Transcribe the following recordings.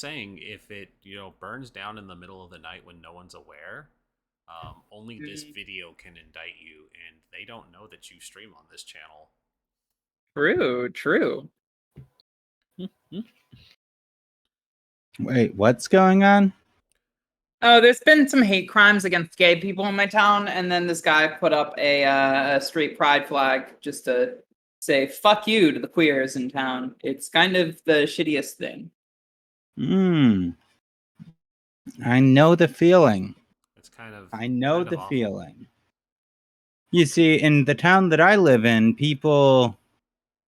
saying if it burns down in the middle of the night when no one's aware, only this Mm. video can indict you, and they don't know that you stream on this channel. True. Wait, what's going on? Oh, there's been some hate crimes against gay people in my town, and then this guy put up a straight pride flag just to say "fuck you" to the queers in town. It's kind of the shittiest thing. I know the feeling. It's kind of. I know kind of the awful. feeling. You see, in the town that I live in, people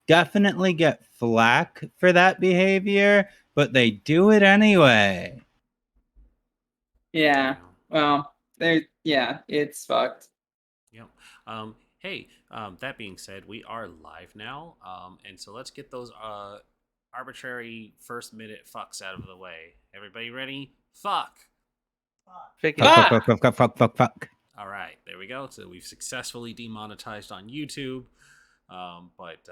definitely get flack for that behavior, but they do it anyway. Yeah. Well, it's fucked. Yep. Hey, that being said, we are live now. And so let's get those arbitrary first minute fucks out of the way. Everybody ready? Fuck. Fuck. All right, there we go. So we've successfully demonetized on YouTube, but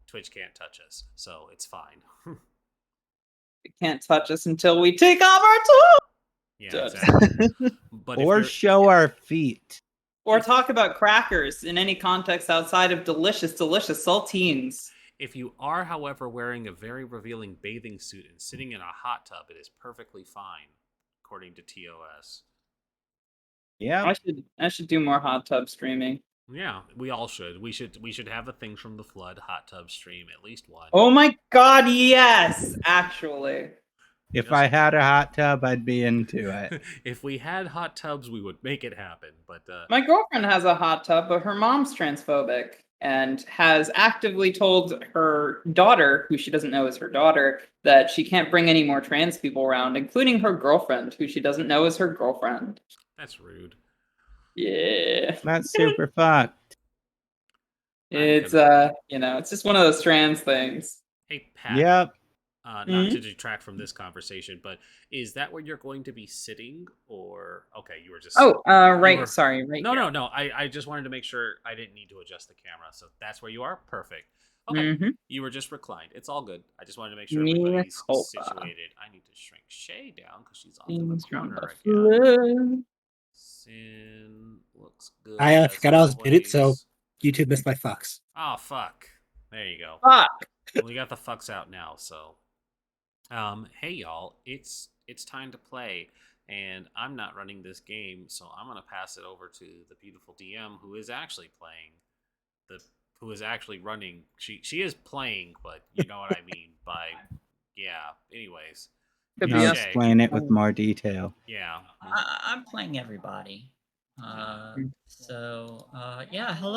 Twitch can't touch us, so it's fine. It can't touch us until we take off our tools. Yeah, exactly. But or show our feet. Or talk about crackers in any context outside of delicious saltines. If you are, however, wearing a very revealing bathing suit and sitting in a hot tub, it is perfectly fine, according to TOS. Yeah, I should do more hot tub streaming. Yeah, we all should. We should have a Things from the Flood hot tub stream, at least one. Oh my god, yes! Actually. If I had a hot tub, I'd be into it. If we had hot tubs, we would make it happen. But my girlfriend has a hot tub, but her mom's transphobic and has actively told her daughter, who she doesn't know is her daughter, that she can't bring any more trans people around, including her girlfriend, who she doesn't know is her girlfriend. That's rude. Yeah. That's super fucked. It's it's just one of those trans things. Hey, Pat. Yep. Not to detract from this conversation, but is that where you're going to be sitting, or okay, you were just right. Sorry, right. No. I just wanted to make sure I didn't need to adjust the camera, so that's where you are. Perfect. Okay, you were just reclined. It's all good. I just wanted to make sure everybody's situated. I need to shrink Shae down because she's off in the corner again. Sin looks good. I forgot I was muted, so YouTube missed my fucks. Oh fuck! There you go. Fuck. We got the fucks out now, so. Hey y'all, it's time to play, and I'm not running this game, so I'm gonna pass it over to the beautiful DM who is actually playing, who is actually running. She is playing, but you know what I mean by Anyways, I'll explain it with more detail. Yeah, I'm playing everybody. Hello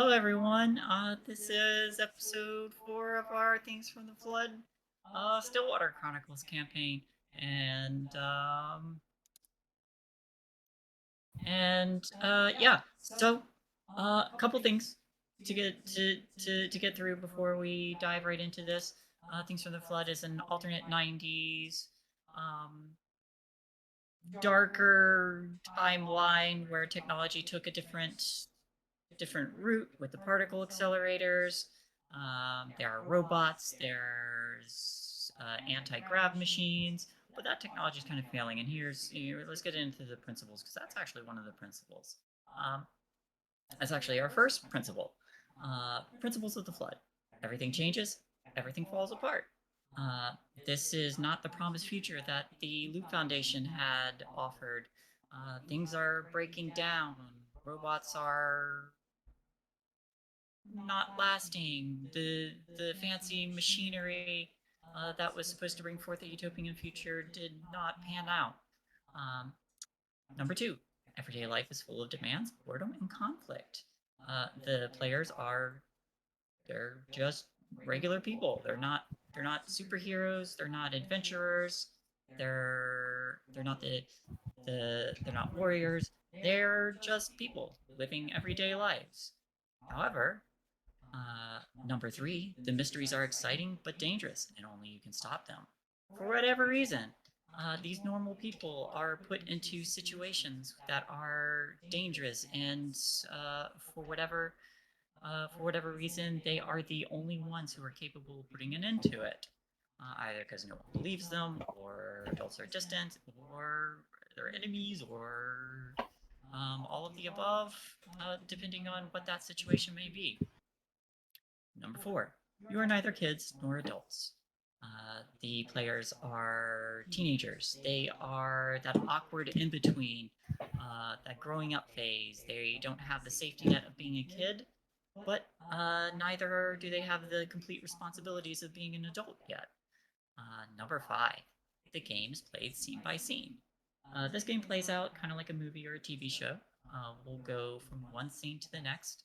everyone. This is episode 4 of our Things from the Flood Stillwater Chronicles campaign, and a couple things to get through before we dive right into this. Things from the Flood is an alternate 90s darker timeline where technology took a different route with the particle accelerators. There are robots, there's anti-grav machines, but that technology is kind of failing. And let's get into the principles, because that's actually one of the principles. That's actually our first principle. Principles of the Flood. Everything changes, everything falls apart. This is not the promised future that the Loop Foundation had offered. Things are breaking down. Robots are not lasting. The fancy machinery that was supposed to bring forth a utopian future did not pan out. Number 2, everyday life is full of demands, boredom, and conflict. The players they're just regular people. They're not superheroes. They're not adventurers. They're not warriors. They're just people living everyday lives. However, number 3, the mysteries are exciting but dangerous, and only you can stop them. For whatever reason, these normal people are put into situations that are dangerous, and for whatever reason, they are the only ones who are capable of putting an end to it. either because no one believes them, or adults are distant, or they're enemies, or all of the above, depending on what that situation may be. Number 4, you are neither kids nor adults. The players are teenagers. They are that awkward in between, that growing up phase. They don't have the safety net of being a kid, but neither do they have the complete responsibilities of being an adult yet. Number 5, the game's played scene by scene. This game plays out kind of like a movie or a TV show. We'll go from one scene to the next.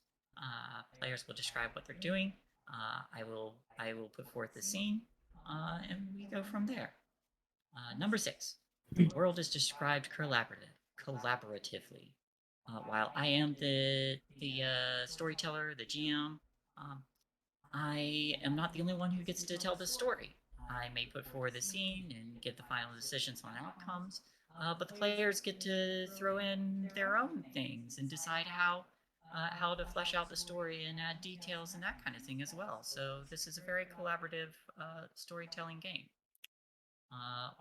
Players will describe what they're doing. I will put forth the scene, and we go from there. Number 6, the world is described collaboratively. While I am the storyteller, the GM, I am not the only one who gets to tell the story. I may put forward the scene and give the final decisions on outcomes, but the players get to throw in their own things and decide how to flesh out the story and add details and that kind of thing as well. So this is a very collaborative storytelling game.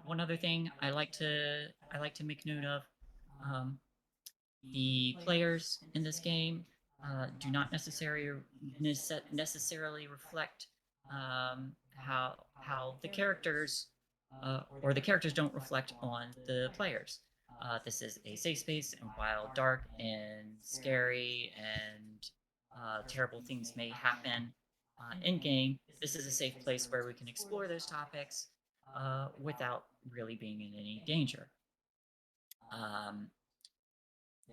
One other thing I like to make note of: the players in this game do not necessarily reflect how the characters or the characters don't reflect on the players. This is a safe space, and while dark and scary and terrible things may happen in game, this is a safe place where we can explore those topics without really being in any danger.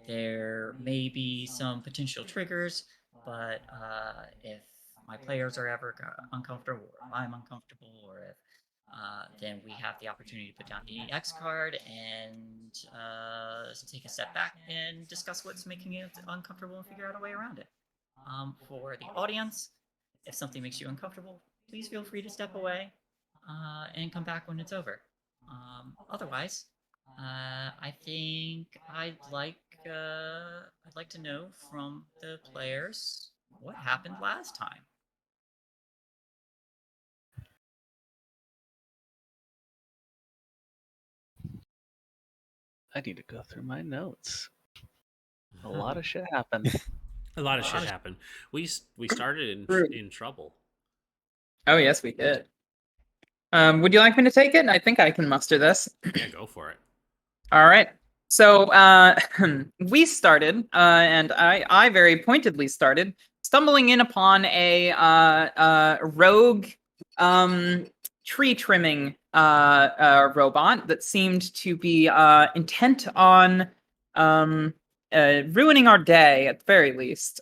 There may be some potential triggers, but if my players are ever uncomfortable, or if I'm uncomfortable, or if then we have the opportunity to put down the X card and take a step back and discuss what's making it uncomfortable and figure out a way around it. For the audience, if something makes you uncomfortable, please feel free to step away and come back when it's over. Otherwise, I think I'd like to know from the players what happened last time. I need to go through my notes. A lot of shit happened. A lot of shit happened. We started in trouble. Oh yes, we did. Would you like me to take it? I think I can muster this. Yeah, go for it. All right. So we started, and I very pointedly started stumbling in upon a rogue tree trimming robot that seemed to be intent on ruining our day at the very least.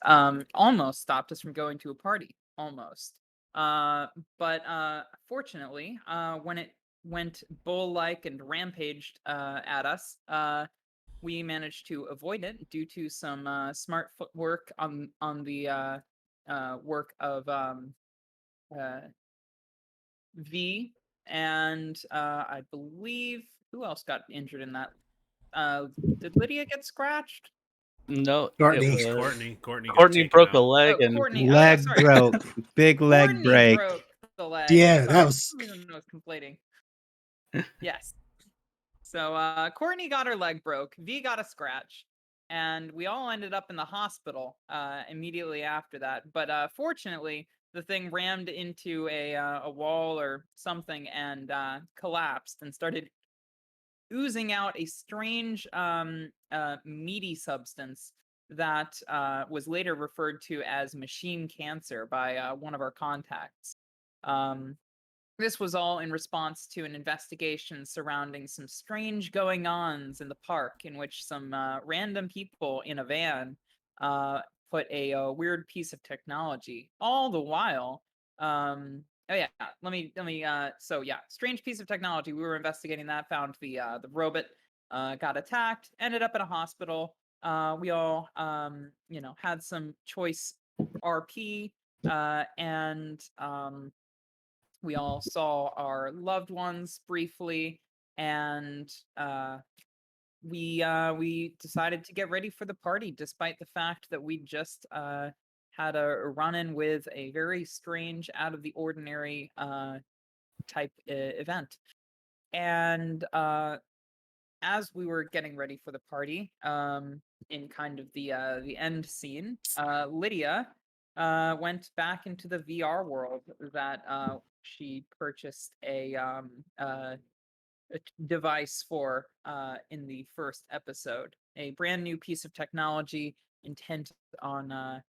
Almost stopped us from going to a party. Almost. But fortunately, when it went bull-like and rampaged at us, we managed to avoid it due to some smart footwork on the work of V, and I believe who else got injured in that? Did Lydia get scratched? No, Courtney. it was Courtney got Courtney taken broke a out. leg Oh, and Courtney. Leg sorry. broke. Big leg Courtney break. broke the leg. Yeah, Sorry, that was. for some reason I was conflating. Yes. So Courtney got her leg broke. V got a scratch, and we all ended up in the hospital immediately after that. But fortunately, the thing rammed into a wall or something and collapsed and started oozing out a strange meaty substance that was later referred to as machine cancer by one of our contacts. This was all in response to an investigation surrounding some strange going-ons in the park, in which some random people in a van put a weird piece of technology. All the while, oh yeah, let me. So yeah, strange piece of technology. We were investigating that. Found the robot. Got attacked. Ended up in a hospital. We all had some choice RP, and we all saw our loved ones briefly, and we decided to get ready for the party, despite the fact that we just had a run-in with a very strange, out of the ordinary type event. And as we were getting ready for the party, in kind of the end scene, Lydia went back into the VR world that she purchased a device for in the first episode, a brand new piece of technology intent on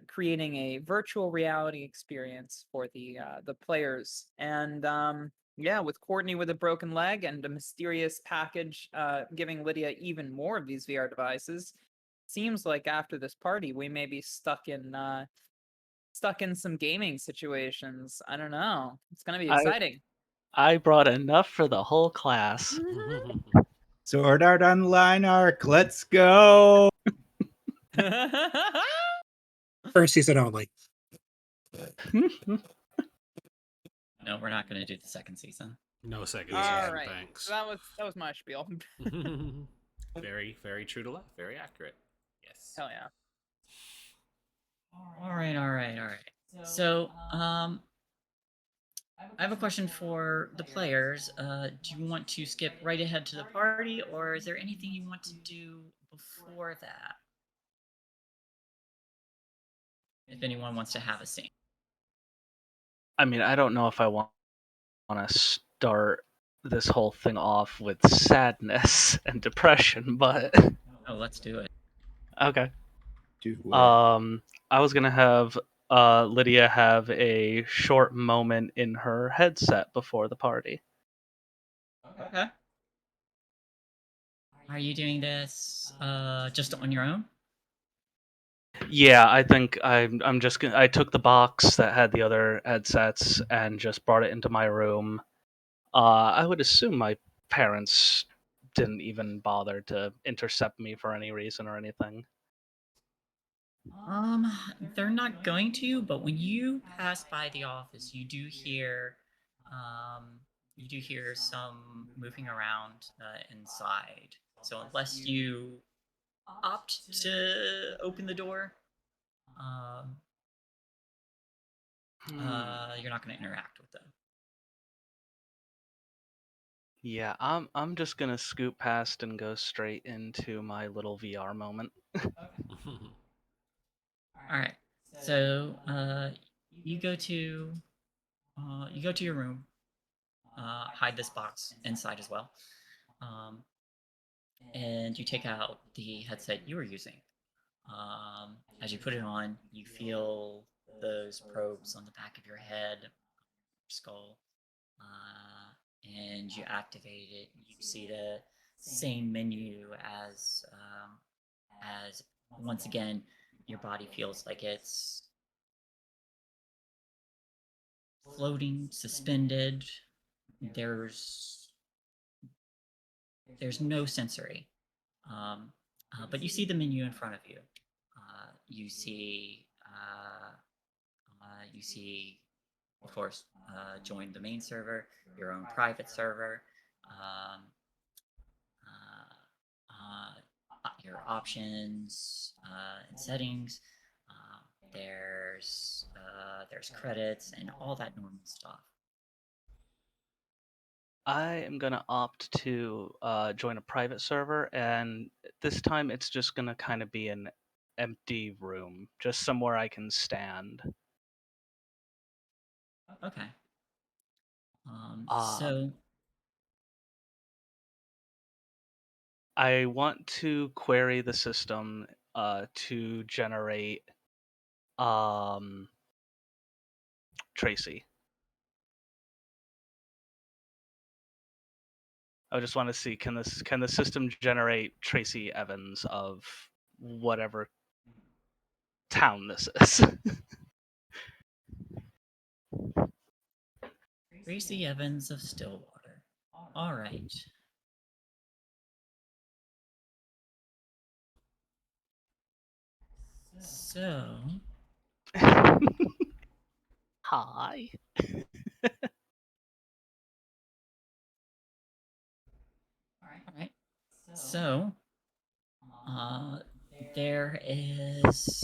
creating a virtual reality experience for the players. And yeah, with Courtney with a broken leg and a mysterious package giving Lydia even more of these VR devices, seems like after this party we may be stuck in some gaming situations. I don't know. It's gonna be exciting. I brought enough for the whole class. Sword Art Online arc. Let's go. First season only. No, we're not going to do the second season. No second All season, right, thanks. so that was my spiel. Very, very true to life. Very accurate. Yes. Hell yeah. All right. So, I have a question for the players. Do you want to skip right ahead to the party, or is there anything you want to do before that? If anyone wants to have a scene. I mean, I don't know if I want to start this whole thing off with sadness and depression, but Oh, let's do it. okay. Do it. I was gonna have Lydia have a short moment in her headset before the party. Okay. Are you doing this just on your own? Yeah, I think I'm just gonna. I took the box that had the other headsets and just brought it into my room. I would assume my parents didn't even bother to intercept me for any reason or anything. They're not going to, but when you pass by the office, you do hear some moving around inside. So unless you opt to open the door, um, you're not going to interact with them. Yeah, I'm just gonna scoot past and go straight into my little VR moment. All right. So you go to your room. Hide this box inside as well. Um, and you take out the headset you were using. As you put it on, you feel those probes on the back of your head, skull, and you activate it. You see the same menu as once again your body feels like it's floating, suspended. There's no sensory. But you see the menu in front of you. You see, of course, join the main server, your own private server, um, your options and settings. There's credits and all that normal stuff. I am gonna opt to join a private server, and this time it's just gonna kind of be an empty room, just somewhere I can stand. Okay. Um, So I want to query the system to generate Tracy. I just want to see can the system generate Tracy Evans of whatever town this is. Tracy Evans of Stillwater. All right. So, Hi. all right. So, there is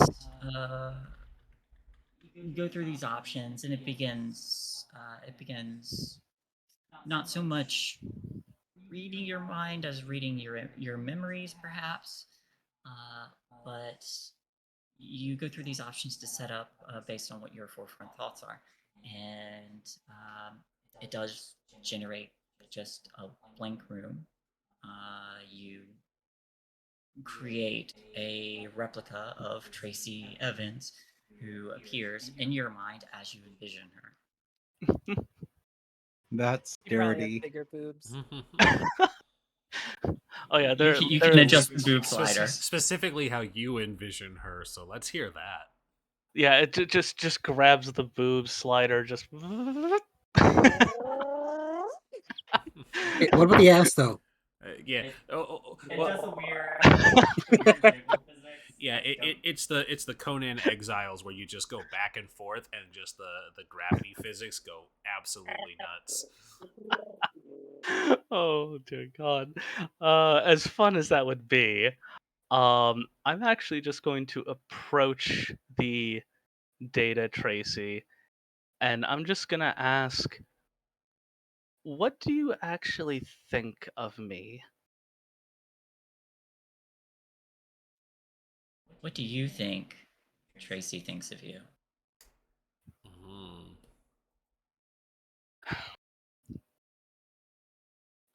you go through these options, and it begins. It begins not so much reading your mind as reading your memories, perhaps. But you go through these options to set up based on what your forefront thoughts are, and it does generate just a blank room. You create a replica of Tracy Evans, who appears in your mind as you envision her. That's You probably have dirty. bigger boobs. Oh yeah, You can adjust the boob slider. Specifically how you envision her, so let's hear that. Yeah, it just grabs the boob slider, just. Hey, what about the ass though? Yeah. It Well, does a weird jiggle physics. yeah, it's the Conan Exiles where you just go back and forth and just the gravity physics go absolutely nuts. Oh dear God. As fun as that would be, I'm actually just going to approach the data Tracy, and I'm just gonna ask, what do you actually think of me? What do you think Tracy thinks of you? Mm.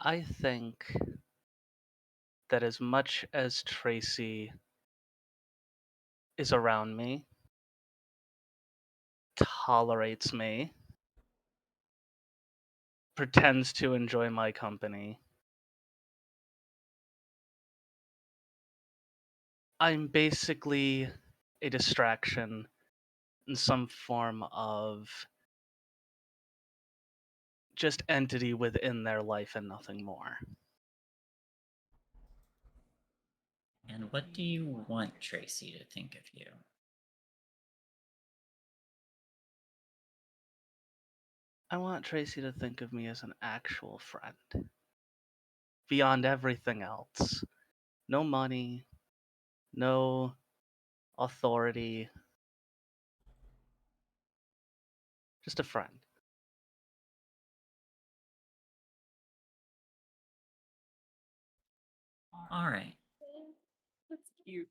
I think that as much as Tracy is around me, tolerates me, pretends to enjoy my company, I'm basically a distraction in some form of just entity within their life and nothing more. And what do you want Tracy to think of you? I want Tracy to think of me as an actual friend. Beyond everything else. No money, no authority, just a friend. All right. That's cute.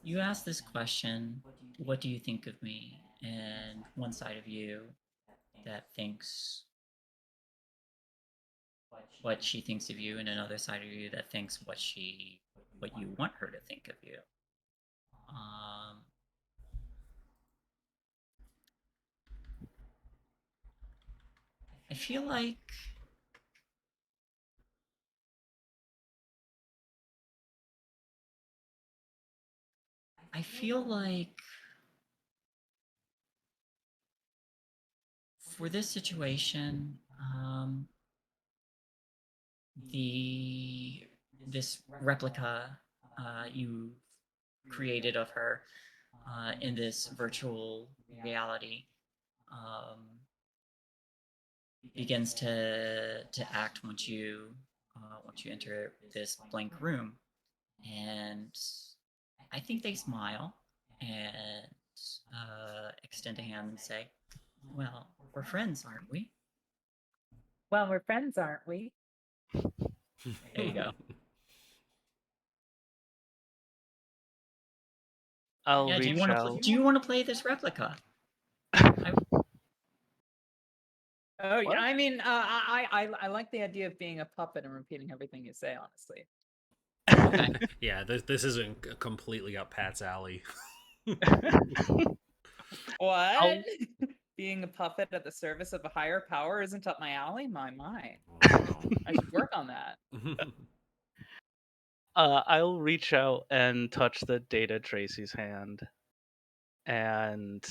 You ask this question, what do you think of me? And one side of you that thinks what she thinks of you, and another side of you that thinks what you want her to think of you. Um, I feel like I feel like for this situation, this replica you created of her in this virtual reality begins to act once you enter this blank room, and I think they smile and extend a hand and say, "Well, we're friends, aren't we?" Well, we're friends, aren't we? There you go. I'll Yeah, reach out. do you want to play this replica? Oh, What? yeah. I mean, I like the idea of being a puppet and repeating everything you say. Honestly, Okay. Yeah, this isn't completely up Pat's alley. what? Being a puppet at the service of a higher power isn't up my alley. My, Wow. I should work on that. I'll reach out and touch the data Tracy's hand, and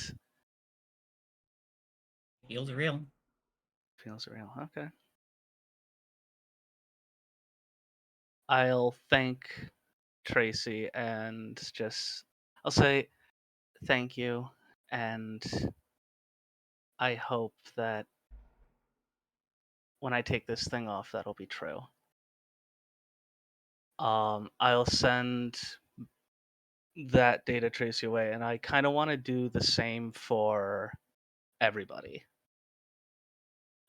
Feels real. feels real. Okay. I'll thank Tracy and I'll say thank you, and I hope that when I take this thing off, that'll be true. I'll send that data Tracy away, and I kind of want to do the same for everybody.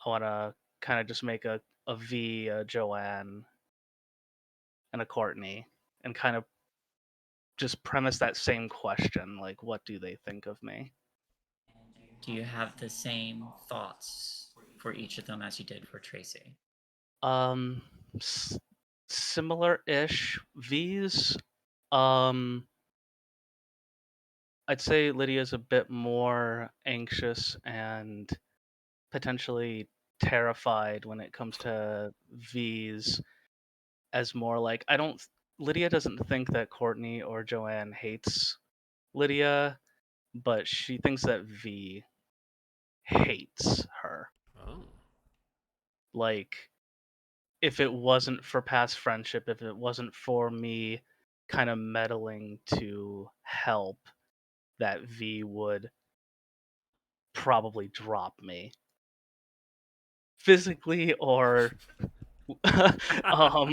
I want to kind of just make a V, a Joanne, and a Courtney, and kind of just premise that same question, like, what do they think of me? Do you have the same thoughts for each of them as you did for Tracy? S- Similar-ish. V's, um, I'd say Lydia's a bit more anxious and potentially terrified when it comes to V's, as more like I don't Lydia doesn't think that Courtney or Joanne hates Lydia, but she thinks that V hates her. Oh. Like, if it wasn't for past friendship, if it wasn't for me kind of meddling to help, that V would probably drop me physically or um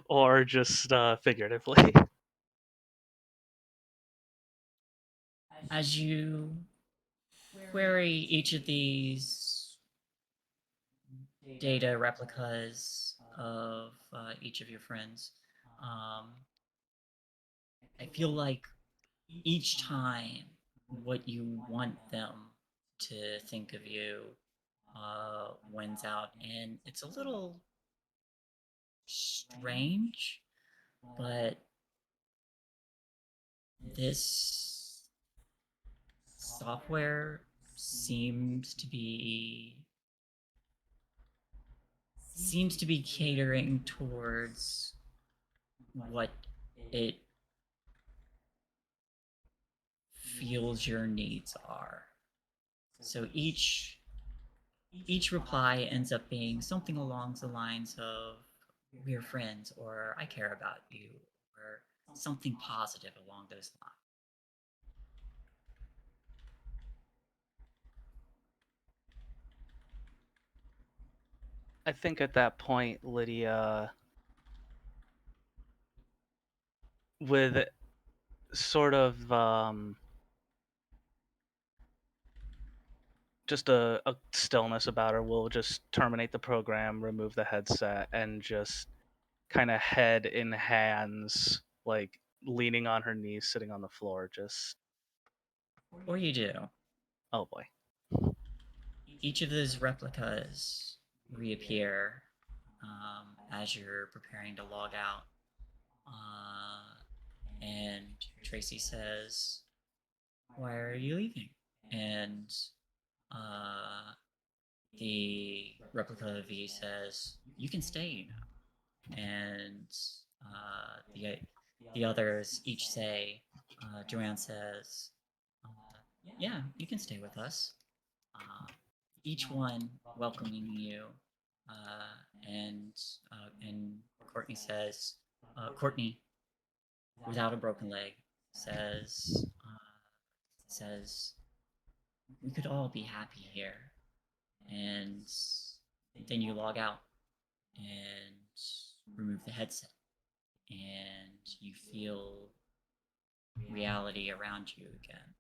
or just figuratively. As you query each of these data replicas of each of your friends, I feel like each time what you want them to think of you wins out, and it's a little strange, but this software seems to be catering towards what it feels your needs are. So each reply ends up being something along the lines of "we're friends" or "I care about you" or something positive along those lines. I think at that point, Lydia, with sort of just a stillness about her, will just terminate the program, remove the headset, and just kind of head in hands, like leaning on her knees, sitting on the floor, just, Or you do. oh boy. Each of those replicas reappear as you're preparing to log out. And Tracy says, "Why are you leaving?" And the replica of V says, "You can stay now." And the others each say, Joanne says, "Yeah, you can stay with us." Uh, each one welcoming you, and Courtney says, Courtney, without a broken leg, says, "We could all be happy here." And then you log out and remove the headset, and you feel reality around you again.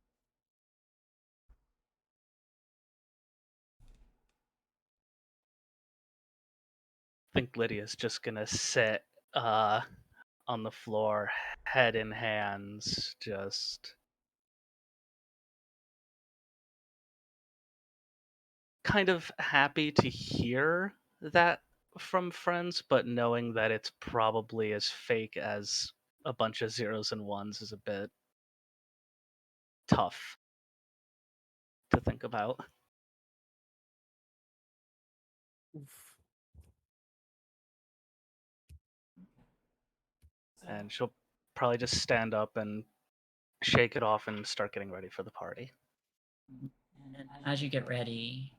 I think Lydia's just gonna sit on the floor, head in hands, just kind of happy to hear that from friends, but knowing that it's probably as fake as a bunch of zeros and ones is a bit tough to think about. And she'll probably just stand up and shake it off and start getting ready for the party. And as you get ready,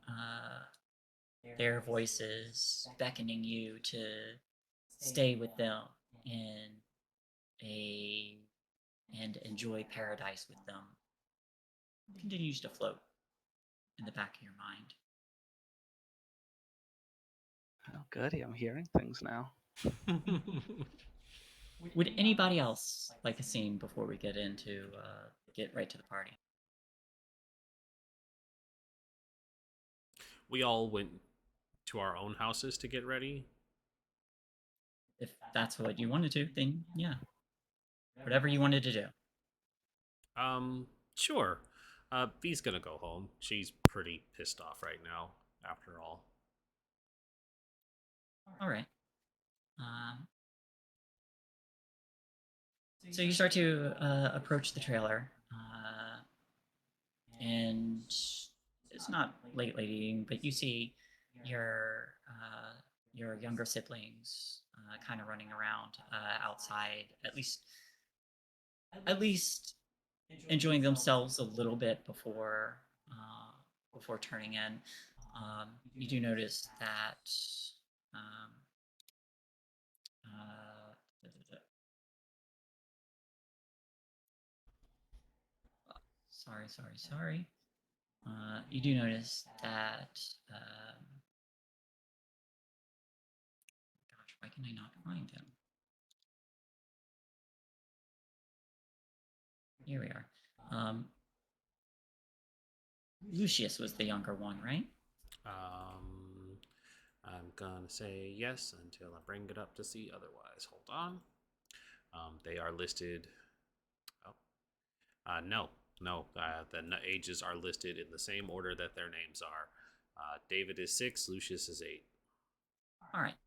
their voices beckoning you to stay with them in and enjoy paradise with them continues to float in the back of your mind. Oh, goody, I'm hearing things now. Would anybody else like a scene before we get into get right to the party? We all went to our own houses to get ready. If that's what you wanted to, then yeah, whatever you wanted to do. Sure. V's gonna go home. She's pretty pissed off right now, after all. All right. Um, so you start to approach the trailer, and it's not late evening, but you see your younger siblings kind of running around outside, at least enjoying themselves a little bit before turning in. You do notice that um, sorry. You do notice that. Gosh, why can I not find him? Here we are. Lucius was the younger one, right? I'm gonna say yes until I bring it up to see otherwise. Hold on. They are listed. Oh, no. The ages are listed in the same order that their names are. David is 6, Lucius is 8. All right.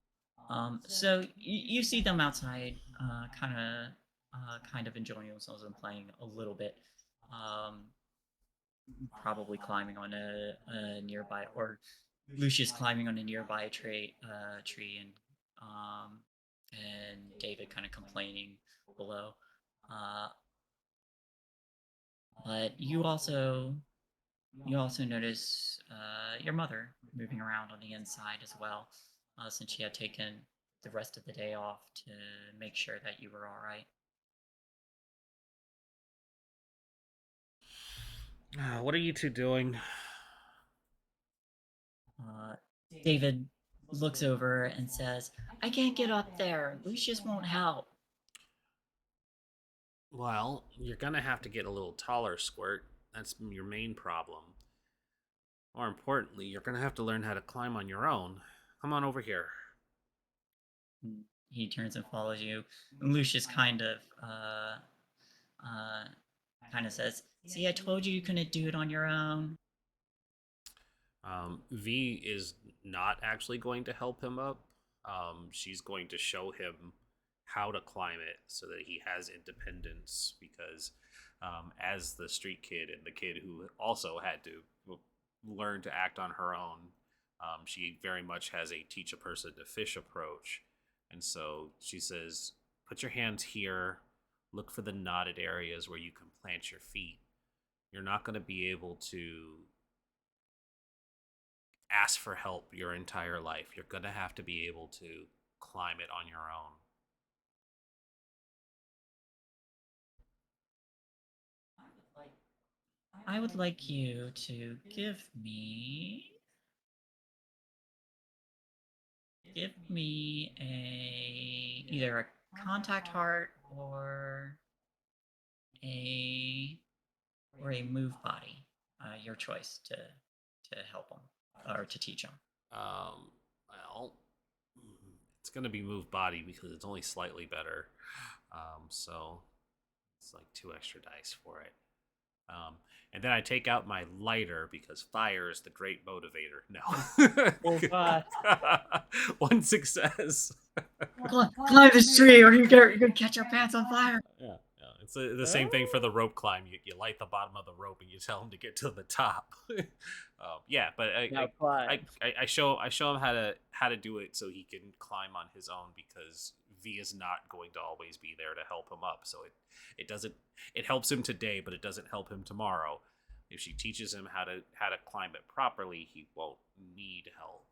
So you see them outside, kind of enjoying themselves and playing a little bit. Probably climbing on a nearby, or Lucius climbing on a nearby tree, and David kind of complaining below. But you also notice your mother moving around on the inside as well, since she had taken the rest of the day off to make sure that you were all right. What are you two doing? David looks over and says, "I can't get up there. Lucius won't help." Well, you're gonna have to get a little taller, Squirt. That's your main problem. More importantly, you're gonna have to learn how to climb on your own. Come on over here. He turns and follows you. And Lucius kind of says, "See, I told you couldn't do it on your own." V is not actually going to help him up. She's going to show him how to climb it so that he has independence because as the street kid and the kid who also had to learn to act on her own, she very much has a teach a person to fish approach. And so she says, put your hands here, look for the knotted areas where you can plant your feet. You're not going to be able to ask for help your entire life. You're going to have to be able to climb it on your own. I would like you to give me either a contact heart or a move body. Your choice to help them or to teach them. Well, it's going to be move body because it's only slightly better. So it's like 2 extra dice for it. And then I take out my lighter because fire is the great motivator. No. Oh, God. 1 success. Climb this tree or you're gonna catch your pants on fire. Yeah. It's the same thing for the rope climb. You light the bottom of the rope and you tell him to get to the top. Yeah, but I show him how to do it so he can climb on his own because V is not going to always be there to help him up. So it helps him today, but it doesn't help him tomorrow. If she teaches him how to climb it properly, he won't need help.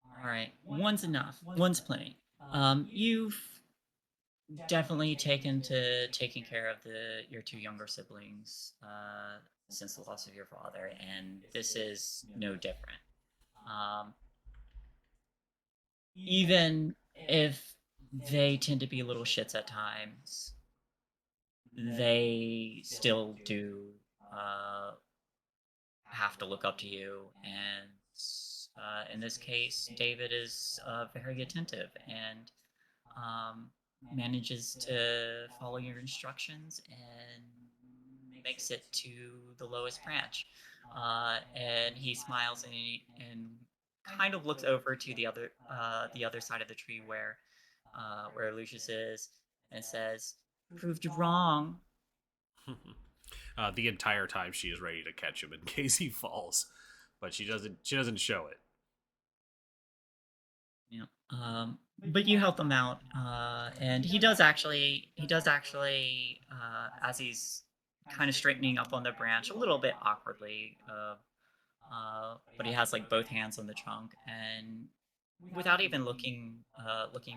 All right, one's enough. One's plenty. You've definitely taken care of your 2 younger siblings since the loss of your father, and this is no different. Even if they tend to be little shits at times, they still do have to look up to you. And in this case, David is very attentive and manages to follow your instructions and makes it to the lowest branch. And he smiles and kind of looks over to the other side of the tree where Lucius is, and says, "Proved you wrong." The entire time she is ready to catch him in case he falls, but she doesn't show it. Yeah. But you help him out, and he does actually, as he's kind of straightening up on the branch a little bit awkwardly, but he has like both hands on the trunk, and without even looking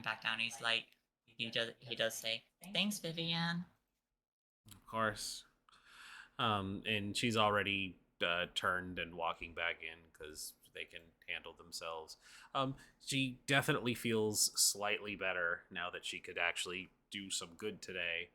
back down, he does say, "Thanks, Vivian." Of course. And she's already turned and walking back in because they can handle themselves. She definitely feels slightly better now that she could actually do some good today.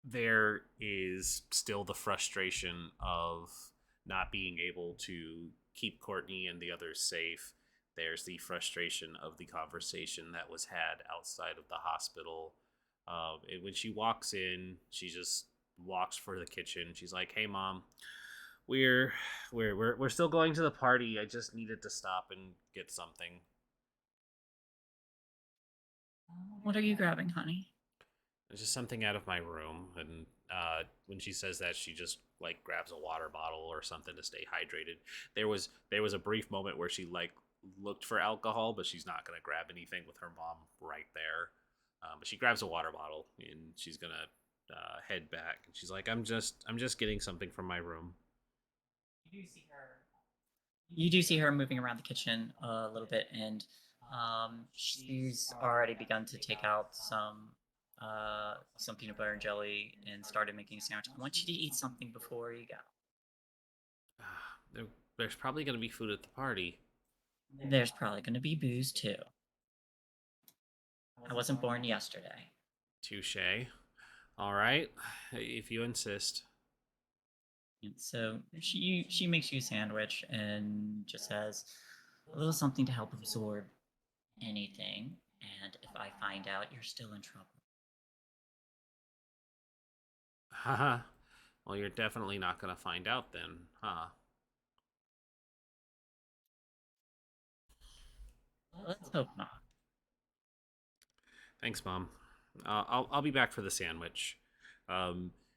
There is still the frustration of not being able to keep Courtney and the others safe. There's the frustration of the conversation that was had outside of the hospital. And when she walks in, she just walks for the kitchen. She's like, "Hey, Mom, we're still going to the party. I just needed to stop and get something." What are you grabbing, honey? It's just something out of my room. And when she says that, she just like grabs a water bottle or something to stay hydrated. There was a brief moment where she like looked for alcohol, but she's not gonna grab anything with her mom right there. But she grabs a water bottle and she's gonna head back. And she's like, I'm just getting something from my room." You do see her moving around the kitchen a little bit, and she's already begun to take out some peanut butter and jelly and started making a sandwich. I want you to eat something before you go. There's probably gonna be food at the party. There's probably going to be booze too. I wasn't born yesterday. Touche. All right, if you insist. And so she makes you a sandwich and just says, "A little something to help absorb anything. And if I find out, you're still in trouble." Haha. Well, you're definitely not gonna find out then, huh? Let's hope not. Thanks, Mom. I'll be back for the sandwich.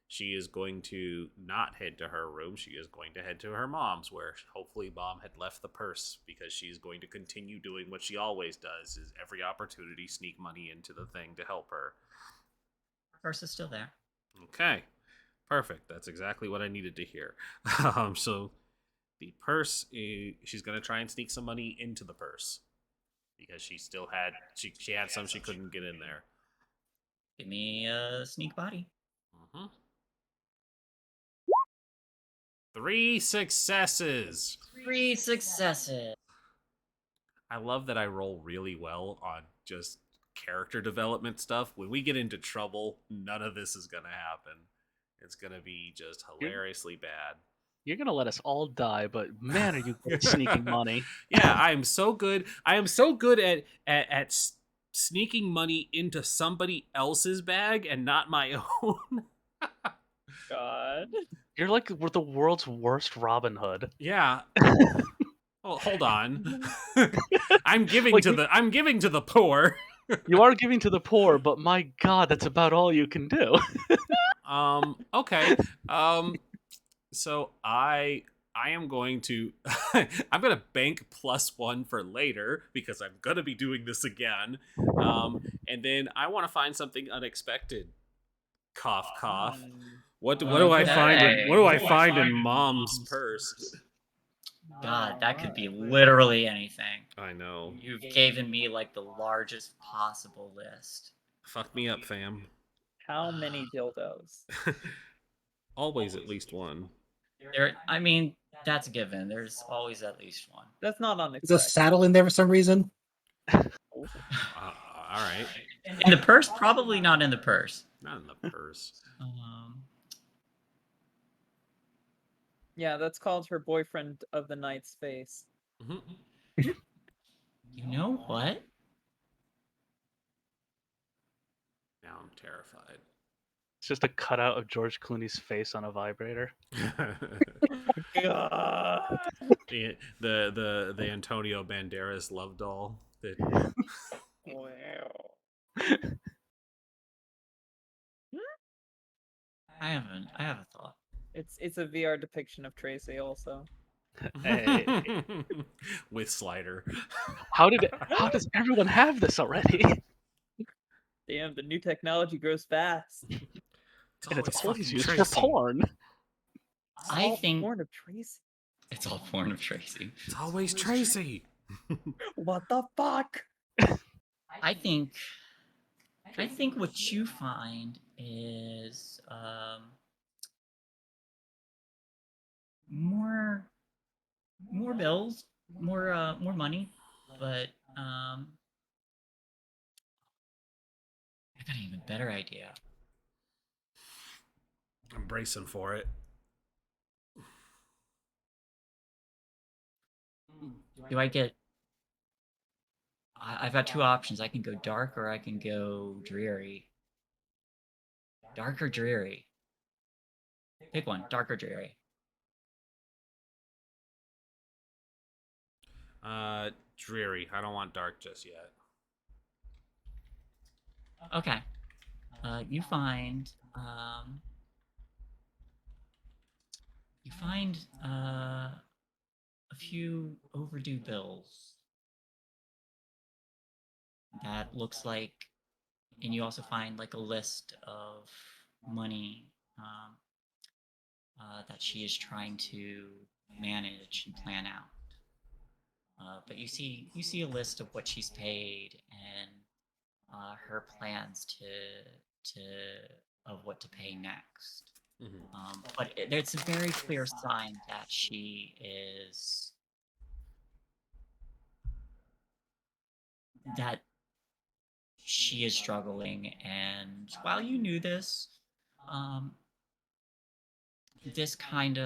She is going to not head to her room. She is going to head to her mom's, where hopefully Mom had left the purse, because she's going to continue doing what she always does: is every opportunity sneak money into the thing to help her. Purse is still there. Okay, perfect. That's exactly what I needed to hear. So the purse, she's going to try and sneak some money into the purse, because she still had she had some she couldn't get in there. Give me a sneak body. 3 successes. 3 successes. I love that I roll really well on just character development stuff. When we get into trouble, none of this is gonna happen. It's gonna be just hilariously bad. You're gonna let us all die, but man, are you good at sneaking money? Yeah, I am so good. I am so good at sneaking money into somebody else's bag and not my own. God. You're like the world's worst Robin Hood. Yeah. Well, hold on. I'm giving Like, to the poor. You are giving to the poor, but my God, that's about all you can do. Okay. So I am going to I'm gonna bank +1 for later, because I'm gonna be doing this again. And then I want to find something unexpected. Cough, cough. What do I find? What do I find in Mom's purse? God, that could be literally anything. I know. You've given me like the largest possible list. Fuck me up, fam. How many dildos? Always at least one. I mean, that's a given. There's always at least one. That's not Is a unexpected. saddle in there for some reason? All right. In the purse? Probably not in the purse. Not in the purse. Yeah, that's called her boyfriend of the night's face. Mhm. You know what? Now I'm terrified. It's just a cutout of George Clooney's face on a vibrator. God. the Antonio Banderas love doll. Wow. I have a thought. It's a VR depiction of Tracy also. Hey, With Slider. how does everyone have this already? Damn, the new technology grows fast. And it's always fucking used for Tracy. porn. I All think born of Tracy. it's all porn of Tracy. It's always Tracy. What the fuck? I think what you find is more bills, more money, but I got an even better idea. I'm bracing for it. Do I get? I've got two options. I can go dark or I can go dreary. Dark or dreary? Pick one. Dark or dreary? Dreary. I don't want dark just yet. Okay. You find a few overdue bills that looks like, and you also find like a list of money that she is trying to manage and plan out. But you see a list of what she's paid and her plans to of what to pay next. But it's a very clear sign that she is struggling. And while you knew this, this is kind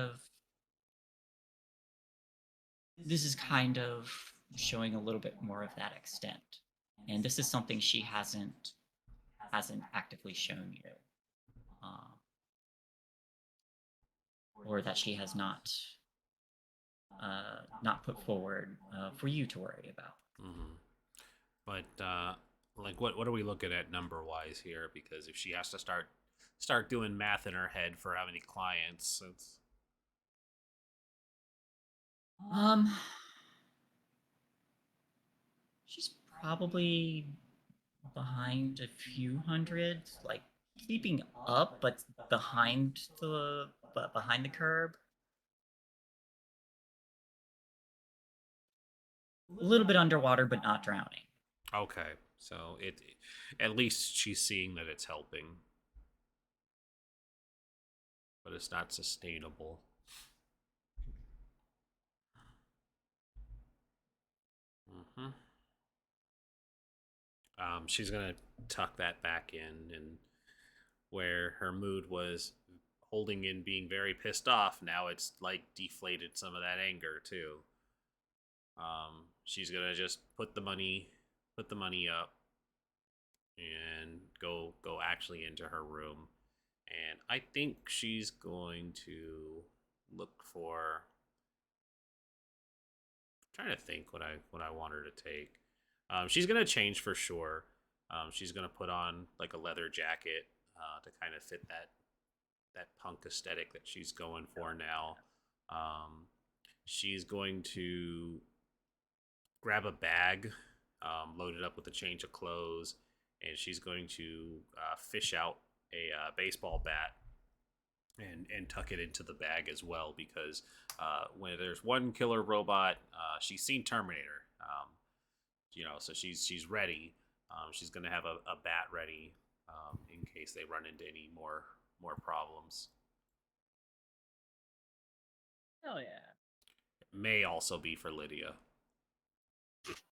of showing a little bit more of that extent. And this is something she hasn't actively shown you, or that she has not put forward for you to worry about. But like, what are we looking at number wise here? Because if she has to start doing math in her head for how many clients, it's She's probably behind a few hundred, like keeping up, but behind the curb. A little bit underwater, but not drowning. okay. So it at least she's seeing that it's helping, but it's not sustainable. Mm-hmm. She's gonna tuck that back in, and where her mood was holding in being very pissed off, now it's like deflated some of that anger too. She's gonna just put the money up and go actually into her room, and I think she's going to look for. I'm trying to think what I want her to take. She's gonna change for sure. She's gonna put on like a leather jacket to kind of fit that punk aesthetic that she's going for now. She's going to grab a bag, loaded up with a change of clothes, and she's going to fish out a baseball bat and tuck it into the bag as well, because when there's one killer robot, she's seen Terminator, so she's ready. She's gonna have a bat ready in case they run into any more problems. Hell yeah. May also be for Lydia.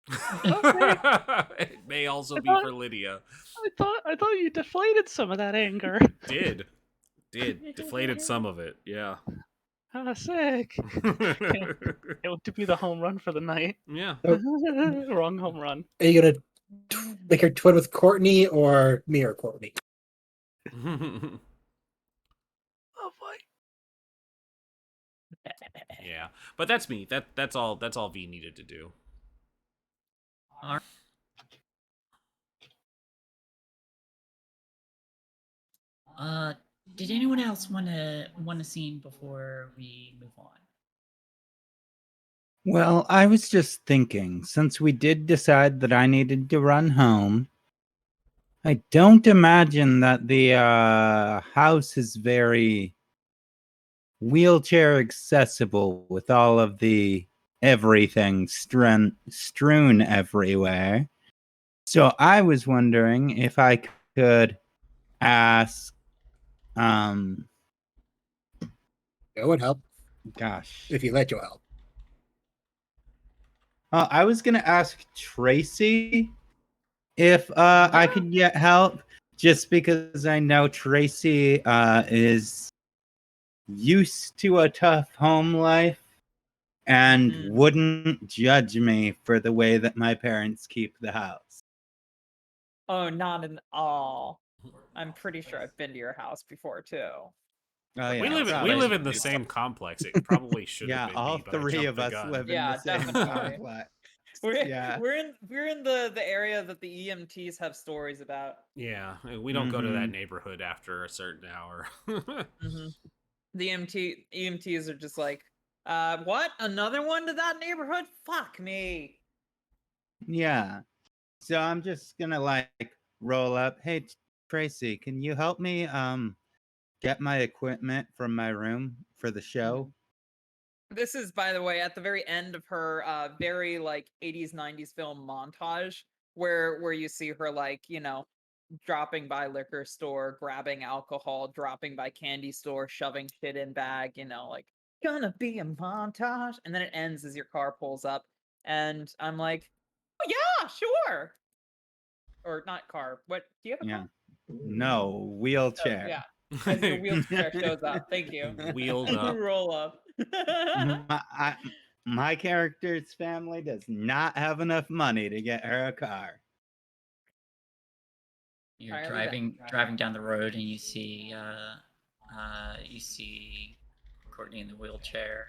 It may also I be for Lydia. I thought you deflated some of that anger. Did deflated some of it, yeah. Ah, sick. Can't wait to be the home run for the night. Yeah. So, Wrong home run. are you gonna make her twin with Courtney or me or Courtney? Oh boy. Yeah, but that's me. That's all. That's all V needed to do. Did anyone else want a scene before we move on? Well, I was just thinking, since we did decide that I needed to run home, I don't imagine that the house is very wheelchair accessible with all of the everything strewn everywhere. So I was wondering if I could ask, It would help gosh, if you let you help. I was gonna ask Tracy if I could get help, just because I know Tracy is used to a tough home life and wouldn't judge me for the way that my parents keep the house. Oh, not at all. I'm pretty sure I've been to your house before too. Oh yeah, We live probably. in the same complex. It probably should have Yeah, been all me, but I three jumped of the us gun. live in Yeah, the same definitely. complex. We're we're in the area that the EMTs have stories about. Yeah, we don't go to that neighborhood after a certain hour. The EMTs are just like, what? Another one to that neighborhood? Fuck me. Yeah. So I'm just gonna like roll up. Hey Tracy, can you help me get my equipment from my room for the show? This is, by the way, at the very end of her very like 80s 90s film montage where you see her like, dropping by liquor store, grabbing alcohol, dropping by candy store, shoving shit in bag, like gonna be a montage, and then it ends as your car pulls up and I'm like, "Oh yeah, sure." Or not car. What? Do you have a Yeah. car? No, Oh, wheelchair. yeah. As your wheelchair shows up. Thank you. Wheeled up. Roll up. My character's family does not have enough money to get her a car. You're Alrighty driving down the road and you see Courtney in the wheelchair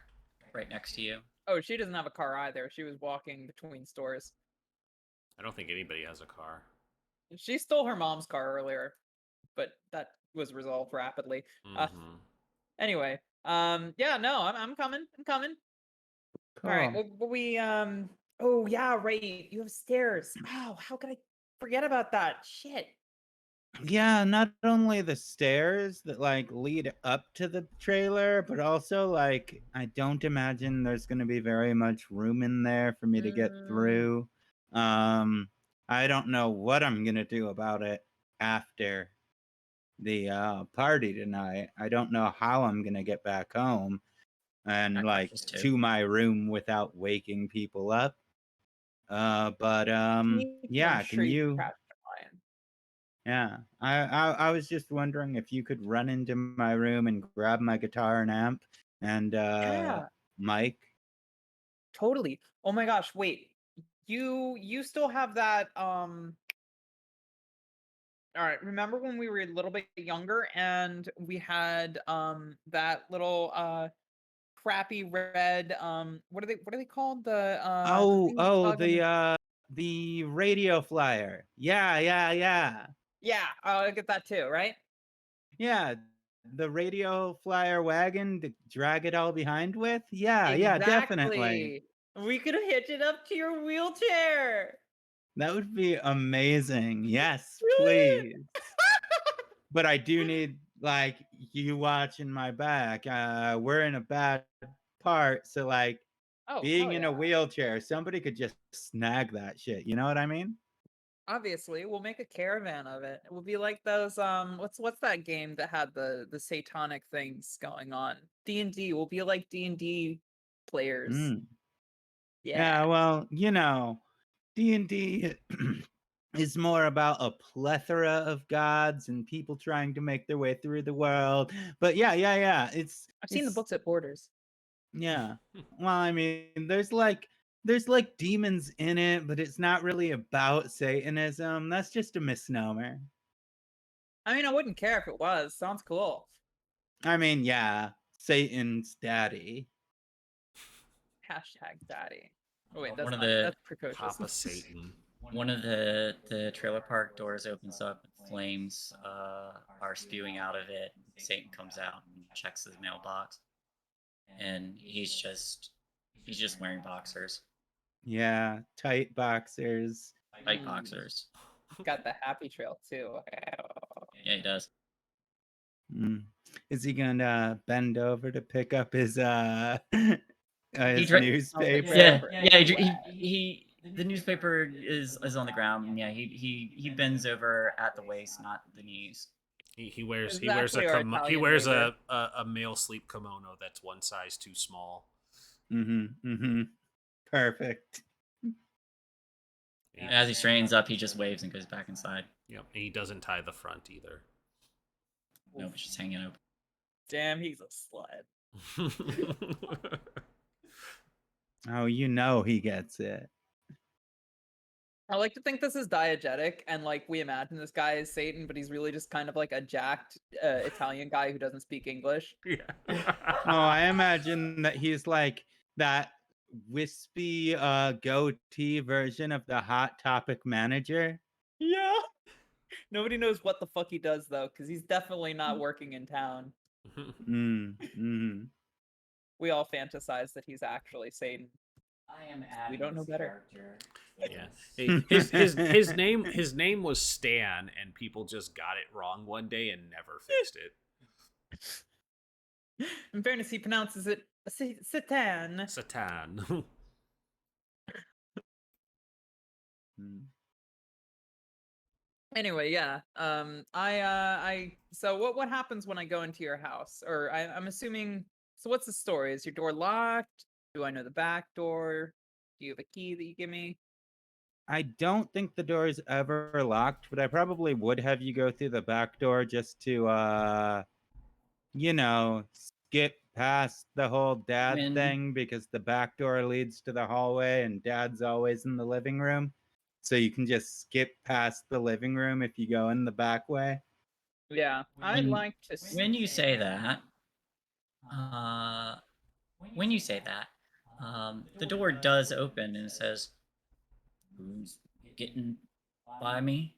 right next to you. Oh, she doesn't have a car either. She was walking between stores. I don't think anybody has a car. She stole her mom's car earlier, but that was resolved rapidly. Anyway, yeah, no, I'm coming. I'm coming. Cool. All right, well, we oh yeah, right. You have stairs. Oh, how could I forget about that? Shit. Yeah, not only the stairs that like lead up to the trailer, but also like I don't imagine there's going to be very much room in there for me to get through. I don't know what I'm going to do about it after the party tonight. I don't know how I'm going to get back home and like to my room without waking people up. But yeah, can you Yeah, I was just wondering if you could run into my room and grab my guitar and amp and Yeah, mic. totally. Oh my gosh, wait. You still have that all right, remember when we were a little bit younger and we had that little crappy red what are they called? The thing you plug in The radio flyer. Yeah. Yeah, I'll get that too, right? Yeah, the radio flyer wagon to drag it all behind with. Yeah, definitely. Exactly. We could hitch it up to your wheelchair. That would be amazing. Yes, please. But I do need like you watching my back. We're in a bad part, so like Oh, being hell in yeah. a wheelchair, somebody could just snag that shit. You know what I mean? Obviously, we'll make a caravan of it. It will be like those what's that game that had the satanic things going on? D&D. We'll be like D&D players. Yeah, well, D&D is more about a plethora of gods and people trying to make their way through the world. But yeah. It's I've seen the it's- books at Borders. Yeah. Well, I mean, there's demons in it, but it's not really about Satanism. That's just a misnomer. I mean, I wouldn't care if it was. Sounds cool. I mean, yeah, Satan's daddy. Hashtag daddy. Oh wait, One of that's precocious. Papa Satan. One of the trailer park doors opens up, flames are spewing out of it. Satan comes out and checks his mailbox, and he's just wearing boxers, Yeah, tight boxers. tight boxers. Got the happy trail too. Yeah, he does. Mm. Is he gonna bend over to pick up his his dra- newspaper? He the newspaper is on the ground. And yeah, he bends over at the waist, not the knees. He wears Exactly our Italian neighbor. a male sleep kimono that's one size too small. Perfect. As he straigens up, he just waves and goes back inside. Yep, and he doesn't tie the front either. Nope, it's just hanging open. Damn, he's a slut. Oh, you know he gets it. I like to think this is diegetic, and like we imagine this guy is Satan, but he's really just kind of like a jacked Italian guy who doesn't speak English. Yeah. Oh, I imagine that he's like that wispy goatee version of the Hot Topic manager. Yeah. Nobody knows what the fuck he does though, because he's definitely not working in town. We all fantasize that he's actually Satan. I am We don't know better. Yeah. His name was Stan, and people just got it wrong one day and never fixed it. In fairness, he pronounces it Satan. Satan. Anyway, yeah. So what happens when I go into your house? Or I'm assuming. So what's the story? Is your door locked? Do I know the back door? Do you have a key that you give me? I don't think the door is ever locked, but I probably would have you go through the back door just to, skip past the whole dad thing, because the back door leads to the hallway and dad's always in the living room. So you can just skip past the living room if you go in the back way. Yeah, I'd like to. When you say that, the door does open and it says, "Who's getting by me?"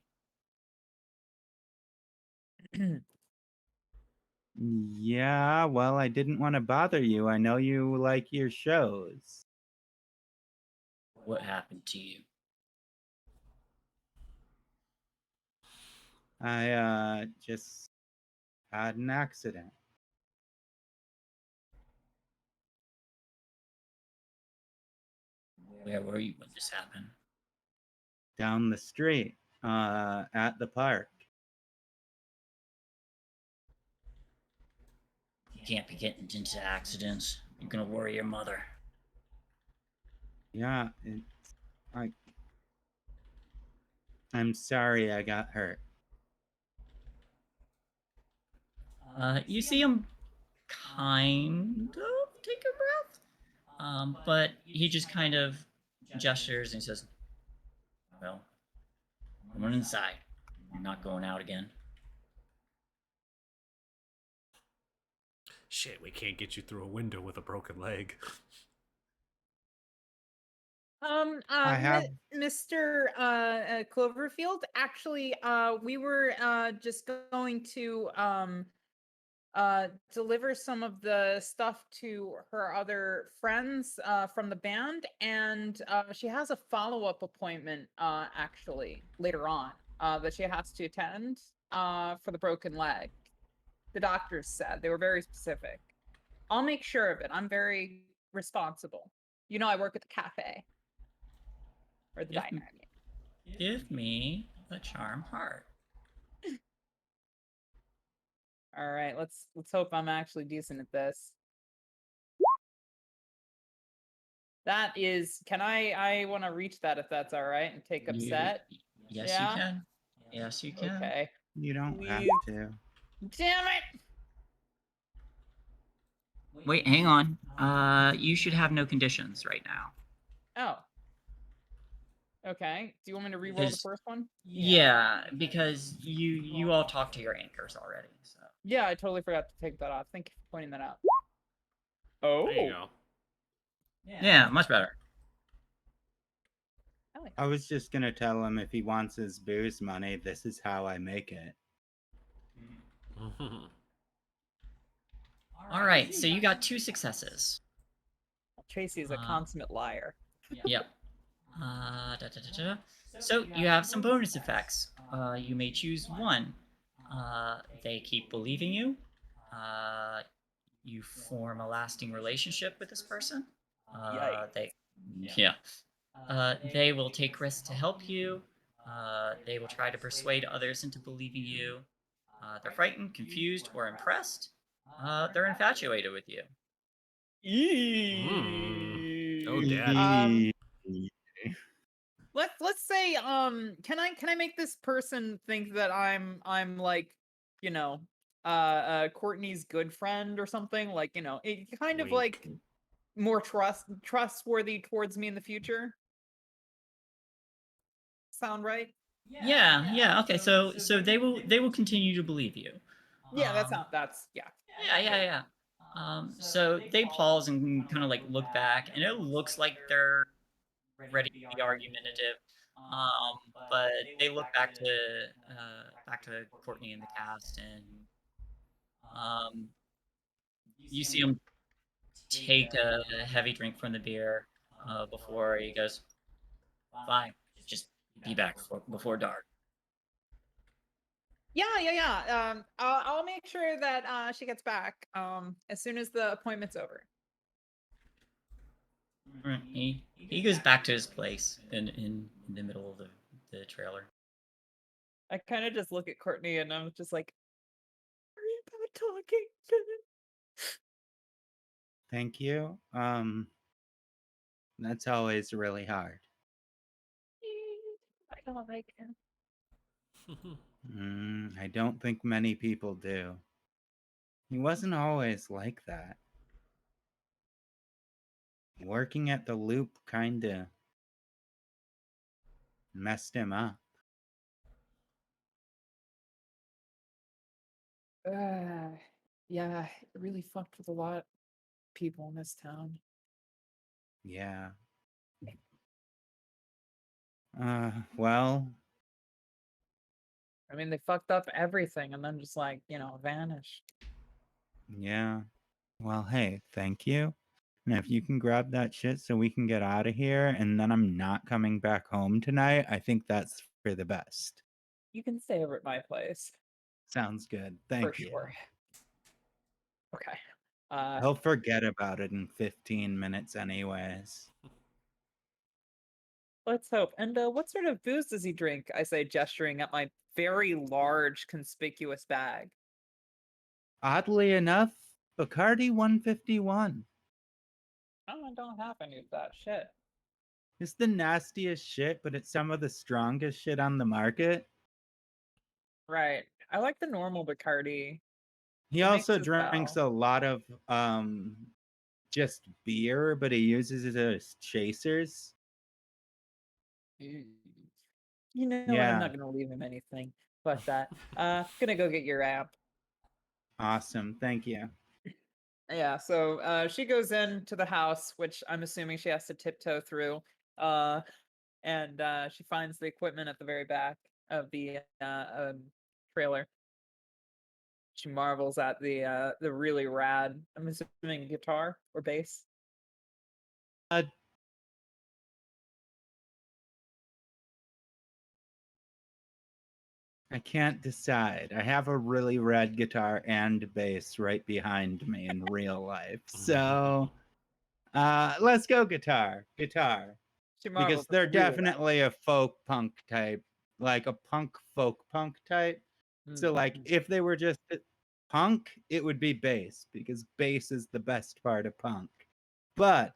Yeah, well, I didn't want to bother you. I know you like your shows. What happened to you? I just had an accident. Where were you when this happened? Down the street, at the park. You can't be getting into accidents. You're gonna worry your mother. Yeah, I'm sorry I got hurt. You see him kind of take a breath, but he just kind of gestures and says, "Well, I'm going inside. I'm not going out again." Shit, we can't get you through a window with a broken leg. I have- Mr. Cloverfield, actually, we were just going to deliver some of the stuff to her other friends from the band, and she has a follow-up appointment actually later on that she has to attend for the broken leg. The doctors said they were very specific. I'll make sure of it. I'm very responsible. You know, I work at the cafe. Or the diner, I mean. Give me a charm heart. All right, let's hope I'm actually decent at this. That is, can I want to reach that if that's all right and take upset? Yes, Yeah? you can. Yes, you can. Okay. You don't have Please. to. Damn it! Wait, hang on. You should have no conditions right now. Oh. Okay. Do you want me to re-roll the Because- first one? Yeah, because you all talked to your anchors already. So Yeah, I totally forgot to take that off. Thank you for pointing that out. There you Oh. go. yeah, much better. Hell yeah. I was just gonna tell him if he wants his booze money, this is how I make it. All right, so you got 2 successes. Tracy is a Uh, consummate liar. Yep. So you have some bonus effects. You may choose one. They keep believing you. You form a lasting relationship with this person. They will take risks to help you. They will try to persuade others into believing you. They're frightened, confused, or impressed. They're infatuated with you. Oh, daddy. Let's say can I make this person think that I'm like, you know, Courtney's good friend or something, like, you know, it kind of like Wink. more trustworthy towards me in the future. Sound right? Yeah. Okay, so they will continue to believe you. Yeah, that's yeah. Yeah. So they pause and kind of like look back, and it looks like they're ready to be argumentative. But they look back to Courtney and the cast, and you see him take a heavy drink from the beer before he goes, "Fine, just be back before dark." Yeah. I'll make sure that she gets back as soon as the appointment's over. Right. He goes back to his place in the middle of the trailer. I kind of just look at Courtney and I'm just like, "Are you about talking?" Thank you. That's always really hard. I don't like him. I don't think many people do. He wasn't always like that. Working at the loop kinda messed him up. Yeah, it really fucked with a lot of people in this town. Yeah. Well, I mean, they fucked up everything and then just like, you know, vanished. yeah. Well, hey, thank you. And if you can grab that shit so we can get out of here and then I'm not coming back home tonight, I think that's for the best. You can stay over at my place. Sounds good. For Thank you. sure. Okay. He'll forget about it in 15 minutes anyways. Let's hope. And what sort of booze does he drink? I say, gesturing at my very large, conspicuous bag. Oddly enough, Bacardi 151. Oh, I don't have any of that shit. It's the nastiest shit, but it's some of the strongest shit on the market. Right. I like the normal Bacardi. He It makes also his drinks bell. a lot of just beer, but he uses it as chasers. You know what? I'm Yeah. not gonna leave him anything but that. Gonna go get your app. Awesome. Thank you. Yeah, so she goes into the house, which I'm assuming she has to tiptoe through. And she finds the equipment at the very back of the trailer. She marvels at the really rad, I'm assuming, guitar or bass. I can't decide. I have a really rad guitar and bass right behind me in real life. So let's go guitar. Guitar. She marvels Because at they're the really rad. definitely a folk punk type, like a punk folk punk type. So like if they were just punk, it would be bass because bass is the best part of punk. But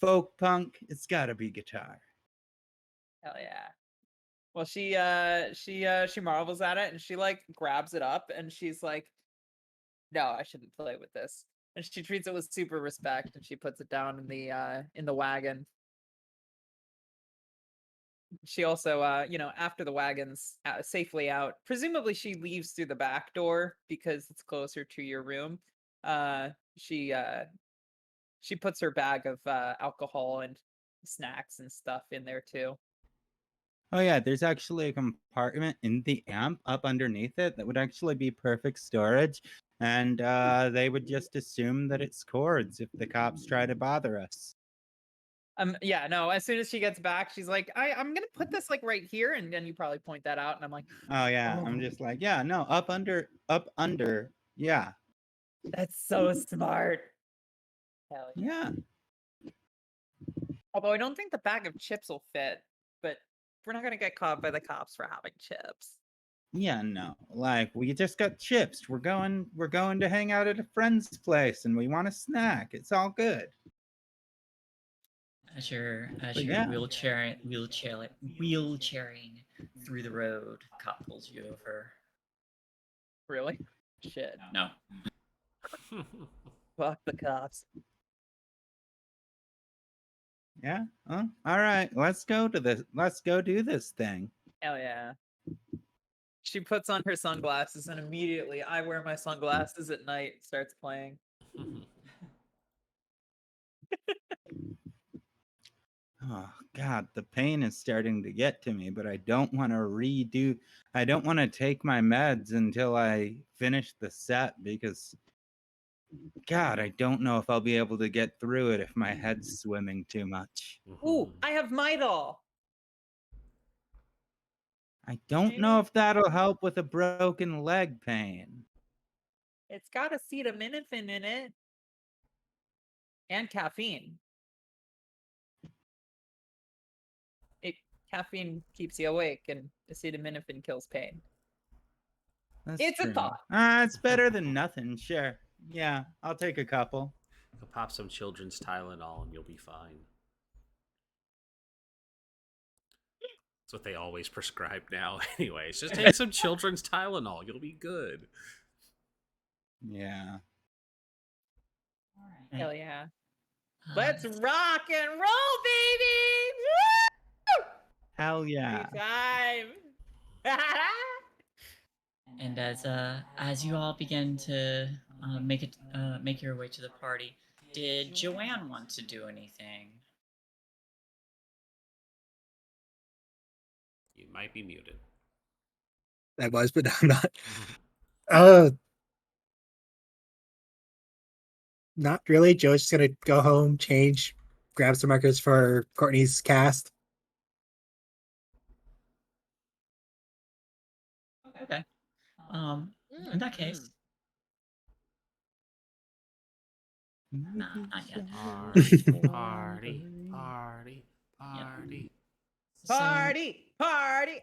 folk punk, it's gotta be guitar. Hell yeah. Well, she marvels at it and she like grabs it up and she's like, "No, I shouldn't play with this." And she treats it with super respect and she puts it down in the wagon. She also, after the wagon's safely out, presumably she leaves through the back door because it's closer to your room. Uh, she uh, she puts her bag of alcohol and snacks and stuff in there too. Oh yeah, there's actually a compartment in the amp up underneath it that would actually be perfect storage, and they would just assume that it's cords if the cops try to bother us. Yeah, no, as soon as she gets back, she's like, I'm gonna put this like right here, and then you probably point that out, and I'm like, Oh yeah, I'm "Oh, just like, yeah, no, up under, yeah, that's so smart." Hell yeah. yeah. Although I don't think the bag of chips will fit, but we're not gonna get caught by the cops for having chips. Yeah, no. Like we just got chips. We're going to hang out at a friend's place and we want a snack. It's all good. As you're But yeah. wheelchairing through the road, cop pulls you over. Really? Shit. No. Fuck the cops. Yeah. Oh, all right. Let's go do this thing. Hell yeah. She puts on her sunglasses and immediately I wear my sunglasses at night starts playing. Oh god, the pain is starting to get to me, but I don't want to take my meds until I finish the set because god, I don't know if I'll be able to get through it if my head's swimming too much. Ooh, I have Midol. I don't know if that'll help with a broken leg pain. It's got acetaminophen in it. And caffeine. Caffeine keeps you awake and acetaminophen kills pain. That's It's true. a thought. It's better than nothing, sure. Yeah, I'll take a couple. You'll pop some children's Tylenol and you'll be fine. That's what they always prescribe now. Anyways, just take some children's Tylenol. You'll be good. Yeah. Hell yeah. Let's rock and roll, baby! Woo! Hell yeah. Good time. And as you all begin to make your way to the party, did Joanne want to do anything? You might be muted. I was, but I'm not. Not really. Joe's just gonna go home, change, grab some records for Courtney's cast. Okay. In that case, nah, not yet. Party. Party!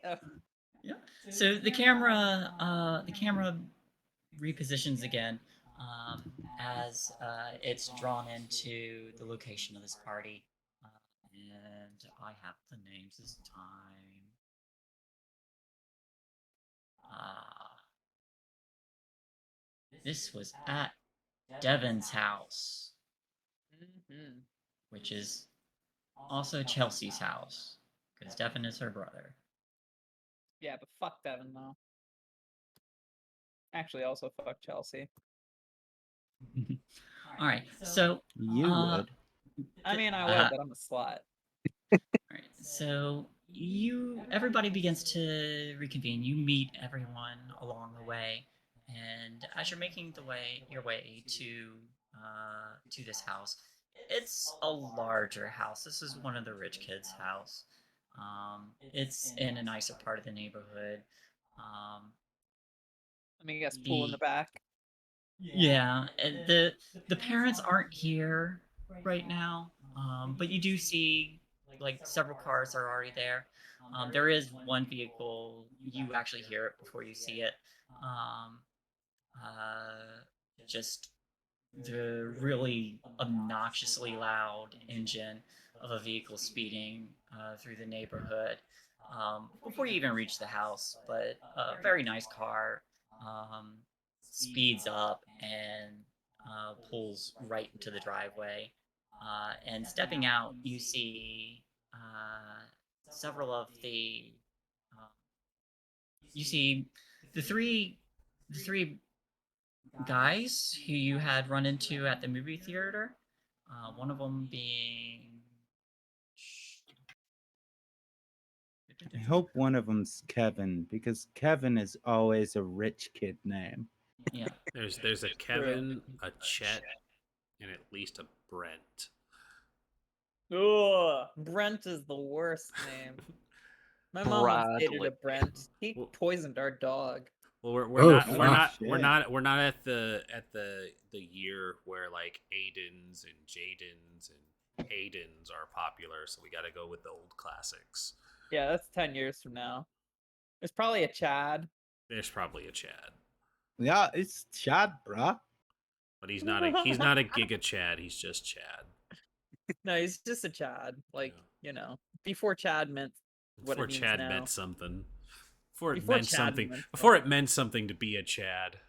Oh. Yeah. So the camera repositions again as it's drawn into the location of this party, and I have the names this time. This was at Devin's house, which is also Chelsea's house, because Devin is her brother. Yeah, but fuck Devin, though. Actually, also fuck Chelsea. All right, so You would. I mean, I would, but I'm a slut. All right, so everybody begins to reconvene. You meet everyone along the way, and as you're making your way to this house, it's a larger house. This is one of the rich kids' house. It's in a nicer part of the neighborhood. Let me guess, pool in the back. Yeah, and the parents aren't here right now, but you do see like several cars are already there. There is one vehicle, you actually hear it before you see it. Just the really obnoxiously loud engine of a vehicle speeding through the neighborhood before you even reach the house. But a very nice car speeds up and pulls right into the driveway. And stepping out, you see several of the you see the three guys who you had run into at the movie theater. One of them being. I hope one of them's Kevin, because Kevin is always a rich kid name. Yeah. There's a Kevin, a Chet, and at least a Brent. Ugh, Brent is the worst name. My mom once dated a Brent. He poisoned our dog. Well, we're Oh, not fuck. we're not at the year where like Aidens and Jadens and Haydens are popular, so we got to go with the old classics. Yeah, that's 10 years from now. There's probably a Chad. There's probably a Chad, Yeah, it's Chad, bruh. but he's not a Giga Chad. He's just Chad. No, he's just a Chad. Like, before Chad meant what Before it means Chad now. meant something. Before it Before meant Chad something. meant Before it meant something to be a Chad.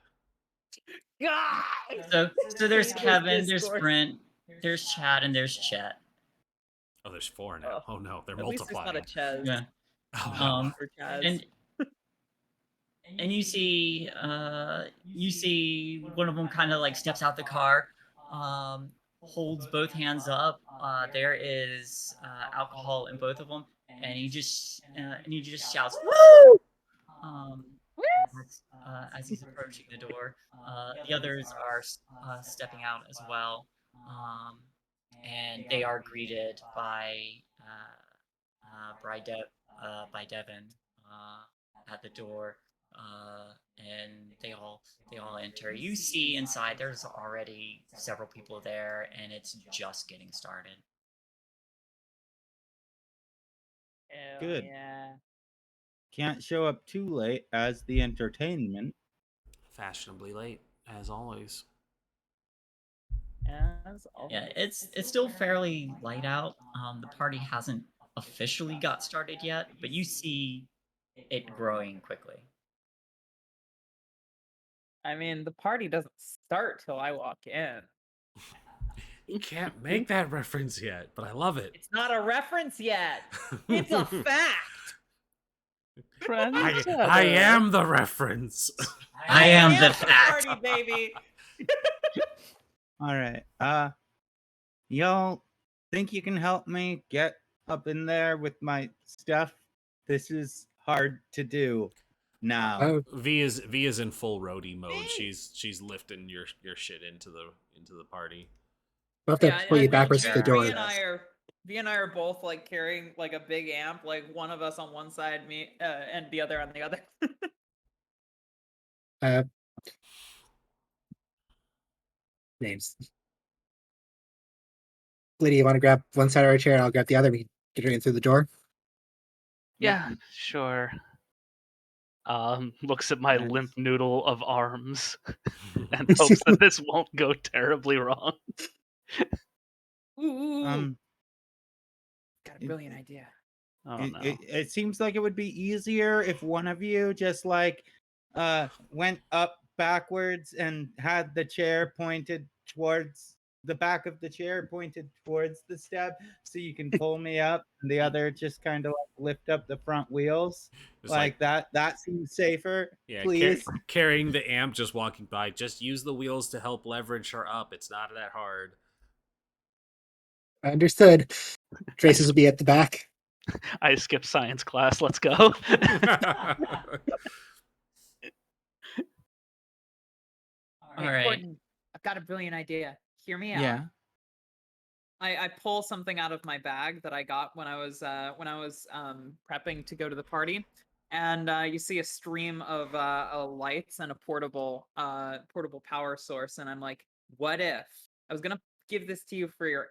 God! So there's Kevin, there's Brent, there's Chad, and there's Chet. Oh, there's 4 now. Oh no, they're At least there's multiplying. not a Chez. Yeah. Oh, no. Or Chaz. And you see one of them kind of like steps out the car, holds both hands up. There is alcohol in both of them, and he just shouts "Woo!" As he's approaching the door. The others are stepping out as well, and they are greeted by Devin at the door. And they all enter. You see inside there's already several people there, and it's just getting started. Good. Yeah. Can't show up too late as the entertainment. Fashionably late, as always. Yeah, it's still fairly light out. The party hasn't officially got started yet, but you see it growing quickly. I mean, the party doesn't start till I walk in. You can't make that reference yet, but I love it. It's not a reference yet. It's a fact. I am the reference. I am the fact. Party, baby. All right. Y'all think you can help me get up in there with my stuff? This is hard to do now. Oh, V is in full roadie mode. She's lifting your shit into the party. we'll have to pull you backwards to the door. V and I are both like carrying like a big amp, like one of us on one side, me and the other on the other. Names. Lydia, you want to grab one side of our chair and I'll grab the other. We get her in through the door. Yeah, sure. Looks at my Nice. limp noodle of arms and hopes that this won't go terribly wrong. Ooh. Got a brilliant idea. Oh no. It seems like it would be easier if one of you just like went up backwards and had the chair pointed towards the back of the chair pointed towards the step, so you can pull me up, and the other just kind of like lift up the front wheels. Just like that. That seems safer. Yeah, please. Carrying the amp, just walking by. Just use the wheels to help leverage her up. It's not that hard. Understood. Traces will be at the back. I skipped science class. Let's go. All right. Courtney, I've got a brilliant idea. Hear me out. Yeah. I pull something out of my bag that I got when I was prepping to go to the party, and you see a stream of lights and a portable power source, and I'm like, what if I was gonna give this to you for your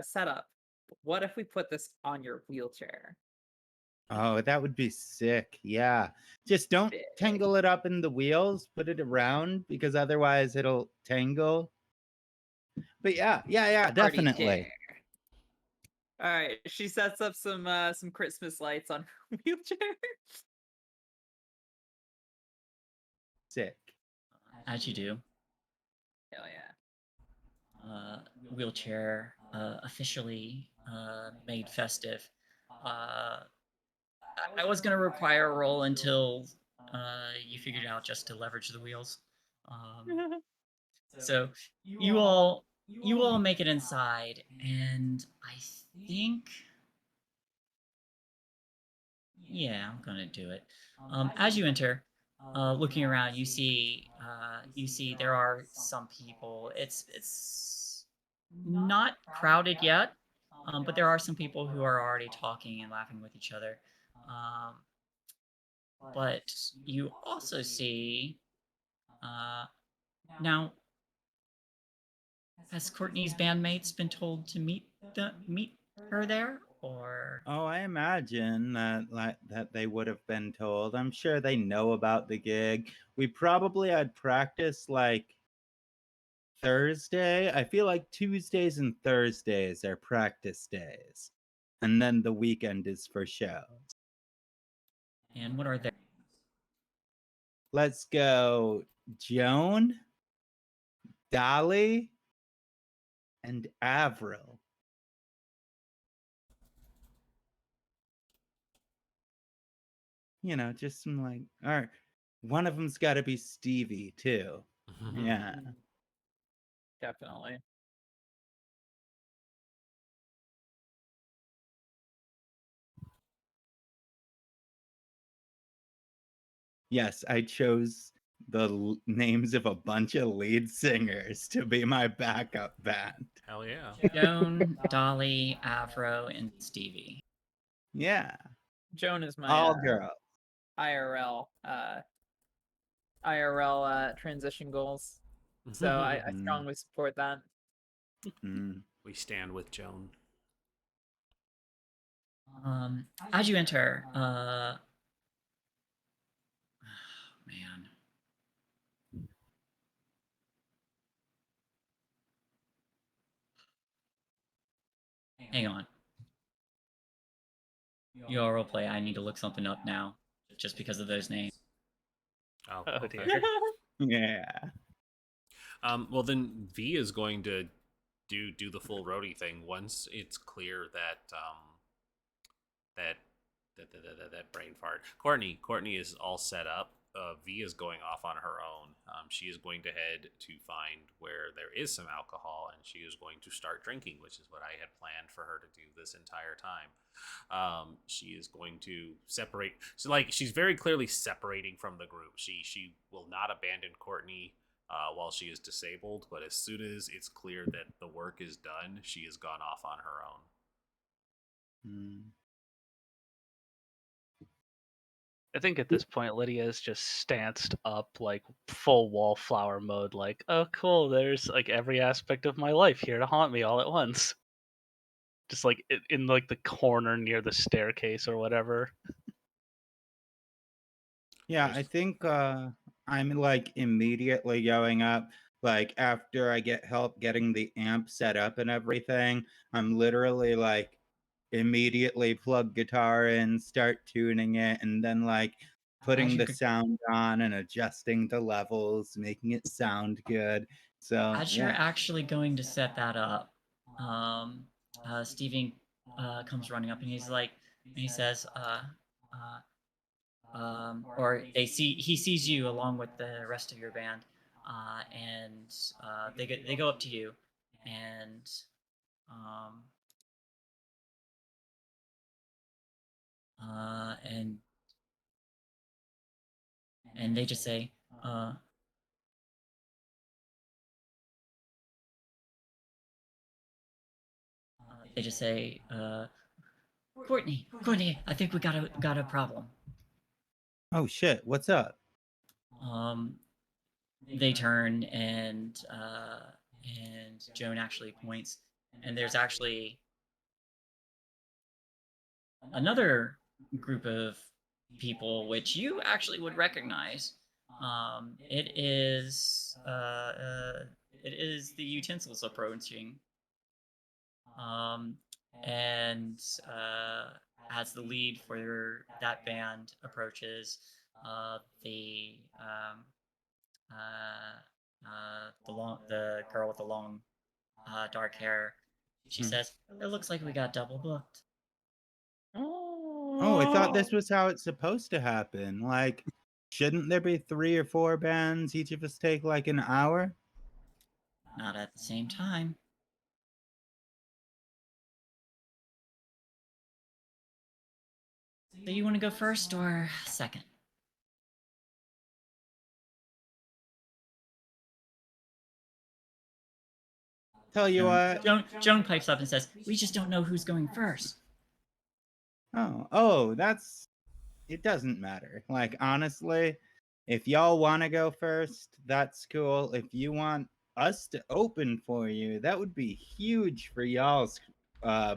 setup? But what if we put this on your wheelchair? Oh, that would be sick. Yeah. Just don't tangle it up in the wheels. Put it around, because otherwise it'll tangle. But yeah, Party definitely. chair. All right, she sets up some Christmas lights on her wheelchair. Sick. As you do, Hell yeah. wheelchair officially made festive. I was gonna require a roll until you figured out just to leverage the wheels. So you all make it inside, and I think, yeah, I'm gonna do it. As you enter, looking around, you see there are some people. It's not crowded yet, but there are some people who are already talking and laughing with each other. Um, but you also see now. Has Courtney's bandmates been told to meet her there, or? Oh, I imagine that they would have been told. I'm sure they know about the gig. We probably had practice like Thursday. I feel like Tuesdays and Thursdays are practice days. And then the weekend is for shows. And what are their? Let's go Joan, Dolly, and Avril. You know, just some like, all right, one of them's got to be Stevie too. Yeah. Definitely. Yes, I chose the names of a bunch of lead singers to be my backup band. Hell yeah. Joan, Dolly, Avro, and Stevie. Yeah. Joan is my All girls. IRL transition goals. So I strongly support that. We stand with Joan. As you enter, man. Hang on. You all roleplay. I need to look something up now, just because of those names. Oh, Oh, okay. dear. Yeah. Well, then V is going to do the full roadie thing once it's clear that that brain fart. Courtney is all set up. V is going off on her own. She is going to head to find where there is some alcohol, and she is going to start drinking, which is what I had planned for her to do this entire time. She is going to separate. So, like, she's very clearly separating from the group. She will not abandon Courtney while she is disabled, but as soon as it's clear that the work is done, she has gone off on her own. I think at this point Lydia is just stanced up, like full wallflower mode, like, oh cool, there's like every aspect of my life here to haunt me all at once. Just like in like the corner near the staircase or whatever. Yeah, I think I'm like immediately going up. Like after I get help getting the amp set up and everything, I'm literally like immediately plug guitar in, start tuning it, and then like putting the sound on and adjusting the levels, making it sound good. So As you're actually going to set that up, Steven comes running up and he's like, and he says, or he sees you along with the rest of your band, and they go up to you, and um, and they just say, Courtney, I think we got a problem. oh shit, what's up? They turn and Joan actually points, and there's actually another group of people which you actually would recognize. It is it is the utensils approaching. And as the lead for that band approaches, the girl with the long dark hair, she says, "It looks like we got double booked." Oh, I thought this was how it's supposed to happen. Like, shouldn't there be 3 or 4 bands? Each of us take like an hour? Not at the same time. So you want to go first or second? Tell you what. Joan pipes up and says, "We just don't know who's going first." Oh, it doesn't matter. Like, honestly, if y'all want to go first, that's cool. If you want us to open for you, that would be huge for y'all's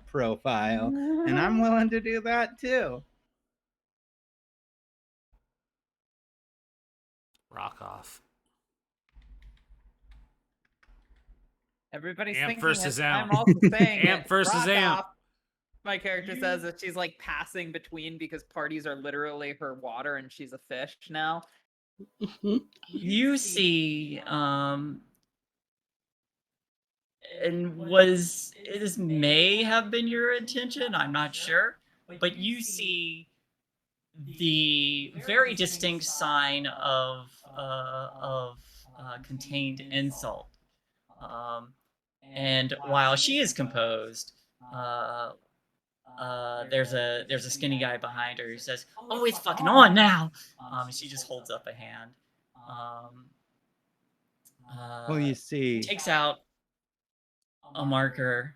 profile. And I'm willing to do that too. Rock off. Everybody's Amp thinking versus it. amp. I'm also saying Amp it. versus Rock amp. off. My character says that she's like passing between because parties are literally her water and she's a fish now. You see, and this may have been your intention, I'm not sure, but you see the very distinct sign of contained insult. And while she is composed, there's a skinny guy behind her who says, "Oh, it's fucking on now." She just holds up a hand. Well, you see, Takes out a marker,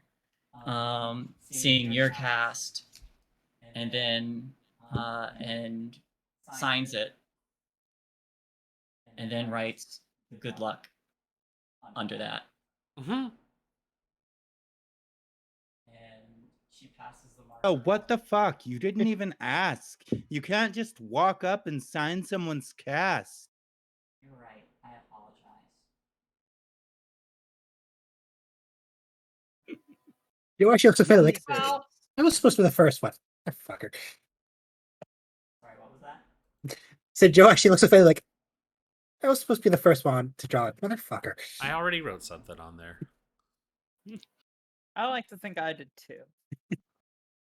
seeing your cast, and then and signs it, and then writes "good luck" under that. Mm-hmm. And she passes the marker. oh, what the fuck? You didn't even ask. You can't just walk up and sign someone's cast. You're right. I apologize. You actually looks offended. Like, Well, I was supposed to be the first one. Oh, fucker. Sorry, what was that? So Joe actually looks offended. Like, I was supposed to be the first one to draw it. Motherfucker. I already wrote something on there. I like to think I did too.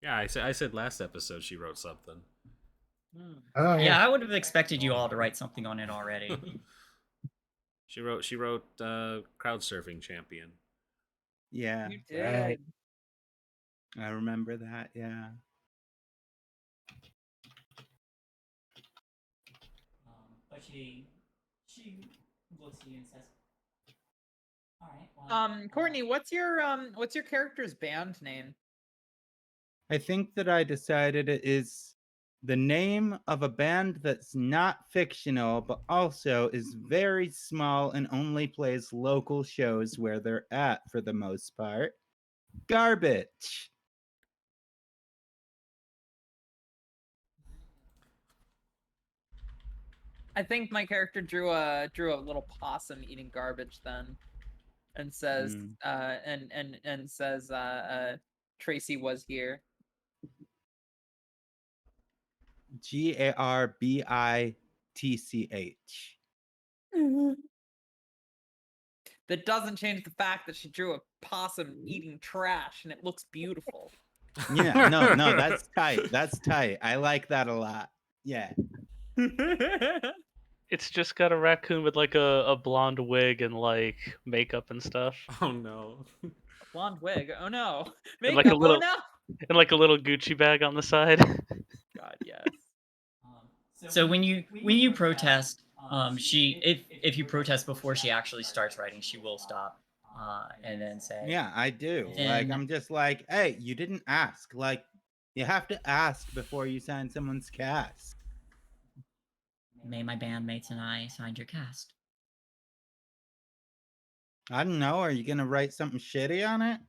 Yeah, I said last episode she wrote something. Oh, Yeah, I would have expected you all to write something on it already. She wrote crowd surfing champion. Yeah, You did. Right. I remember that. Yeah. But she looks at you and says, "All right." Well, Courtney, what's your character's band name? I think that I decided it is the name of a band that's not fictional, but also is very small and only plays local shows where they're at for the most part. Garbage. I think my character drew a little possum eating garbage then, and says and says Tracy was here. GARBITCH. That doesn't change the fact that she drew a possum eating trash and it looks beautiful. Yeah, no, that's tight. That's tight. I like that a lot. Yeah. It's just got a raccoon with like a blonde wig and like makeup and stuff, Oh no. A blonde wig. Oh no. And Makeup. like a little- Oh no. and like a little Gucci bag on the side. God, yes. So when you protest, if you protest before she actually starts writing, she will stop, and then say, Yeah, I do. Like, Then- I'm just like, hey, you didn't ask. Like, you have to ask before you sign someone's cast. "May my bandmates and I signed your cast." I don't know. Are you going to write something shitty on it?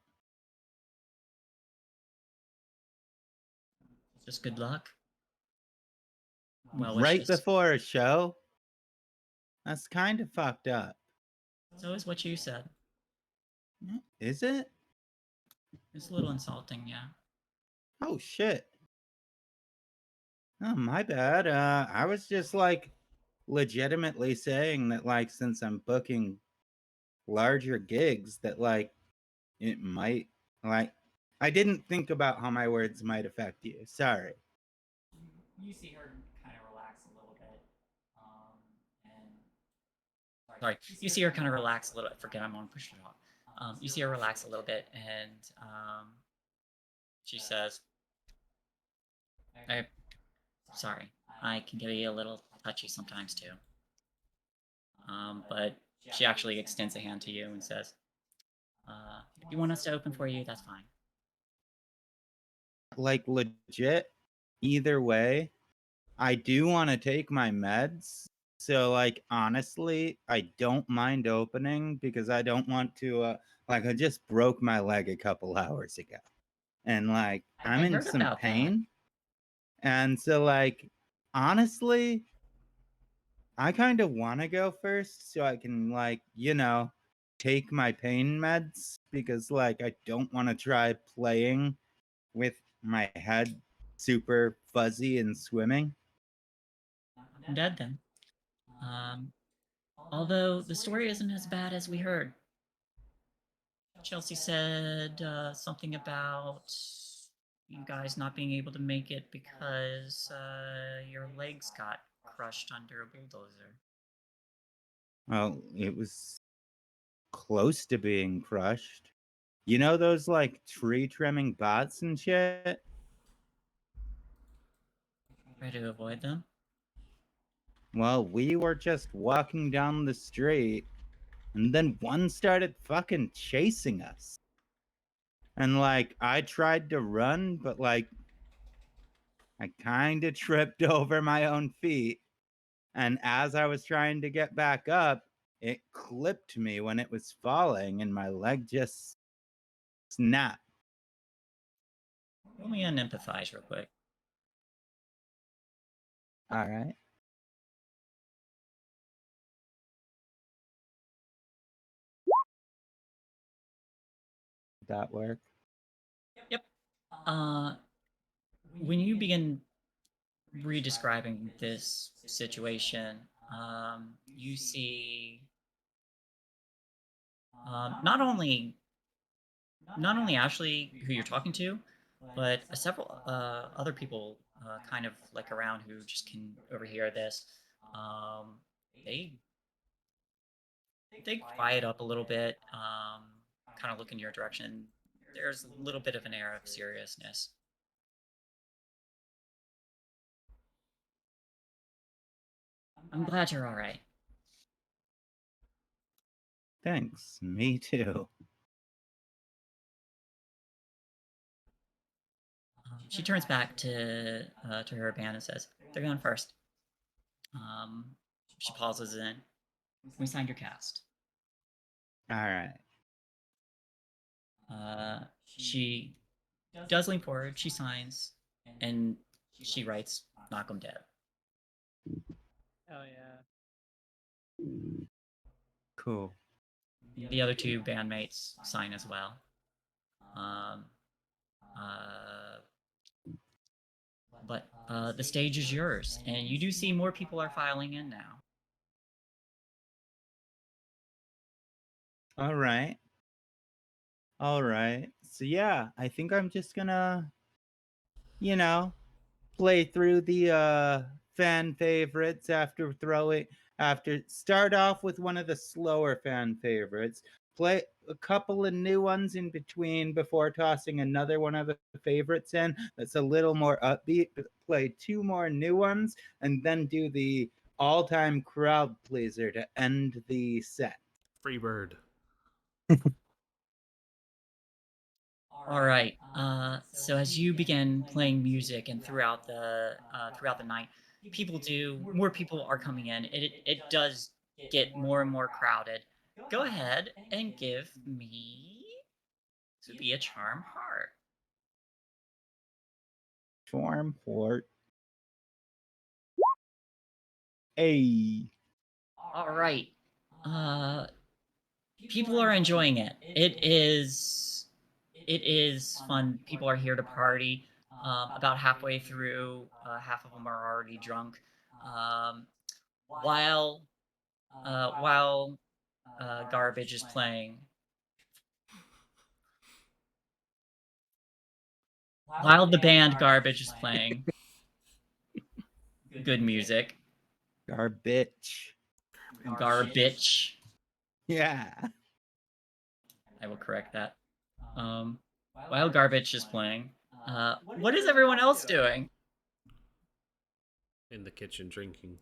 Just good luck. Well Right wishes. before a show? That's kind of fucked up. So is what you said. Is it? It's a little insulting, yeah. Oh shit. Oh, my bad. I was just like legitimately saying that like since I'm booking larger gigs that like it might like I didn't think about how my words might affect you. Sorry. You see her kind of relax a little bit. Sorry, you see her kind of relax a little. Forget I'm on push it off. You see her relax a little bit, and she says, "I'm sorry. I can get a little touchy sometimes too." But she actually extends a hand to you and says, "If you want us to open for you, that's fine." Like legit either way, I do want to take my meds. So like honestly, I don't mind opening because I don't want to like I just broke my leg a couple hours ago. And like I'm I in heard some about that. pain. And so like honestly, I kind of want to go first so I can like, take my pain meds because like I don't want to try playing with my head super fuzzy and swimming. I'm dead then. Um, Although the story isn't as bad as we heard. Chelsea said something about you guys not being able to make it because your legs got crushed under a bulldozer. Well, it was close to being crushed. You know those like tree trimming bots and shit? Try to avoid them. Well, we were just walking down the street and then one started fucking chasing us. And like I tried to run, but like I kind of tripped over my own feet. And as I was trying to get back up, it clipped me when it was falling and my leg just snapped. Roll me an empathize real quick. All right. That work? Yep. When you begin re-describing this situation, you see not only Ashley, who you're talking to, but several other people kind of like around who just can overhear this. They quiet up a little bit, kind of look in your direction. There's a little bit of an air of seriousness. I'm glad you're all right. Thanks. Me too. She turns back to her band and says, "They're going first." She pauses in. We signed your cast. All right. She does lean forward. She signs, and she writes, "Knock 'em dead." Oh yeah. Cool. The other two bandmates sign as well. Um, uh, but the stage is yours, and you do see more people are filing in now. All right. All right. So yeah, I think I'm just gonna, you know, play through the fan favorites after start off with one of the slower fan favorites, play a couple of new ones in between before tossing another one of the favorites in that's a little more upbeat, play two more new ones and then do the all-time crowd pleaser to end the set. Free bird. All right. So as you begin playing music and throughout the night, more people are coming in. It does get more and more crowded. Go ahead and give me to be a charm heart. Form port. A. All right. people are enjoying it. It is fun. People are here to party. About halfway through, half of them are already drunk. Um, while garbage is playing. While the band Garbage is playing good music. Garbage. Garbage. Yeah. I will correct that. While Garbage is playing, what is everyone else doing? In the kitchen drinking.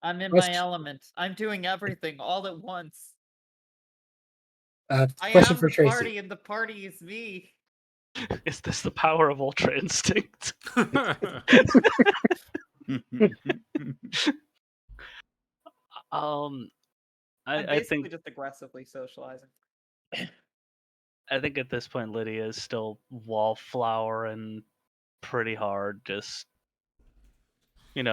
I'm in my Question- element. I'm doing everything all at once. I Question am for the Tracy. party, and the party is me. Is this the power of Ultra Instinct? I'm I basically think just aggressively socializing. I think at this point Lydia is still wallflowering pretty hard. Just even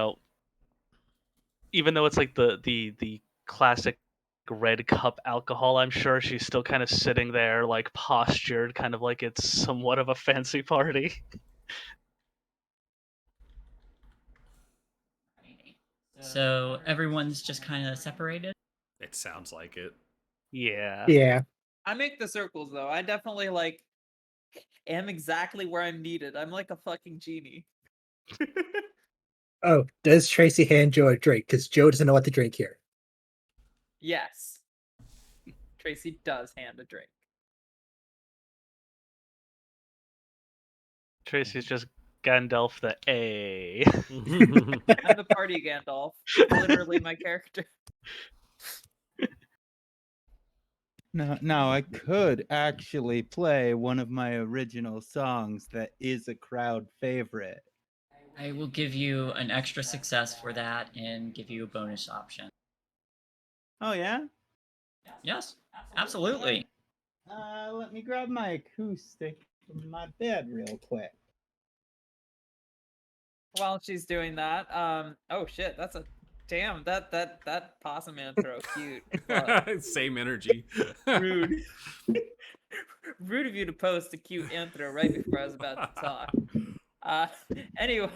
though it's like the classic red cup alcohol, I'm sure she's still kind of sitting there like postured, kind of like it's somewhat of a fancy party. So everyone's just kind of separated. It sounds like it. Yeah. Yeah. I make the circles though. I definitely am exactly where I'm needed. I'm like a fucking genie. Oh, does Tracy hand Joe a drink? Because Joe doesn't know what to drink here. Yes. Tracy does hand a drink. Tracy's just Gandalf the A. I'm the party Gandalf. Literally my character. Now I could actually play one of my original songs that is a crowd favorite. I will give you an extra success for that and give you a bonus option. Oh yeah? Yes, absolutely. Let me grab my acoustic from my bed real quick. While she's doing that, oh shit, that's a damn that possum intro cute. Fuck. Same energy. Rude. Rude of you to post a cute intro right before I was about to talk. Anyway,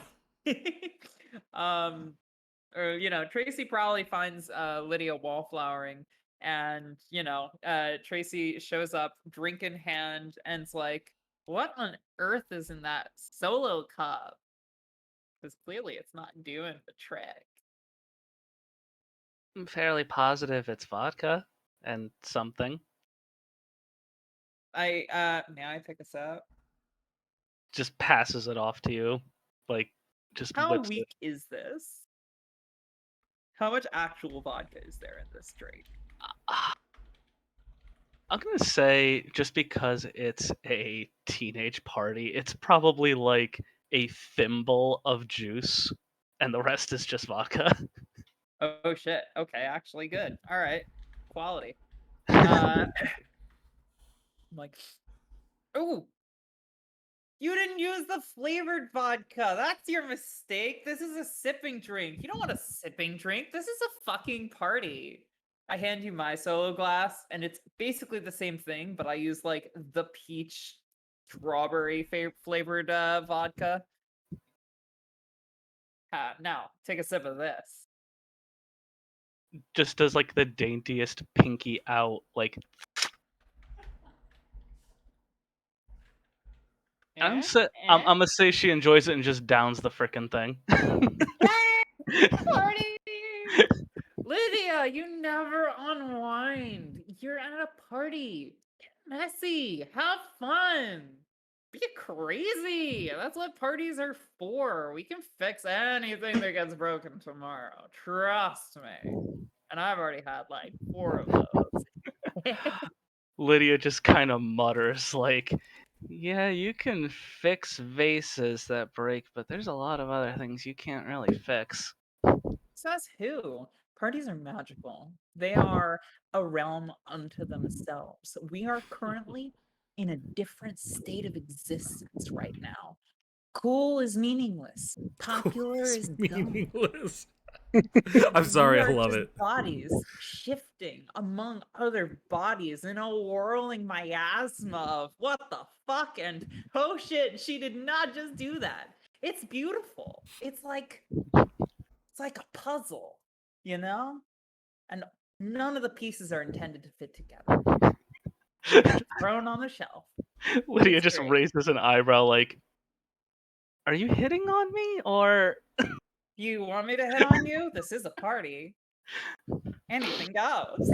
Tracy probably finds Lydia wallflowering, and Tracy shows up, drink in hand, and's like, "What on earth is in that solo cup?" Because clearly it's not doing the trick. I'm fairly positive it's vodka and something. May I pick us up? Just passes it off to you. Like, just How whips weak is this? How much actual vodka is there in this drink? I'm gonna say, just because it's a teenage party, it's probably like a thimble of juice, and the rest is just vodka. Oh shit. Okay, actually good. All right. Quality. I'm like, oh, you didn't use the flavored vodka. That's your mistake. This is a sipping drink. You don't want a sipping drink. This is a fucking party. I hand you my solo glass, and it's basically the same thing, but I use like the peach strawberry flavored vodka. Now, take a sip of this. Just does like the daintiest pinky out, like I'm gonna say she enjoys it and just downs the frickin' thing. Party! Lydia, you never unwind. You're at a party. Get messy. Have fun. Be crazy. That's what parties are for. We can fix anything that gets broken tomorrow. Trust me. And I've already had like 4 of those. Lydia just kind of mutters, like, yeah, you can fix vases that break, but there's a lot of other things you can't really fix. Says who? Parties are magical. They are a realm unto themselves. We are currently in a different state of existence right now. Cool is meaningless. Popular It's is dumb. meaningless. I'm sorry, I We are love just it. Bodies shifting among other bodies in a whirling miasma of what the fuck, and oh shit, she did not just do that. It's beautiful. It's like a puzzle, you know? And none of the pieces are intended to fit together. They're just thrown on the shelf. Lydia It's just great. raises an eyebrow like, are you hitting on me or You want me to hit on you? This is a party. Anything goes.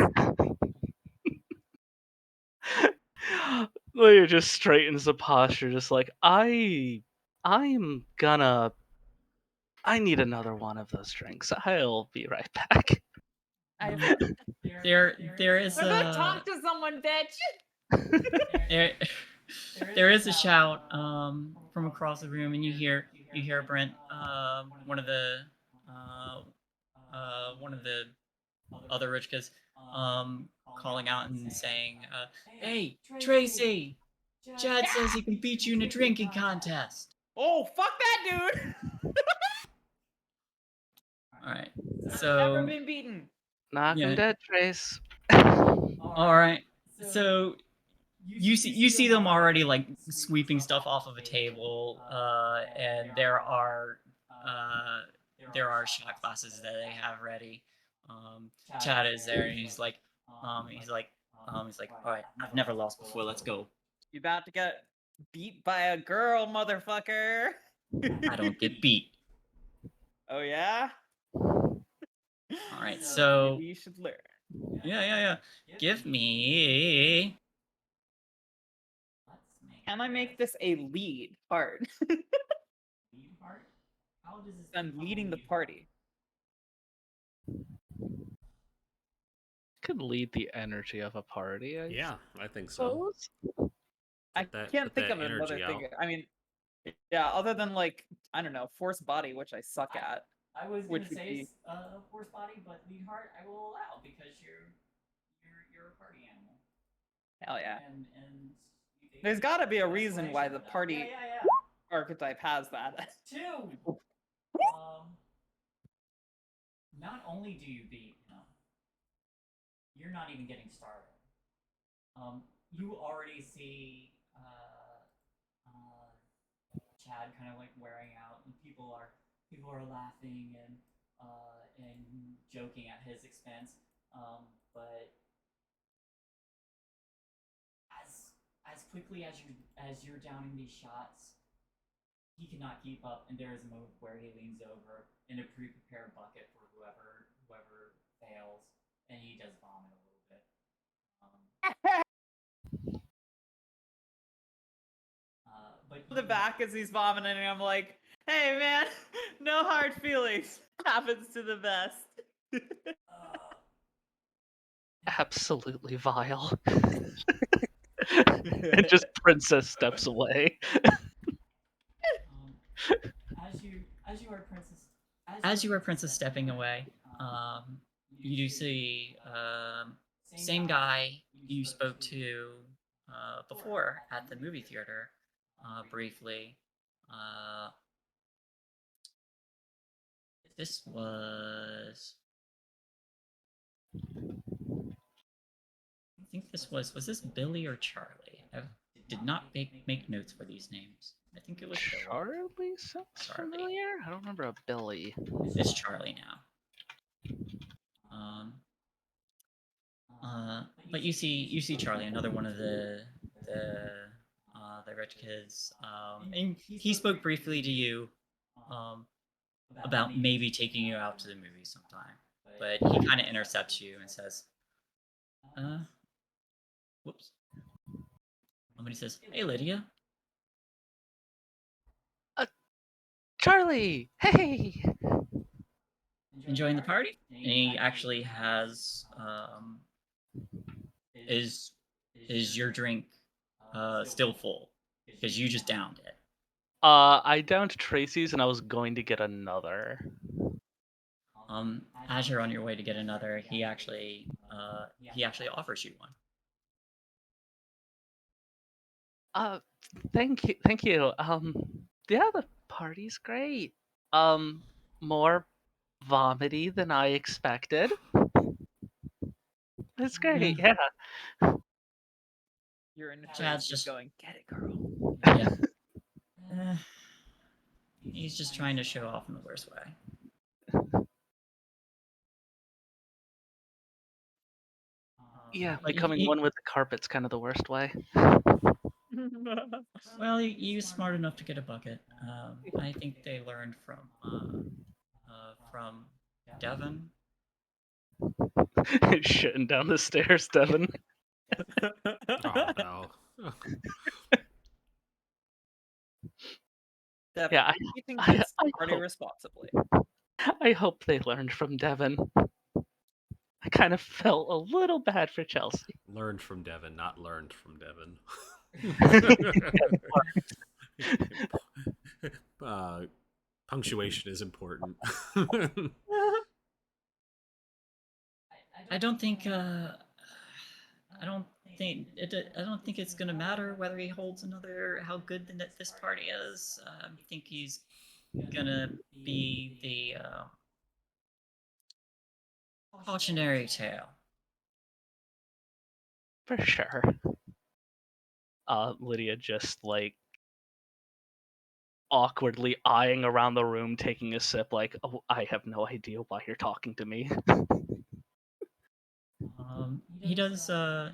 Lydia just straightens the posture, just like, I'm gonna I need another one of those drinks. I'll be right back. There is Go a talk to someone, bitch. there, there is a shout from across the room, and you hear Brent, one of the other rich kids, calling out and saying, "Hey, Tracy, Chad says he can beat you in a drinking contest." Oh, fuck that dude. All right, Never so been beaten. Knock him Yeah. dead, Trace. all right, so you see them already like sweeping stuff off of a table, and there are shot glasses that they have ready. Chad is there, and he's like, all right, I've never lost before. Let's go. You about to get beat by a girl, motherfucker. I don't get beat. Oh yeah? All right, so Maybe you should learn. yeah. Give me. Can I make this a lead part? I'm leading the party. Could lead the energy of a party, I Yeah, I think so. suppose. I that- can't put think that of another energy thing. out. I mean, yeah, other than like, I don't know, force body, which I suck at. I was Which gonna would say be- force body, but lead heart I will allow because you're a party animal. Hell yeah. And There's got to be a reason why the party archetype has that. Two. Not only do you beat him, you're not even getting started. You already see Chad kind of like wearing out, and people are laughing and joking at his expense. But as quickly as you're downing these shots, he cannot keep up, and there is a moment where he leans over in a pre-prepared bucket for whoever fails, and he does vomit a little bit. But The back as he's vomiting, and I'm like, hey man, no hard feelings. Happens to the best. Absolutely vile. And just Princess steps away. As you are princess stepping away, you do see same guy you spoke to before at the movie theater briefly. This was. I think this was this Billy or Charlie? I did not make notes for these names. I think it was Billy. Charlie sounds Charlie. familiar? I don't remember a Billy. It's Charlie now. But you see Charlie, another one of the rich kids, and he spoke briefly to you about maybe taking you out to the movies sometime. But he kind of intercepts you and says, whoops. Somebody says, "Hey, Lydia." Charlie! Hey! Enjoying the party? And he actually has is your drink still full? Because you just downed it. I downed Tracy's and I was going to get another. As you're on your way to get another, he actually offers you one. Thank you. Yeah, the party's great. More vomity than I expected. It's great, Yeah. yeah. Your inner Chad's is just- going, get it, girl. Yeah. He's just trying to show off in the worst way. Yeah, Like, becoming one with the carpet's kind of the worst way. Well, you smart enough to get a bucket. I think they learned from Devon. Shitting down the stairs, Devin. Oh no. Devin, Yeah, eating I- this I party hope- responsibly. I hope they learned from Devin. I kind of felt a little bad for Chelsea. Learned from Devin, not learned from Devin. Punctuation is important. I don't think. I don't think it. I don't think it's gonna matter whether he holds another. How good this party is. I think he's gonna be the cautionary tale. For sure. Lydia just like awkwardly eyeing around the room, taking a sip, like, oh, I have no idea why you're talking to me. He does.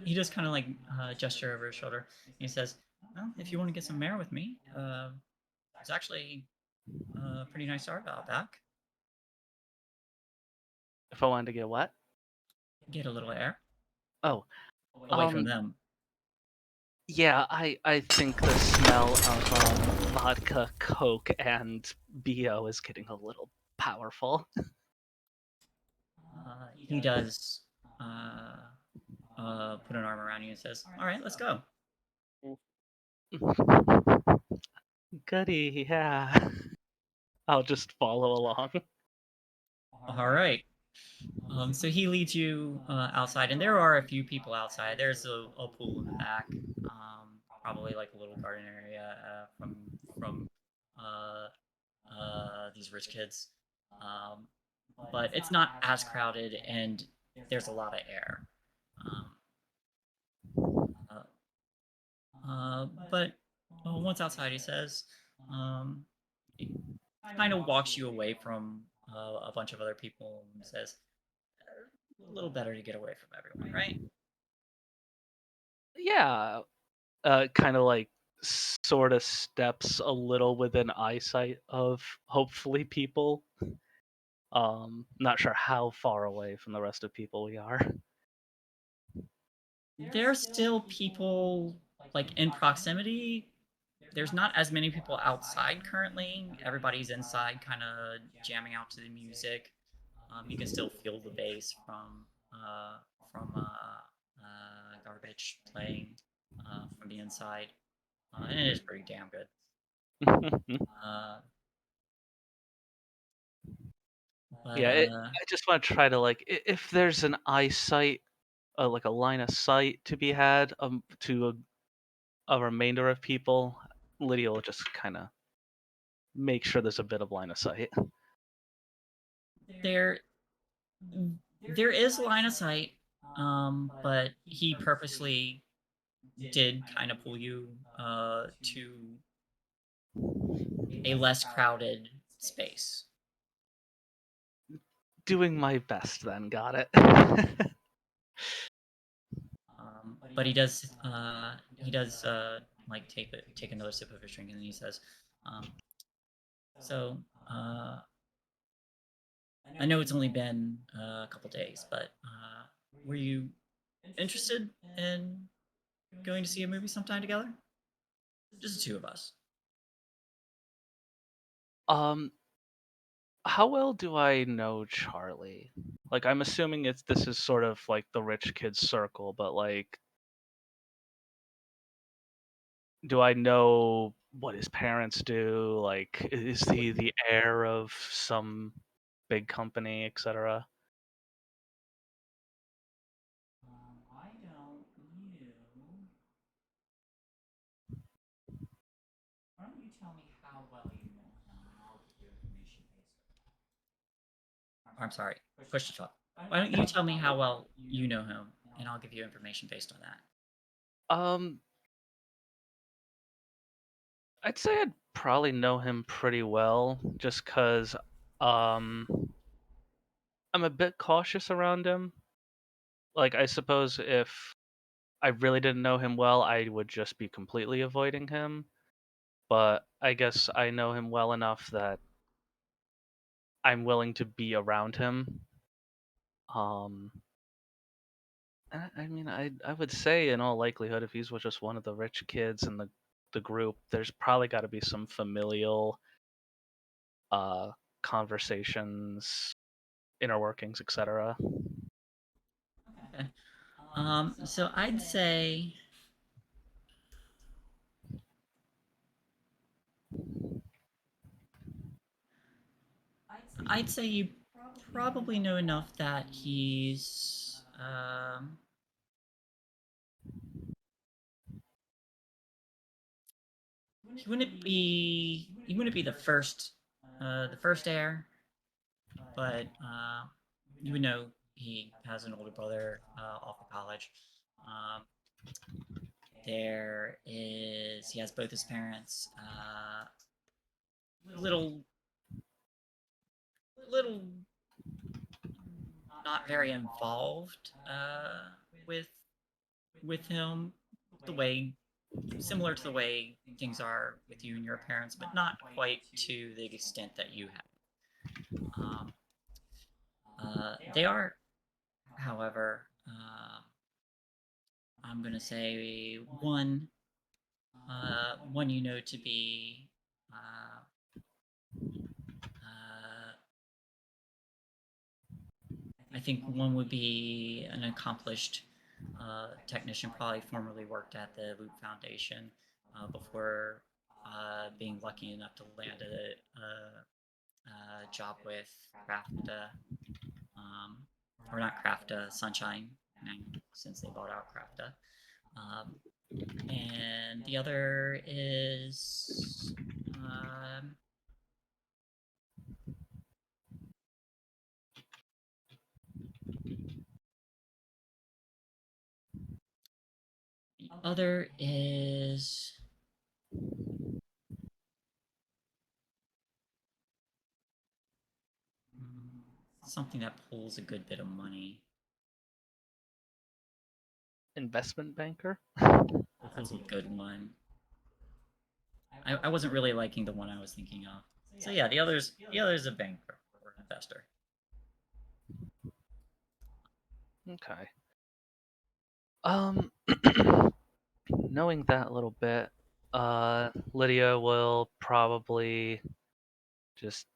He does kind of like gesture over his shoulder. He says, "Well, if you want to get some mare with me, it's actually a pretty nice art out back. If I wanted to get what? Get a little air Oh, away from them." yeah, I think the smell of vodka, Coke, and BO is getting a little powerful. He does put an arm around you and says, "All right, let's go." Goody, yeah. I'll just follow along. All right. So he leads you outside, and there are a few people outside. There's a pool in the back, probably like a little garden area from uh, these rich kids. But it's not as crowded, and there's a lot of air. But once outside, he says, he kind of walks you away from a bunch of other people and says, a little better to get away from everyone, right? Yeah, kind of like sort of steps a little within eyesight of hopefully people. Not sure how far away from the rest of people we are. There's still people like in proximity. There's not as many people outside currently. Everybody's inside, kind of jamming out to the music. You can still feel the bass from garbage playing from the inside, and it is pretty damn good. But, Yeah, I just want to try to like if there's an eyesight, like a line of sight to be had, to a remainder of people, Lydia will just kind of make sure there's a bit of line of sight. there there is line of sight, but he purposely did kind of pull you to a less crowded space. Doing my best, then. Got it. But he does like take another sip of his drink, and then he says, "So I know it's only been a couple days, but were you interested in going to see a movie sometime together? Just the two of us." um, how well do I know Charlie? Like, I'm assuming this is sort of like the rich kid's circle, but like, do I know what his parents do? Like, is he the heir of some big company, etc.? Why don't you? Why don't you tell me how well you know him, and I'll give you information based on I'm sorry, push to talk. Why don't you tell me how well you know him, and I'll give you information based on that. Um, I'd say I'd probably know him pretty well, just cause um I'm a bit cautious around him. Like, I suppose if I really didn't know him well, I would just be completely avoiding him. But I guess I know him well enough that I'm willing to be around him. Um, I mean, I would say in all likelihood, if he's just one of the rich kids in the group, there's probably got to be some familial uh conversations, inner workings, etc. Okay. So I'd say you probably know enough that he wouldn't be the first heir, but you would know he has an older brother off of college. Um, he has both his parents little little not very involved with him, the way similar to the way things are with you and your parents, but not quite to the extent that you have. They are, however, I'm gonna say one you know to be uh, I think one would be an accomplished technician, probably formerly worked at the Loop Foundation before being lucky enough to land a job with Crafta, or not Crafta, Sunshine, now, since they bought out Crafta. Um, and the other is the other is something that pulls a good bit of money. Investment banker. That's a good one. I wasn't really liking the one I was thinking of. So yeah, the other's a banker or investor. Okay. Um, knowing that little bit, Lydia will probably just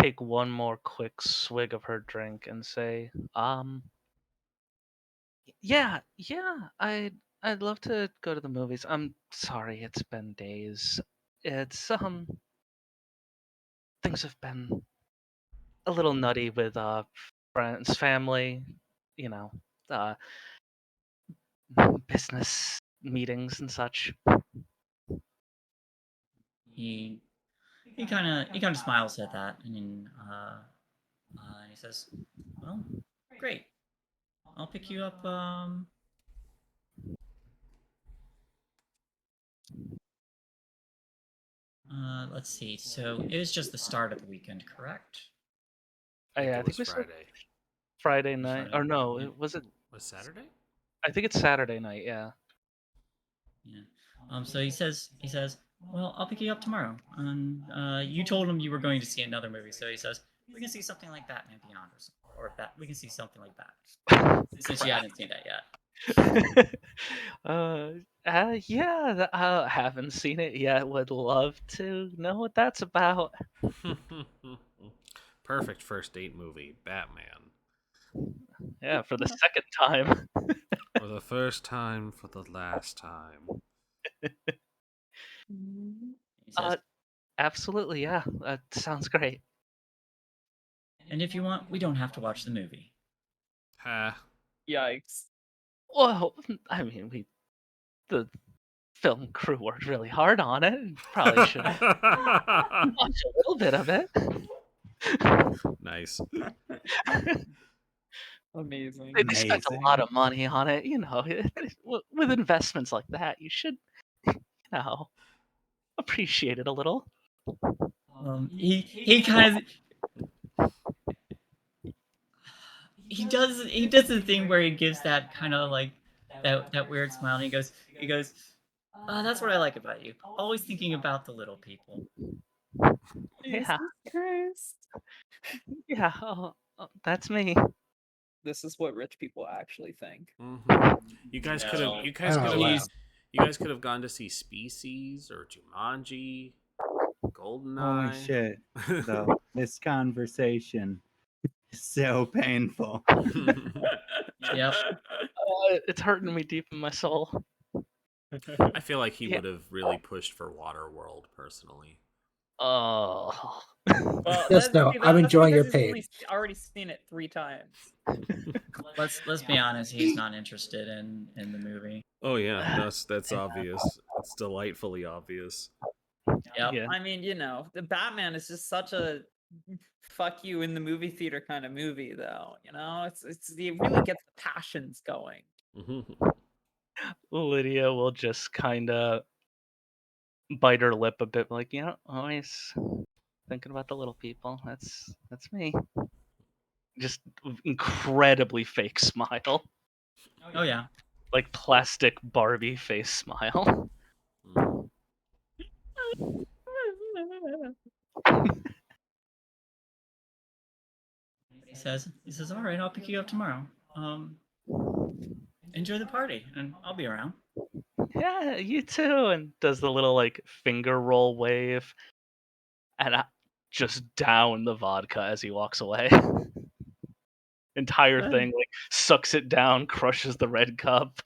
take one more quick swig of her drink and say, yeah, I'd love to go to the movies. I'm sorry, it's been days. It's things have been a little nutty with friends, family, you know, uh business meetings and such. He kind of smiles at that, and then he says, "Well, great. I'll pick you up. Let's see. So it was just the start of the weekend, correct? Yeah, I It think was we said Friday. Friday night, Friday. or no, Yeah. was it? Was Saturday? I think it's Saturday night. Yeah. Yeah. So he says, well, I'll pick you up tomorrow. And you told him you were going to see another movie, so he says, we can see something like Batman Beyond, or that we can see something like that. Since you hadn't seen that yet. Yeah, I haven't seen it yet. Would love to know what that's about. Perfect first date movie, Batman. Yeah, for the second time. For the first time, for the last time. He says, Absolutely, yeah. That sounds great. and if you want, we don't have to watch the movie. Ha. Yikes. Well, I mean, the film crew worked really hard on it. Probably should watch a little bit of it. Nice. Amazing. They spent a lot Amazing. of money on it, you know. With investments like that, you should, you know, appreciate it a little. He kind of he does the thing where he gives that kind of like that weird smile, and he goes, that's what I like about you. Always thinking about the little people. Yeah, Christ. yeah, that's me. This is what rich people actually think. You guys No. could have. You Oh, guys could wow. have. You guys could have gone to see Species or Jumanji, Holy Goldeneye. shit. Though this conversation is so painful. Yep. It's hurting me deep in my soul. I feel like he Yeah. would have really pushed for Waterworld personally. Oh, Well, Just know, I'm enjoying your he's pain. only already seen it 3 times. Let's be honest. He's not interested in the movie. Oh yeah, that's obvious. It's delightfully obvious. Yep. yeah. I mean, the Batman is just such a fuck you in the movie theater kind of movie, though. It really gets the passions going. Lydia will just kind of bite her lip a bit, like, always thinking about the little people. That's me. Just incredibly fake smile, Oh yeah. like plastic Barbie face smile. He says, all right, I'll pick you up tomorrow. Enjoy the party, and I'll be around. Yeah, you too. And does the little like finger roll wave, and just down the vodka as he walks away. Entire thing like sucks it down, crushes the red cup.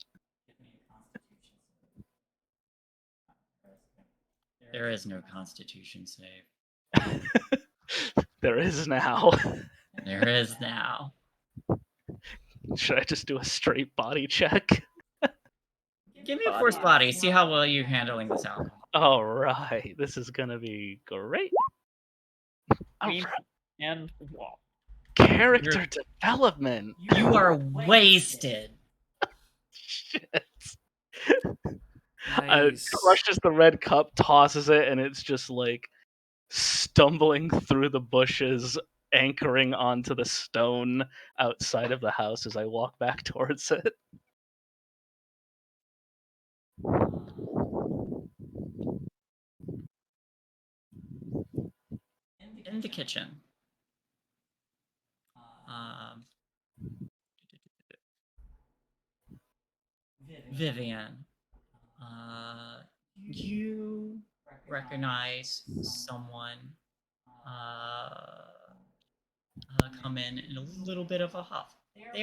There is no Constitution save. There is now. There is now. Should I just do a straight body check? Give me a force body. See how well you're handling this alcohol. All right, this is gonna be great. All Queen right. and wall. Character development. You are wasted. Shit. Nice. Crushes the red cup, tosses it, and it's just like stumbling through the bushes, anchoring onto the stone outside of the house as I walk back towards it. In the kitchen. Vivian. You recognize someone come in a little bit of a huff. They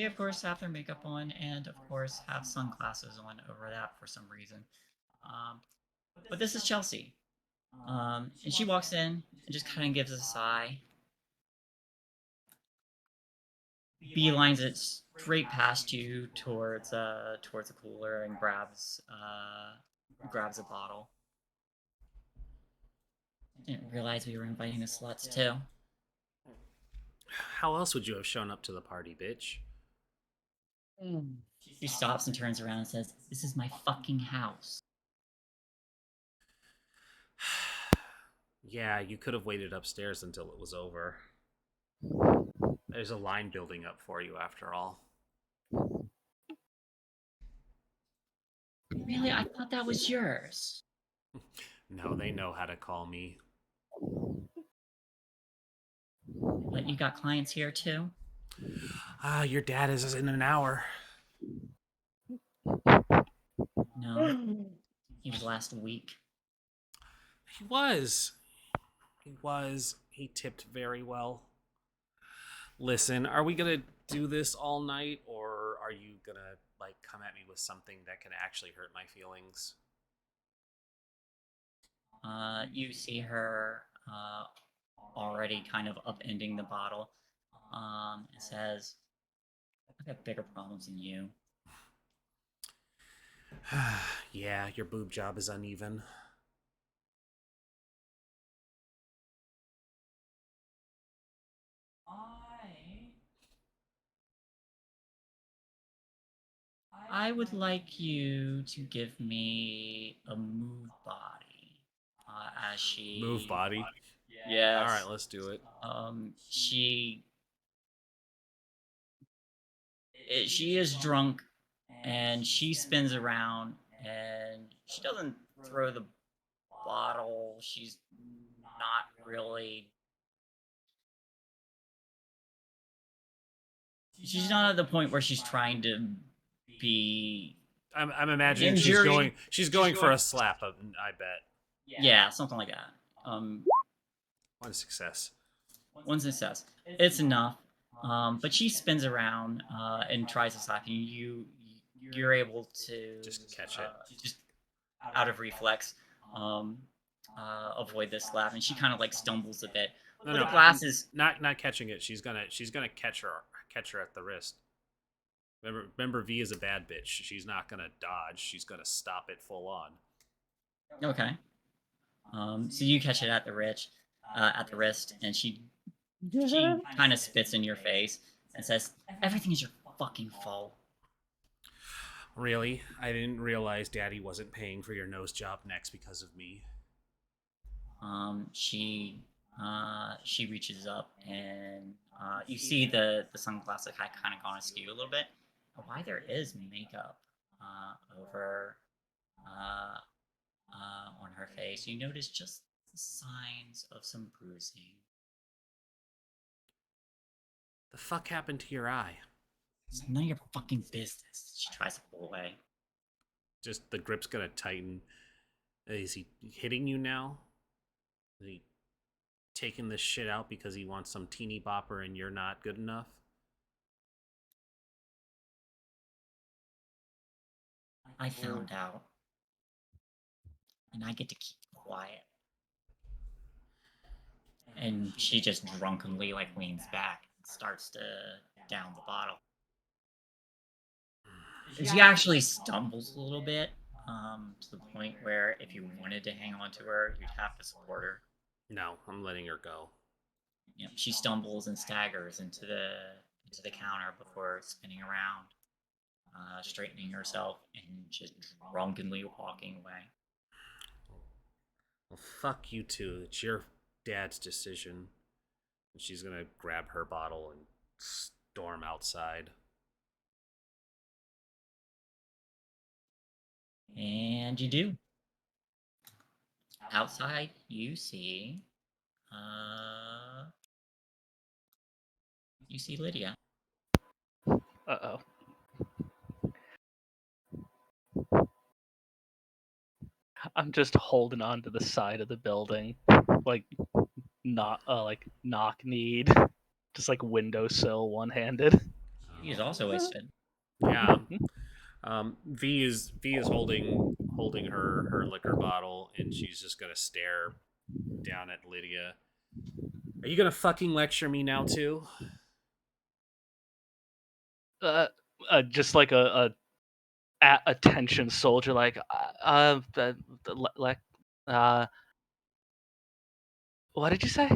of course have their makeup on and of course have sunglasses on over that for some reason. But this is Chelsea. And she walks in and just kind of gives a sigh. Beelines it straight past you towards the cooler and grabs a bottle. Didn't realize we were inviting the sluts too. How else would you have shown up to the party, bitch? She stops and turns around and says, "This is my fucking house." Yeah, you could have waited upstairs until it was over. There's a line building up for you after all. Really? I thought that was yours. No, they know how to call me. But you got clients here too? Your dad is in an hour. No. He was last week. He was. He tipped very well. Listen, are we gonna do this all night, or are you gonna come at me with something that can actually hurt my feelings? You see her already kind of upending the bottle. It says, "I've got bigger problems than you." Yeah, your boob job is uneven. I would like you to give me a move body. As she Move body. Yes. All right, let's do it. She is drunk, and she spins around, and she doesn't throw the bottle. She's not really. She's not at the point where she's trying to be. I'm imagining Injury. she's going for a slap. I bet. Yeah, something like that. One success. One success. It's enough. But she spins around and tries to slap you. You're able to Just catch it. Just out of reflex, avoid this slap, and she kind of like stumbles a bit. No, The glass is not catching it. She's gonna catch her at the wrist. Remember, V is a bad bitch. She's not gonna dodge. She's gonna stop it full on. okay. So you catch it at the wrist, and she kind of spits in your face and says, "Everything is your fucking fault." Really? I didn't realize Daddy wasn't paying for your nose job next because of me. She reaches up, and you see the sunglasses had kind of gone askew a little bit. Why there is makeup over on her face, you notice just the signs of some bruising. The fuck happened to your eye? It's none of your fucking business. She tries to pull away. Just the grip's gonna tighten. Is he hitting you now? Is he taking this shit out because he wants some teeny bopper and you're not good enough? I found out. And I get to keep quiet. And she just drunkenly leans back and starts to down the bottle. She actually stumbles a little bit, to the point where if you wanted to hang on to her, you'd have to support her. No, I'm letting her go. She stumbles and staggers into the counter before spinning around, straightening herself, and just drunkenly walking away. Well, fuck you too. It's your dad's decision. And she's gonna grab her bottle and storm outside. And you do. Outside, you see Lydia. Uh-oh. I'm just holding on to the side of the building, like not knock-kneed, just like windowsill, one-handed. He's also wasted. Yeah. V is holding her liquor bottle, and she's just gonna stare down at Lydia. Are you gonna fucking lecture me now too? Just like a at attention soldier, like what did you say?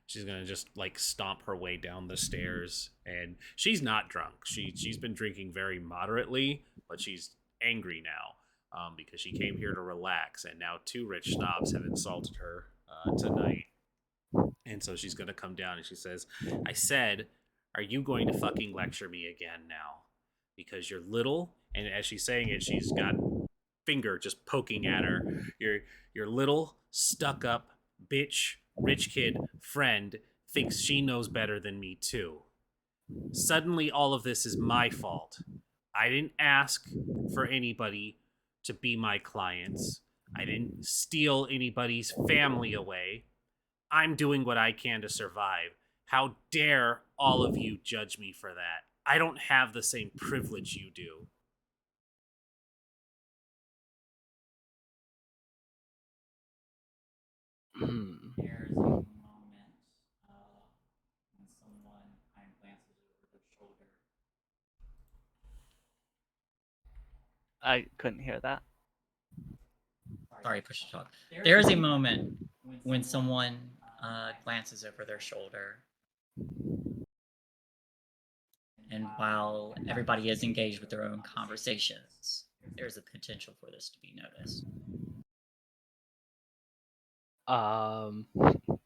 She's gonna just like stomp her way down the stairs, and she's not drunk. She's been drinking very moderately, but she's angry now because she came here to relax, and now two rich snobs have insulted her tonight. And so she's gonna come down and she says, "I said, are you going to fucking lecture me again now? Because you're little." And as she's saying it, she's got finger just poking at her. Your little stuck up bitch rich kid friend thinks she knows better than me too. Suddenly all of this is my fault. I didn't ask for anybody to be my clients. I didn't steal anybody's family away. I'm doing what I can to survive. How dare all of you judge me for that? I don't have the same privilege you do. There's a moment when someone kind of glances over their shoulder. I couldn't hear that. Sorry, push to talk. There is a moment when someone glances over their shoulder, And while everybody is engaged with their own conversations, there's a potential for this to be noticed.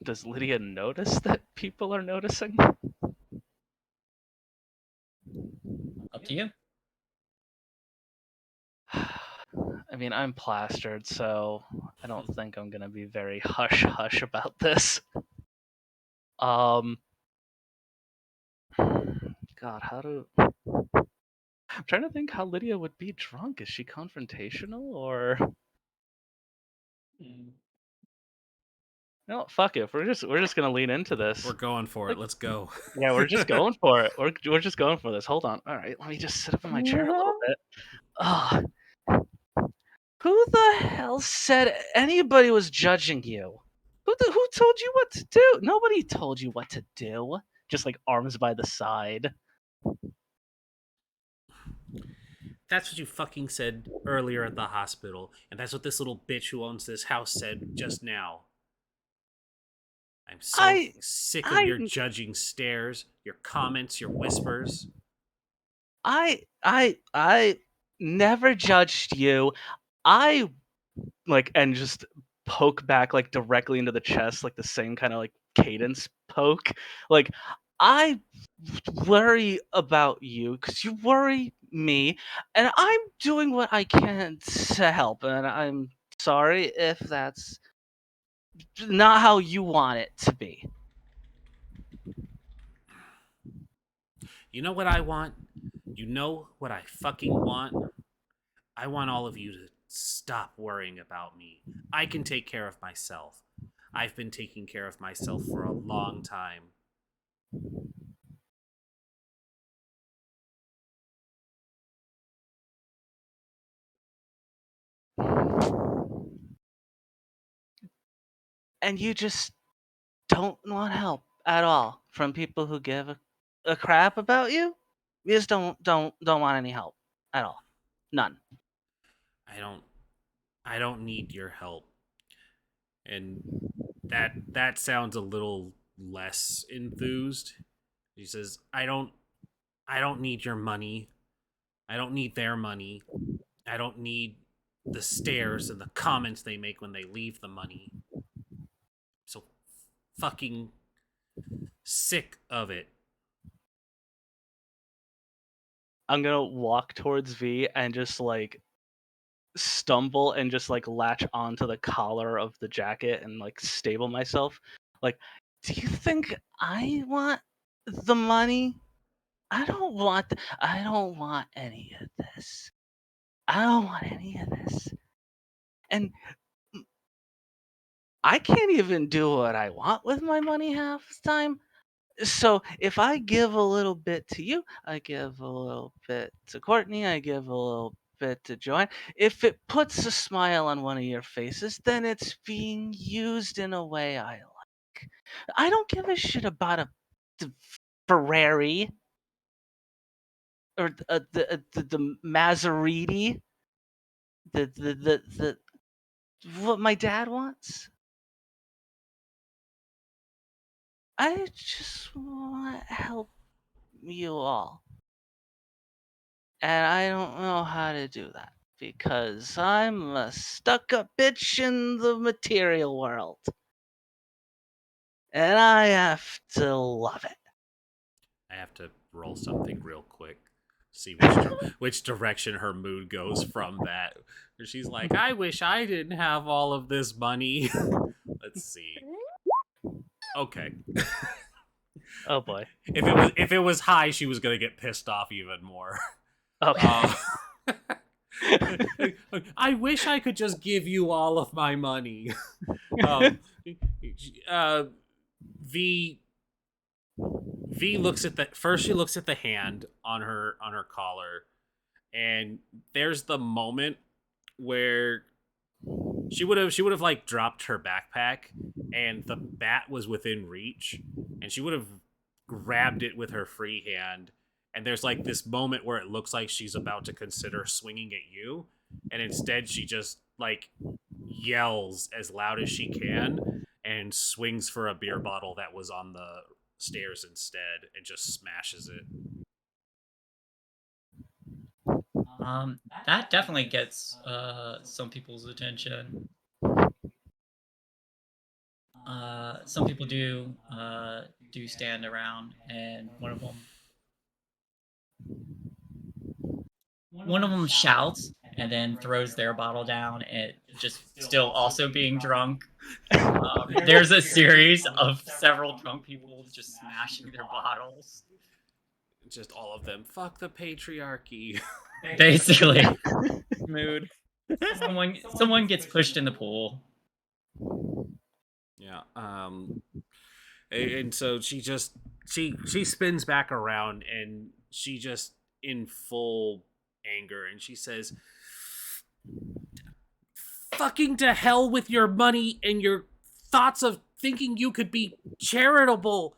Does Lydia notice that people are noticing? Up to you. I mean, I'm plastered, so I don't think I'm gonna be very hush hush about this. God, how do I'm trying to think how Lydia would be drunk. Is she confrontational or no? Fuck it. We're just gonna lean into this. We're going for it. Let's go. Yeah, we're just going for it. We're just going for this. Hold on. All right, let me just sit up in my chair a little bit. Ugh. Who the hell said anybody was judging you? Who told you what to do? Nobody told you what to do. Just like arms by the side. That's what you fucking said earlier at the hospital, and that's what this little bitch who owns this house said just now. I'm so sick of your judging stares, your comments, your whispers. I never judged you. I and just poke back like directly into the chest, like the same kind of like cadence poke. Like I worry about you because you worry me, and I'm doing what I can to help. And I'm sorry if that's not how you want it to be. You know what I want? You know what I fucking want? I want all of you to stop worrying about me. I can take care of myself. I've been taking care of myself for a long time. And you just don't want help at all from people who give a crap about you. You just don't want any help at all. None. I don't need your help. And that sounds a little less enthused. He says, I don't need your money. I don't need their money. I don't need the stares and the comments they make when they leave the money. So fucking sick of it. I'm gonna walk towards V and just like stumble and just like latch onto the collar of the jacket and like stable myself. Like, do you think I want the money? I don't want any of this. I don't want any of this. And I can't even do what I want with my money half the time. So if I give a little bit to you, I give a little bit to Courtney, I give a little bit to Joanne. If it puts a smile on one of your faces, then it's being used in a way I like. I don't give a shit about the Ferrari or the Maserati. The what my dad wants. I just want to help you all. And I don't know how to do that because I'm a stuck up bitch in the material world. And I have to love it. I have to roll something real quick. See which direction her mood goes from that. She's like, I wish I didn't have all of this money. Let's see. Okay. Oh boy. If it was high, she was gonna get pissed off even more. Okay. I wish I could just give you all of my money. V looks at the first. She looks at the hand on her collar, and there's the moment where she would have like dropped her backpack, and the bat was within reach, and she would have grabbed it with her free hand. And there's like this moment where it looks like she's about to consider swinging at you, and instead she just like yells as loud as she can and swings for a beer bottle that was on the stairs instead and just smashes it. That definitely gets some people's attention. Some people do stand around, and one of them shouts and then throws their bottle down, and just still also being drunk. There's a series of several drunk people just smashing their bottles. Just all of them. Fuck the patriarchy. Basically, Mood. someone gets pushed in the pool. Yeah. And so she spins back around, and she just in full anger, and she says, "Fucking to hell with your money and your thoughts of thinking you could be charitable.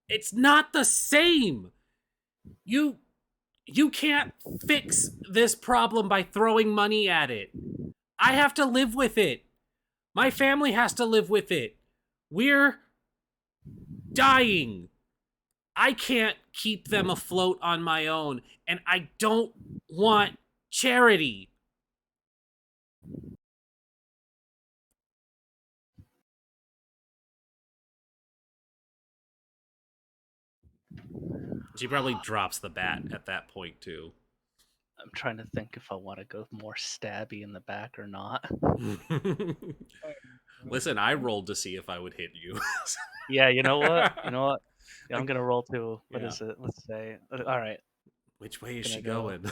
It's not the same. You can't fix this problem by throwing money at it. I have to live with it. My family has to live with it. We're dying. I can't keep them afloat on my own, and I don't want charity." She probably drops the bat at that point, too. I'm trying to think if I want to go more stabby in the back or not. Listen, I rolled to see if I would hit you. Yeah, you know what? Yeah, I'm gonna roll too. What Yeah. is it? Let's say. All right. Which way is Gonna she go. going?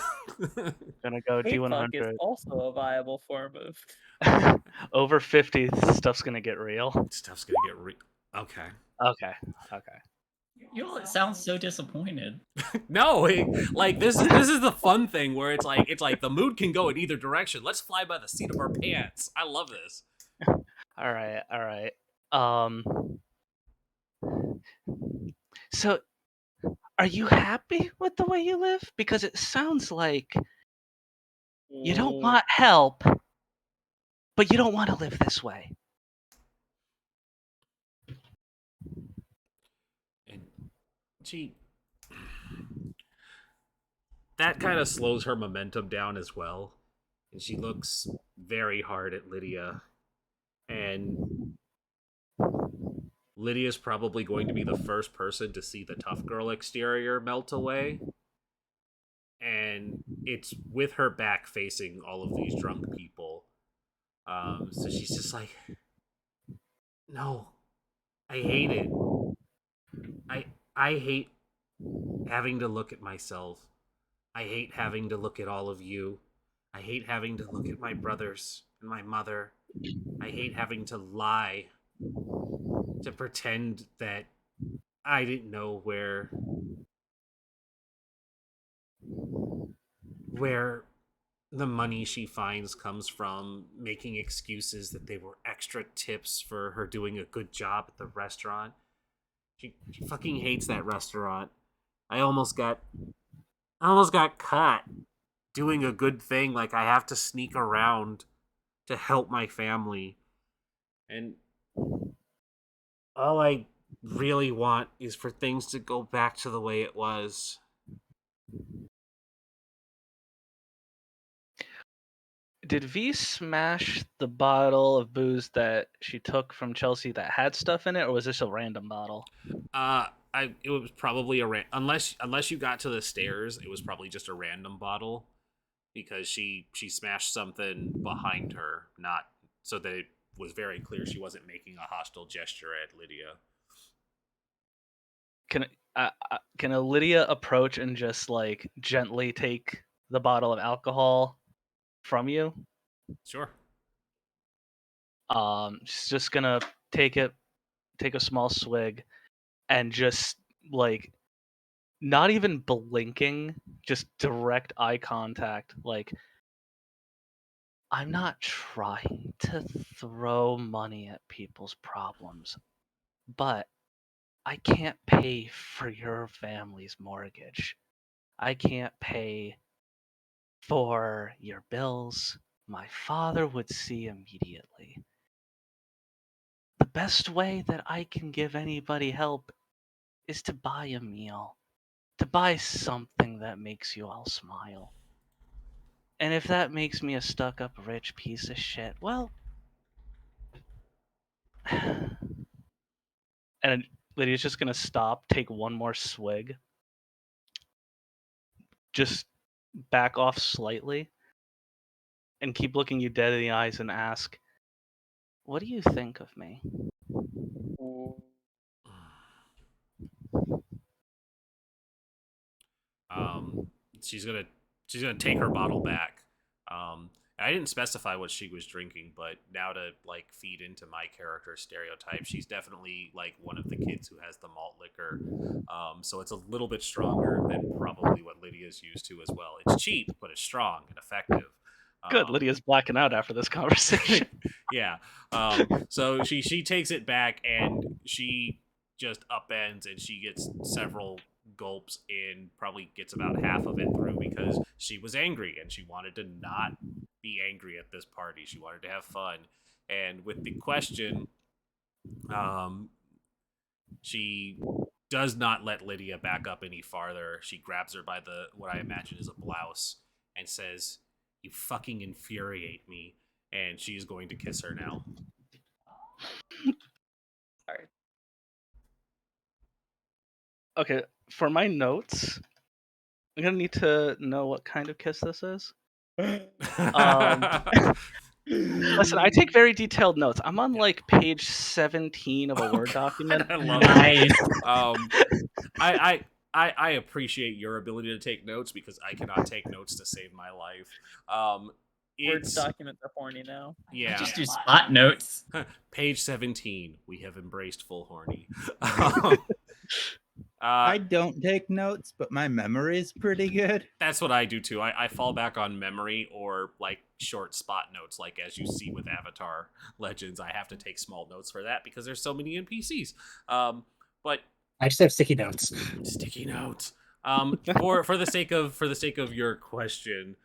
Gonna go Hate fuck is D100. also a viable form of. Over 50, stuff's gonna get real. Stuff's gonna get Okay. Okay. You all sound so disappointed. No, this is the fun thing where it's like the mood can go in either direction. Let's fly by the seat of our pants. I love this. All right. So, are you happy with the way you live? Because it sounds like you don't want help, but you don't want to live this way. And that kind of slows her momentum down as well. And she looks very hard at Lydia. And Lydia's probably going to be the first person to see the tough girl exterior melt away. And it's with her back facing all of these drunk people. So she's just like, no, I hate it. I hate having to look at myself. I hate having to look at all of you. I hate having to look at my brothers and my mother. I hate having to lie, to pretend that I didn't know where the money she finds comes from, making excuses that they were extra tips for her doing a good job at the restaurant. She fucking hates that restaurant. I almost got caught doing a good thing, like I have to sneak around to help my family. And all I really want is for things to go back to the way it was. Did V smash the bottle of booze that she took from Chelsea that had stuff in it, or was this a random bottle? It was probably unless you got to the stairs, it was probably just a random bottle, because she smashed something behind her, not so that it was very clear she wasn't making a hostile gesture at Lydia. Can a Lydia approach and just like gently take the bottle of alcohol from you? Sure. She's just gonna take a small swig, and just like not even blinking, just direct eye contact. Like, I'm not trying to throw money at people's problems, but I can't pay for your family's mortgage. I can't pay for your bills. My father would see immediately. The best way that I can give anybody help is to buy a meal, to buy something that makes you all smile. And if that makes me a stuck-up rich piece of shit, well... And Lydia's just gonna stop, take one more swig, just back off slightly, and keep looking you dead in the eyes and ask, "What do you think of me?" Um, she's gonna take her bottle back. I didn't specify what she was drinking, but now to like feed into my character stereotype, she's definitely like one of the kids who has the malt liquor. So it's a little bit stronger than probably what Lydia's used to as well. It's cheap, but it's strong and effective. Good, Lydia's blacking out after this conversation. Yeah. So she takes it back and she just upends and she gets several gulps in, probably gets about half of it through because she was angry and she wanted to not be angry at this party. She wanted to have fun. And with the question, she does not let Lydia back up any farther. She grabs her by the what I imagine is a blouse and says, "You fucking infuriate me." And she's going to kiss her now. Sorry. Okay, for my notes, I'm gonna need to know what kind of kiss this is. Listen, I take very detailed notes. I'm on like page 17 of a Word document. I love Nice. it. I appreciate your ability to take notes because I cannot take notes to save my life. Word It's documents are horny now. yeah. Just do spot notes. Page 17. We have embraced full horny. I don't take notes, but my memory is pretty good. That's what I do too. I fall back on memory or like short spot notes, like as you see with Avatar Legends. I have to take small notes for that because there's so many NPCs. But I just have sticky notes. sticky notes. For the sake of your question,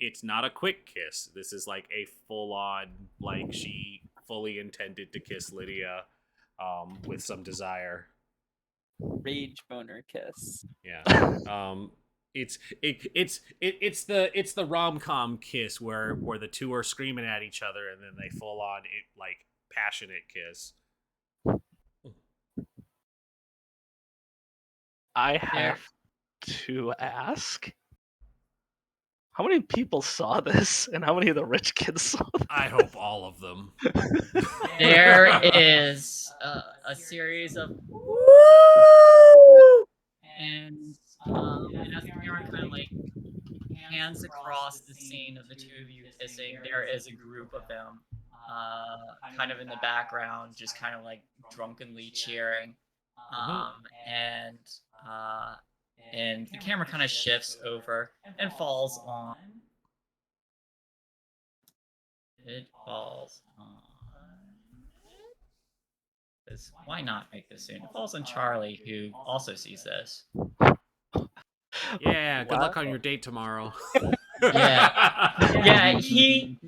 it's not a quick kiss. This is like a full on, like she fully intended to kiss Lydia, with some desire. Rage boner kiss. Yeah. It's the rom-com kiss where the two are screaming at each other and then they full on like passionate kiss. I have to ask, how many people saw this, and how many of the rich kids saw this? I hope all of them. There is a series of and as the camera kind of like hands across the scene of the two of you kissing, there is a group of them, kind of in the background, just kind of like drunkenly cheering, and the camera kind of shifts over and falls on. It falls on. Why not make this soon? It falls on Charlie, who also sees this. Yeah, good luck on your date tomorrow. Yeah, he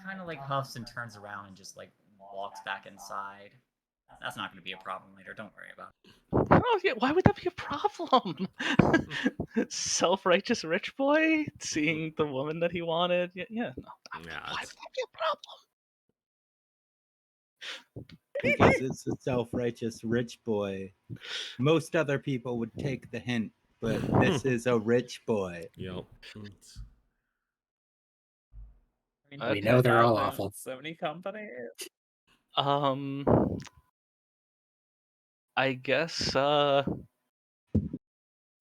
kind of like huffs and turns around and just like walks back inside. That's not going to be a problem later. Don't worry about it. Oh yeah, why would that be a problem? Self-righteous rich boy seeing the woman that he wanted. Yeah, no. Why would that be a problem? Because it's a self-righteous rich boy. Most other people would take the hint, but this is a rich boy. Yep. I mean, We know they're all happens. awful. So many companies. I guess I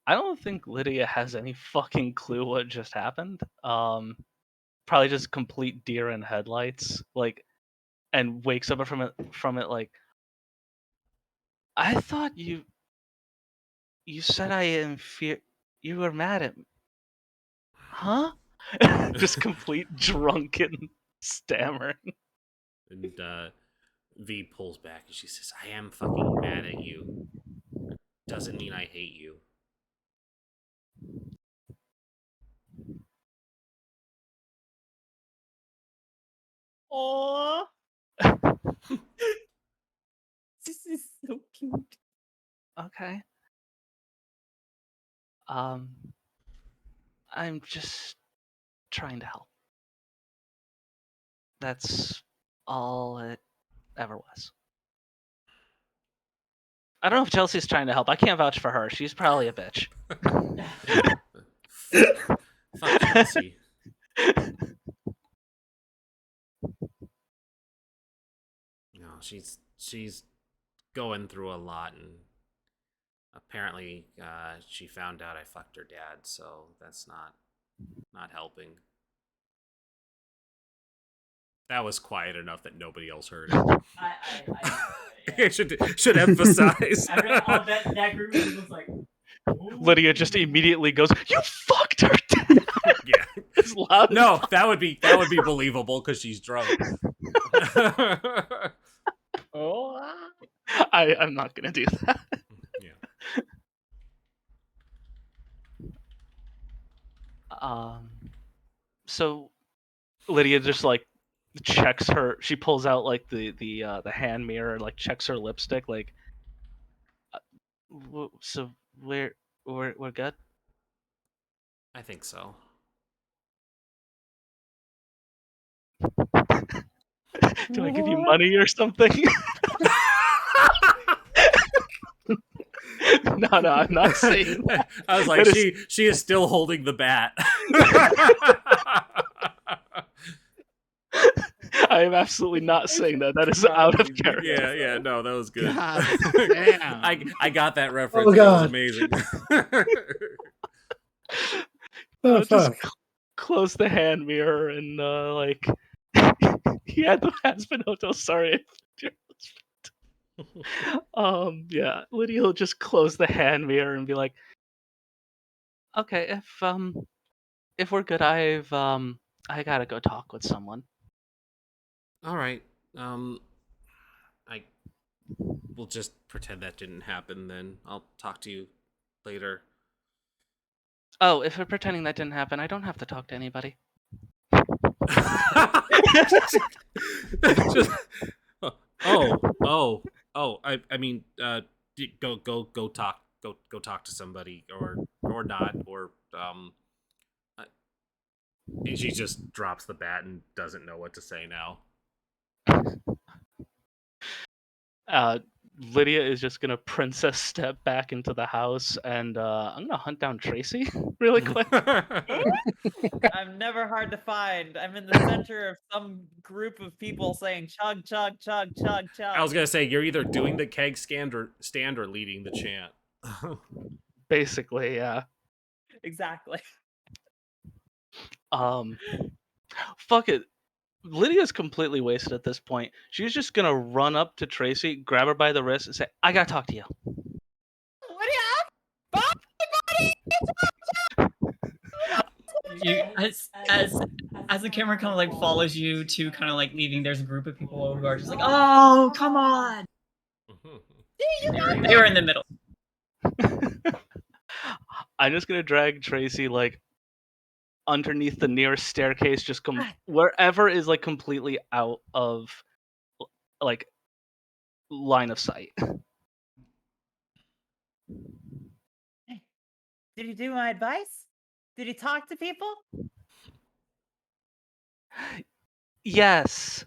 don't think Lydia has any fucking clue what just happened. Probably just complete deer in headlights, like, and wakes up from it like, I thought you said you were mad at me. Huh? Just complete drunken stammering. And V pulls back and she says, "I am fucking mad at you. Doesn't mean I hate you." Aww. This is so cute. Okay. I'm just trying to help. That's all it ever was. I don't know if Chelsea's trying to help. I can't vouch for her. She's probably a bitch. Fuck Chelsea. No, she's going through a lot, and apparently she found out I fucked her dad, so that's not helping. That was quiet enough that nobody else heard it. I should emphasize. that group was like. Lydia just immediately goes, "You fucked her dad." Yeah. As loud. No, that would be believable because she's drunk. Oh. I'm not gonna do that. Yeah. So Lydia just like checks her. She pulls out like the hand mirror, like checks her lipstick, like. So we're good. I think so. Do I give you money or something? No, I'm not saying that. I was like, she is still holding the bat. I am absolutely not saying that. That is out of character. Yeah, no, that was good. God damn. I got that reference. Oh, It was God. amazing. Oh, Just fuck. close the hand mirror and like he had the Haspinoto. Sorry. Yeah, Lydia will just close the hand mirror and be like, "Okay, if we're good, I gotta go talk with someone." All right. I will just pretend that didn't happen. Then I'll talk to you later. Oh, if we're pretending that didn't happen, I don't have to talk to anybody. Just, I mean, go talk to somebody or not or and she just drops the bat and doesn't know what to say now. Lydia is just gonna princess step back into the house, and I'm gonna hunt down Tracy really quick. I'm never hard to find. I'm in the center of some group of people saying chug, chug, chug, chug, chug. I was gonna say you're either doing the keg stand or leading the chant. Basically, yeah. Exactly. Fuck it. Lydia's completely wasted at this point. She's just gonna run up to Tracy, grab her by the wrist, and say, "I gotta talk to you." What You as the camera kind of like follows you to kind of like leaving, there's a group of people who are just like, "Oh, come on!" They were in the middle. I'm just gonna drag Tracy like underneath the nearest staircase, just wherever is like completely out of like line of sight. Did he do my advice? Did he talk to people? Yes.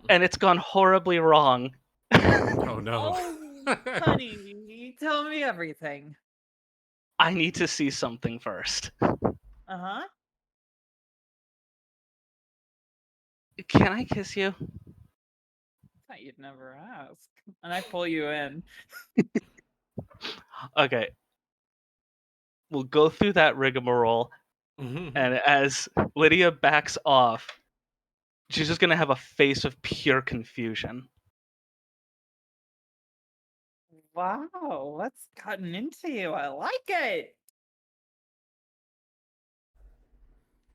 And it's gone horribly wrong. Oh no. Oh, honey, tell me everything. I need to see something first. Uh-huh. Can I kiss you? Thought you'd never ask. And I pull you in. Okay. We'll go through that rigmarole, and as Lydia backs off, she's just gonna have a face of pure confusion. Wow, what's gotten into you? I like it.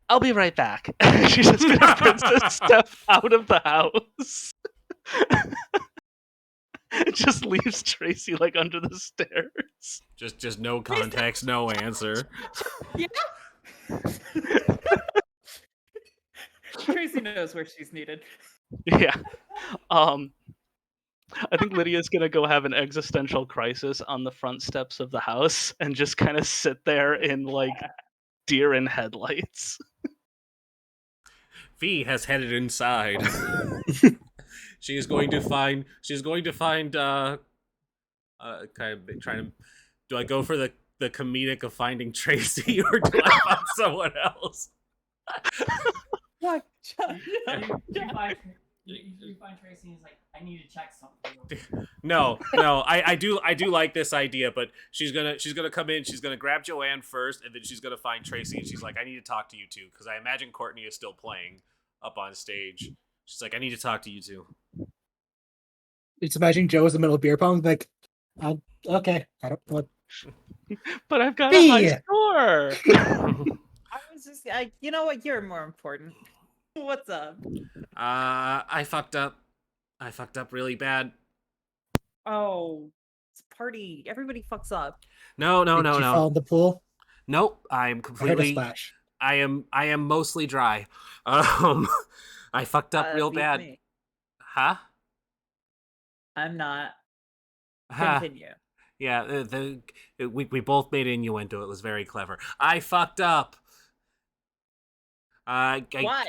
I'll be right back. She's just gonna princess step out of the house. It just leaves Tracy like under the stairs. Just no context, no answer. Yeah. Tracy knows where she's needed. Yeah. I think Lydia's gonna go have an existential crisis on the front steps of the house and just kind of sit there in like deer in headlights. V has headed inside. She is going to find. She's going to find. Kind of trying to. Do I go for the comedic of finding Tracy, or do I find someone else? What? You find Tracy and he's like, I need to check something. No. I do like this idea, but she's gonna come in. She's gonna grab Joanne first, and then she's gonna find Tracy, and she's like, I need to talk to you two, because I imagine Courtney is still playing up on stage. She's like, I need to talk to you two. Just imagine Joe is in the middle of beer pong, like, okay, I don't what. But I've got a high Me! score. I was just like, you know what? You're more important. What's up? I fucked up. I fucked up really bad. Oh, it's a party. Everybody fucks up. No. Did you fall in the pool? Nope. I'm I heard a completely. splash. I am mostly dry. I fucked up real Beat bad. me. Huh? I'm not. Huh. Continue. Yeah, we both made innuendo. It was very clever. I fucked up. What?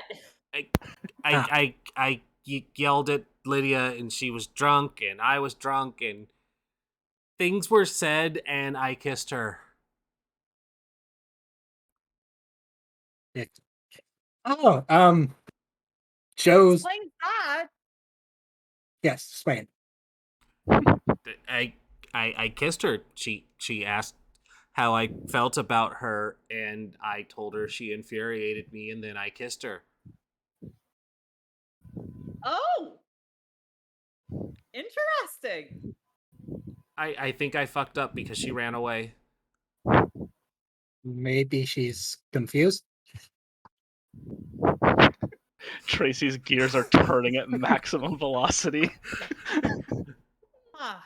I yelled at Lydia, and she was drunk, and I was drunk, and things were said, and I kissed her. Oh, Joe's Explain that. yes, Spain. I kissed her. She asked how I felt about her, and I told her she infuriated me, and then I kissed her. Oh, interesting. I think I fucked up because she ran away. Maybe she's confused. Tracy's gears are turning at maximum velocity. Ah.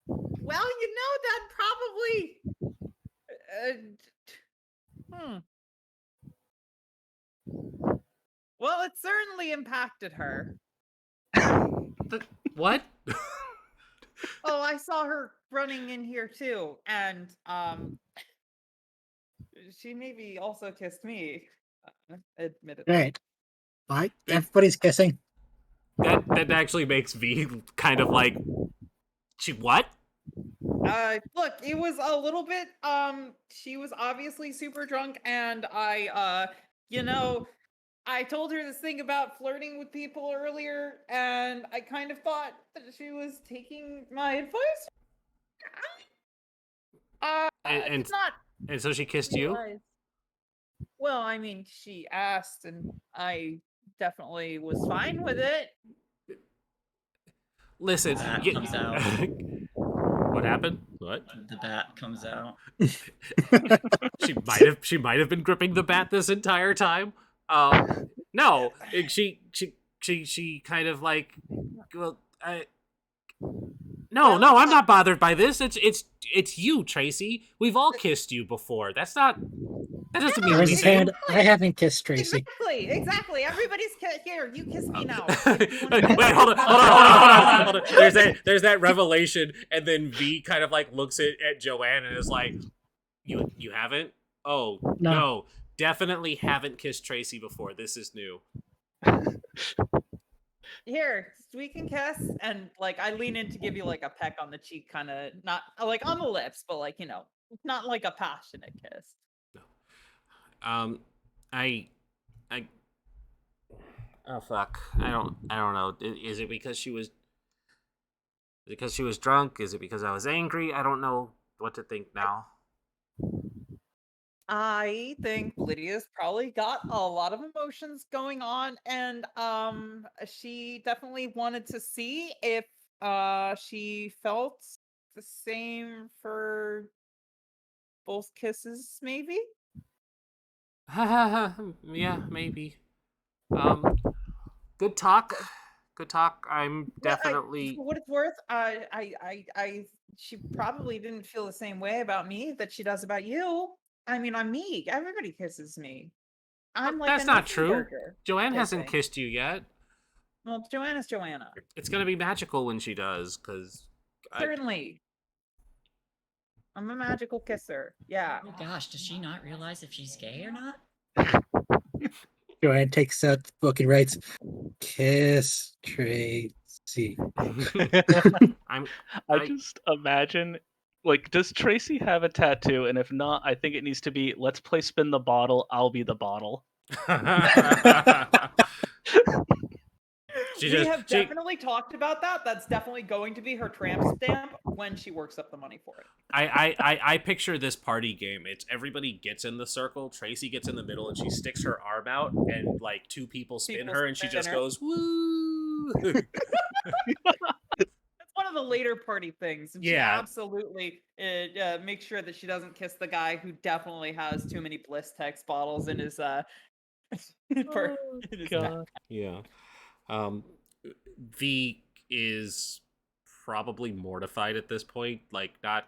Well, you know that probably. Well, it certainly impacted her. What? Oh, I saw her running in here too, and she maybe also kissed me. Admittedly. Right. Why? Everybody's kissing. That actually makes V kind of like, she what? Look, it was a little bit. She was obviously super drunk, and I told her this thing about flirting with people earlier, and I kind of thought that she was taking my advice. And it's not. And so she kissed you? Well, I mean, she asked, and I definitely was fine with it. Listen, Bat comes out. What happened? What? The bat comes out. She might have been gripping the bat this entire time. No, she kind of like, well, No, I'm not bothered by this. It's you, Tracy. We've all kissed you before. That doesn't mean Raises his anything. hand. I haven't kissed Tracy. Exactly. Everybody's here. You kiss me now. Wait, hold on. There's that revelation, and then V kind of like looks at Joanne and is like, "You haven't? Oh no, definitely haven't kissed Tracy before. This is new." Here, we can kiss, and like I lean in to give you like a peck on the cheek, kind of not like on the lips, but like not like a passionate kiss. No. Oh fuck. I don't know. Is it because she was drunk? Is it because I was angry? I don't know what to think now. I think Lydia's probably got a lot of emotions going on, and she definitely wanted to see if she felt the same for both kisses, maybe. Yeah, maybe. Good talk. I'm definitely. For what it's worth, she probably didn't feel the same way about me that she does about you. I mean, I'm me. Everybody kisses me. I'm like that's a not true. burger Joanne hasn't kissing. kissed you yet. Well, Joanna's Joanna. It's gonna be magical when she does, because Certainly. I'm a magical kisser. Yeah. Oh gosh, does she not realize if she's gay or not? Joanne takes out the book and writes, "Kiss Tracy." I just imagine, like, does Tracy have a tattoo? And if not, I think it needs to be, let's play spin the bottle, I'll be the bottle. She We just- have she- definitely talked about that. That's definitely going to be her tramp stamp when she works up the money for it. I picture this party game. It's everybody gets in the circle. Tracy gets in the middle, and she sticks her arm out, and like two people spin her, and she spin just her. goes woo. That's one of the later party things. And Yeah. She absolutely makes sure that she doesn't kiss the guy who definitely has too many Bliss Tex bottles in his in his God. Yeah. V is probably mortified at this point. Like not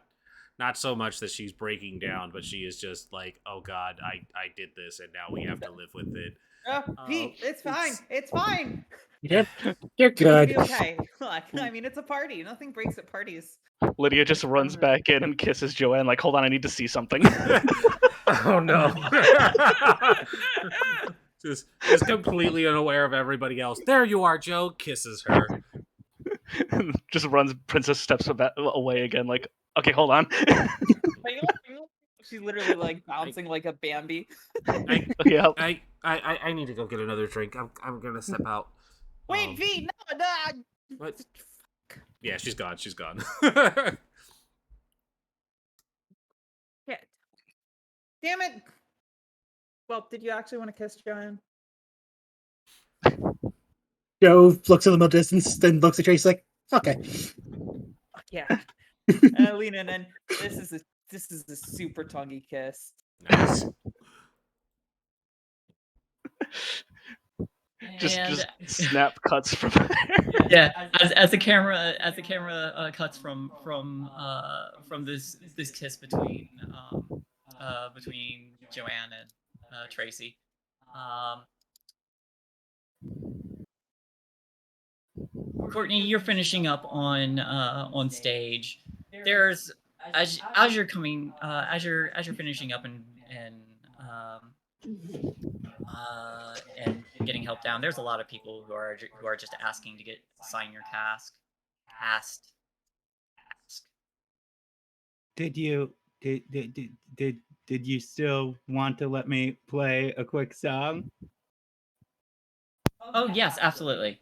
so much that she's breaking down, but she is just like, oh God, I did this, and now we have to live with it. Pete, it's fine. It's fine. You're It'll good. be okay. Look, I mean, it's a party. Nothing breaks at parties. Lydia just runs back in and kisses Joanne, like, hold on, I need to see something. Oh no. just completely unaware of everybody else. There you are, Joe. Kisses her. Just runs, Princess steps away again, like, okay, hold on. She's literally like bouncing like a Bambi. Okay, I need to go get another drink. I'm gonna step out. Wait, V, no. What? Yeah, she's gone. She's gone. Yeah. Damn it. Well, did you actually want to kiss Joanne? Joe looks at the middle distance, then looks at Tracy like, okay. Yeah. And I lean in, and this is a super tonguey kiss. Nice. just snap cuts from there. Yeah, as the camera cuts from this kiss between Joanne and Tracy. Courtney, you're finishing up on stage. There's as you're finishing up and getting help down. There's a lot of people who are just asking to sign your cast. Did you still want to let me play a quick song? Oh yes, absolutely.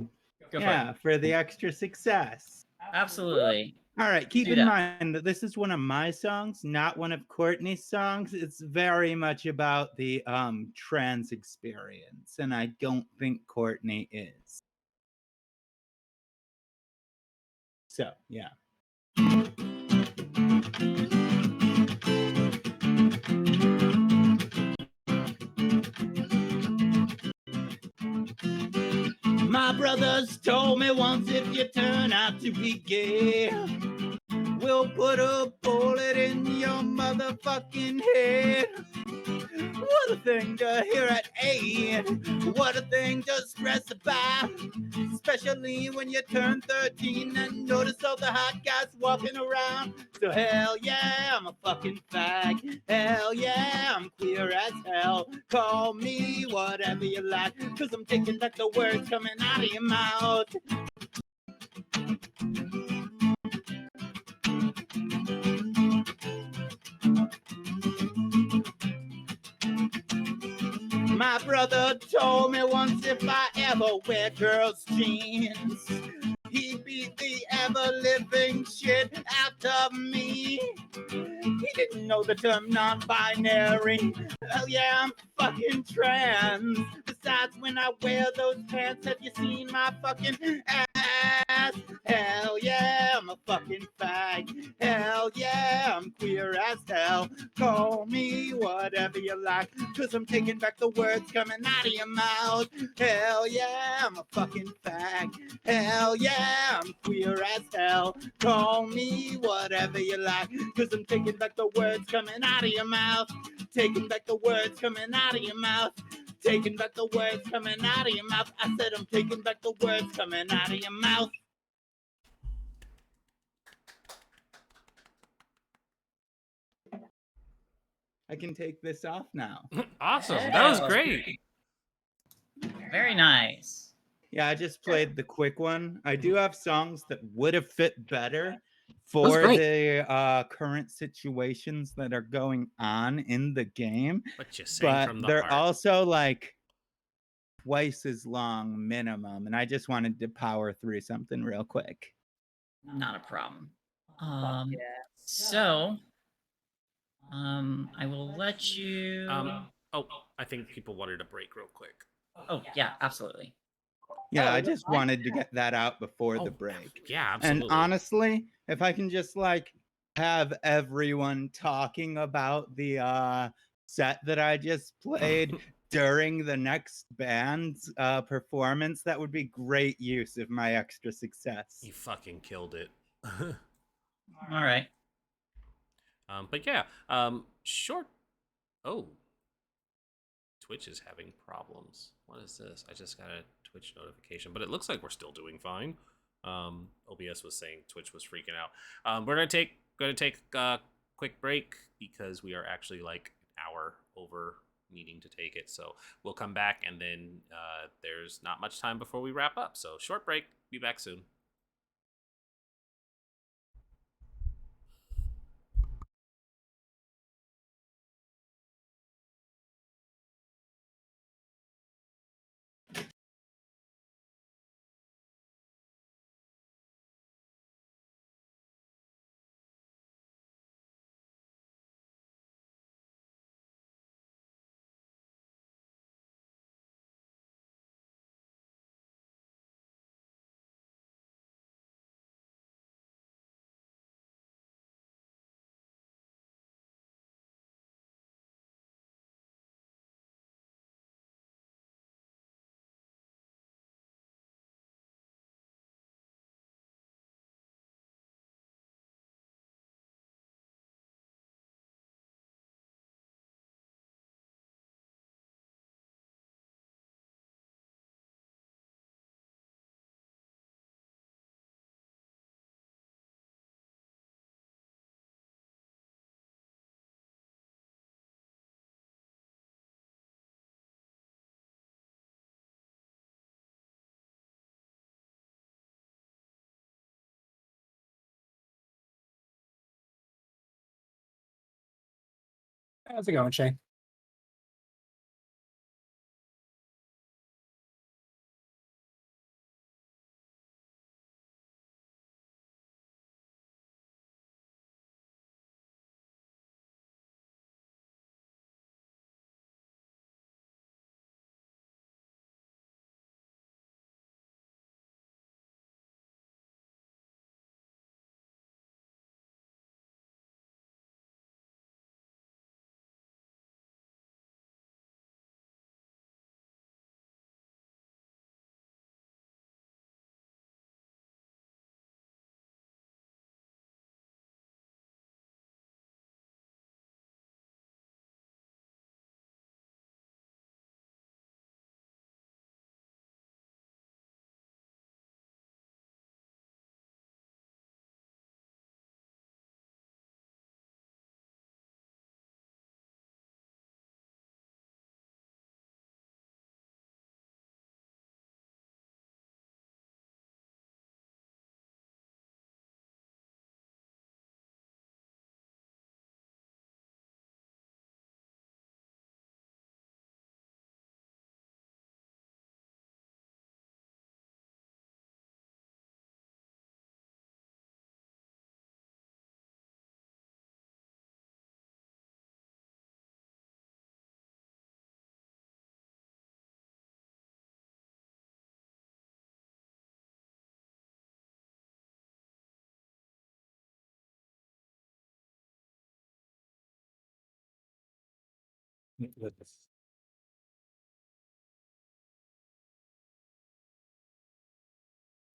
Go for the extra success. Absolutely. All right, keep in mind that this is one of my songs, not one of Courtney's songs. It's very much about the trans experience, and I don't think Courtney is. So, yeah. My brothers told me once, if you turn out to be gay, we'll put a bullet in your motherfucking head. What a thing to hear at 8. What a thing to stress about. Especially when you turn 13 and notice all the hot guys walking around. So hell yeah, I'm a fucking fag. Hell yeah, I'm queer as hell. Call me whatever you like, 'cause I'm taking back the words coming out of your mouth. My brother told me once, if I ever wear girls' jeans, he beat the ever-living shit out of me. He didn't know the term non-binary. Hell yeah, I'm fucking trans. Besides, when I wear those pants, have you seen my fucking ass? Hell yeah, I'm a fucking fag. Hell yeah, I'm queer as hell. Call me whatever you like, 'cause I'm taking back the words coming out of your mouth. Hell yeah, I'm a fucking fag. Hell yeah, I'm queer as hell. Call me whatever you like, 'cause I'm taking back the words coming out of your mouth. Taking back the words coming out of your mouth. Taking back the words coming out of your mouth. I said I'm taking back the words coming out of your mouth. I can take this off now. Awesome. That was Oh. great. Very nice. Yeah, I just played the quick one. I do have songs that would have fit better was for great. the current situations that are going on in the game, But you sang but from the they're heart. also like twice as long minimum, and I just wanted to power through something real quick. Not a problem. Yeah. So, I will let you. Oh, I think people wanted a break real quick. Oh, yeah, absolutely. Yeah, Oh, I that's just fine. wanted to get that out before Oh, the break. Yeah, And absolutely. honestly, if I can just like have everyone talking about the set that I just played during the next band's performance, that would be great use of my extra success. You fucking killed it. All right. But yeah, short. Oh, Twitch is having problems. What is this? I just got a Twitch notification, but it looks like we're still doing fine. OBS was saying Twitch was freaking out. We're gonna take a quick break because we are actually like an hour over needing to take it. So we'll come back, and then there's not much time before we wrap up. So short break. Be back soon. How's it going, Shae?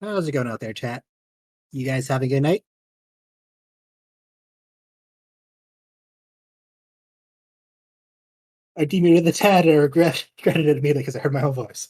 How's it going out there, chat? You guys have a good night? I demuted the chat and credited me because I heard my own voice.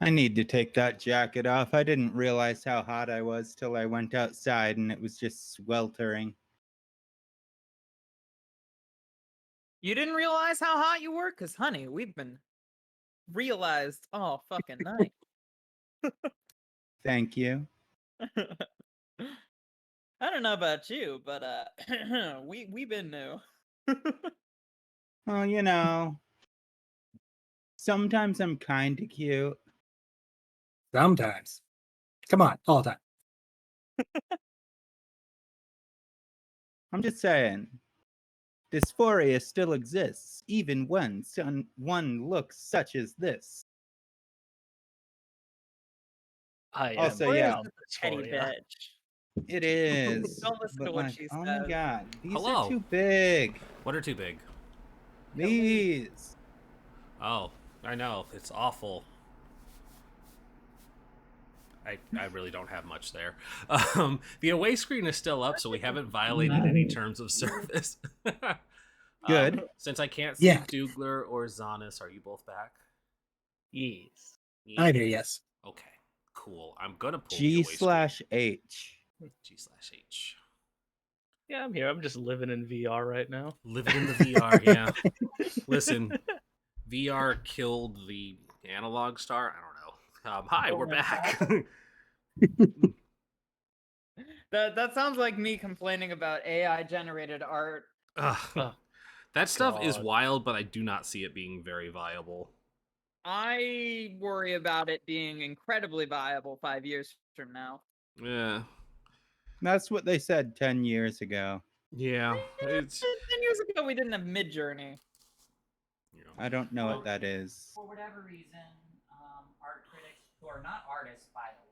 I need to take that jacket off. I didn't realize how hot I was till I went outside and it was just sweltering. You didn't realize how hot you were? Because, honey, we've been realized all fucking night. Thank you. I don't know about you, but we've been new. Well, you know, sometimes I'm kind of cute. Sometimes. Come on, all the time. I'm just saying, dysphoria still exists, even when one looks such as this. I am. Also, Where is yeah, the petty dysphoria. bitch? it is. Don't listen But to what like, she oh my says. god, these Hello. are too big. What are too big? These. Oh, I know. It's awful. I really don't have much there. The away screen is still up, so we haven't violated any terms of service. Good. Since I can't see Yeah. Doogler or Zaunis, are you both back? Yes. I'm here, yes. Okay, cool. I'm gonna pull the away screen. G/H. G/H. Yeah, I'm here. I'm just living in VR right now. Living in the VR, yeah. Listen, VR killed the analog star. I don't know. Hi, we're back. That sounds like me complaining about AI generated art. Ugh. That stuff is God. wild, but I do not see it being very viable. I worry about it being incredibly viable 5 years from now. Yeah. That's what they said 10 years ago. Yeah. It's 10 years ago, we didn't have Midjourney. I don't know what that is. For whatever reason, art critics who are not artists, by the way.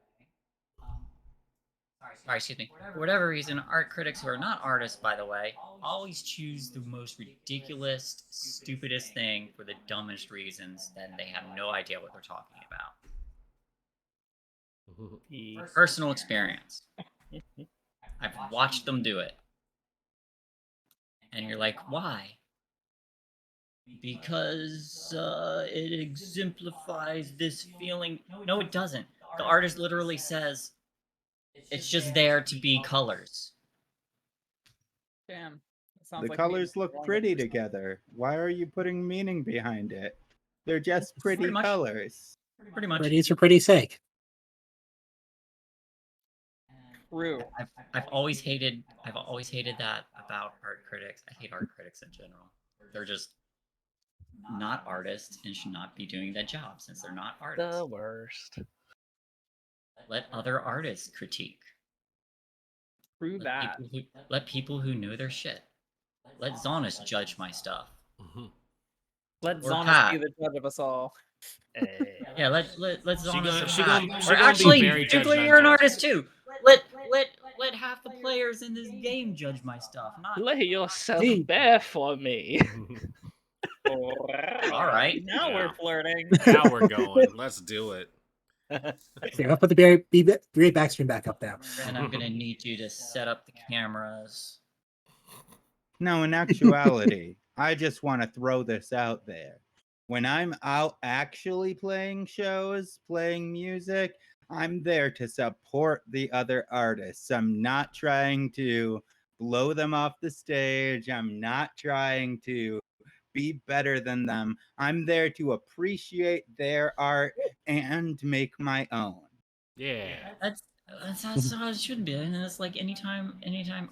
Sorry, excuse me. For whatever reason, art critics who are not artists, by the way, always choose the most ridiculous, stupidest thing for the dumbest reasons, then they have no idea what they're talking about. Personal experience. I've watched them do it. And you're like, why? Because it exemplifies this feeling. No, it doesn't. The artist literally says, it's just there to be colors. Damn. That sounds The like colors me. look pretty together. Why are you putting meaning behind it? They're just pretty Pretty much. colors. Pretty much. Pretty's for pretty sake. True. I've always hated that about art critics. I hate art critics in general. They're just not artists and should not be doing that job since they're not artists. The worst. Let other artists critique. True that. Let people who know their shit. Let Zaunis judge my stuff. Let Or Zaunis Pat. be the judge of us all. Yeah, let Zaunis she or gonna- Pat. she Or gonna be actually, very Doogler, you're an judgmental. artist too. Let half the players in this game judge my stuff. Not Lay yourself Hey. bare for me. all right. Now Yeah. we're flirting. Now we're going. Let's do it. Here, I'll put the Barry back screen back up now. And I'm gonna need you to set up the cameras. No, in actuality, I just want to throw this out there. When I'm out actually playing shows, playing music, I'm there to support the other artists. I'm not trying to blow them off the stage. I'm not trying to be better than them. I'm there to appreciate their art and make my own. Yeah. That's how it should be. And it's like anytime.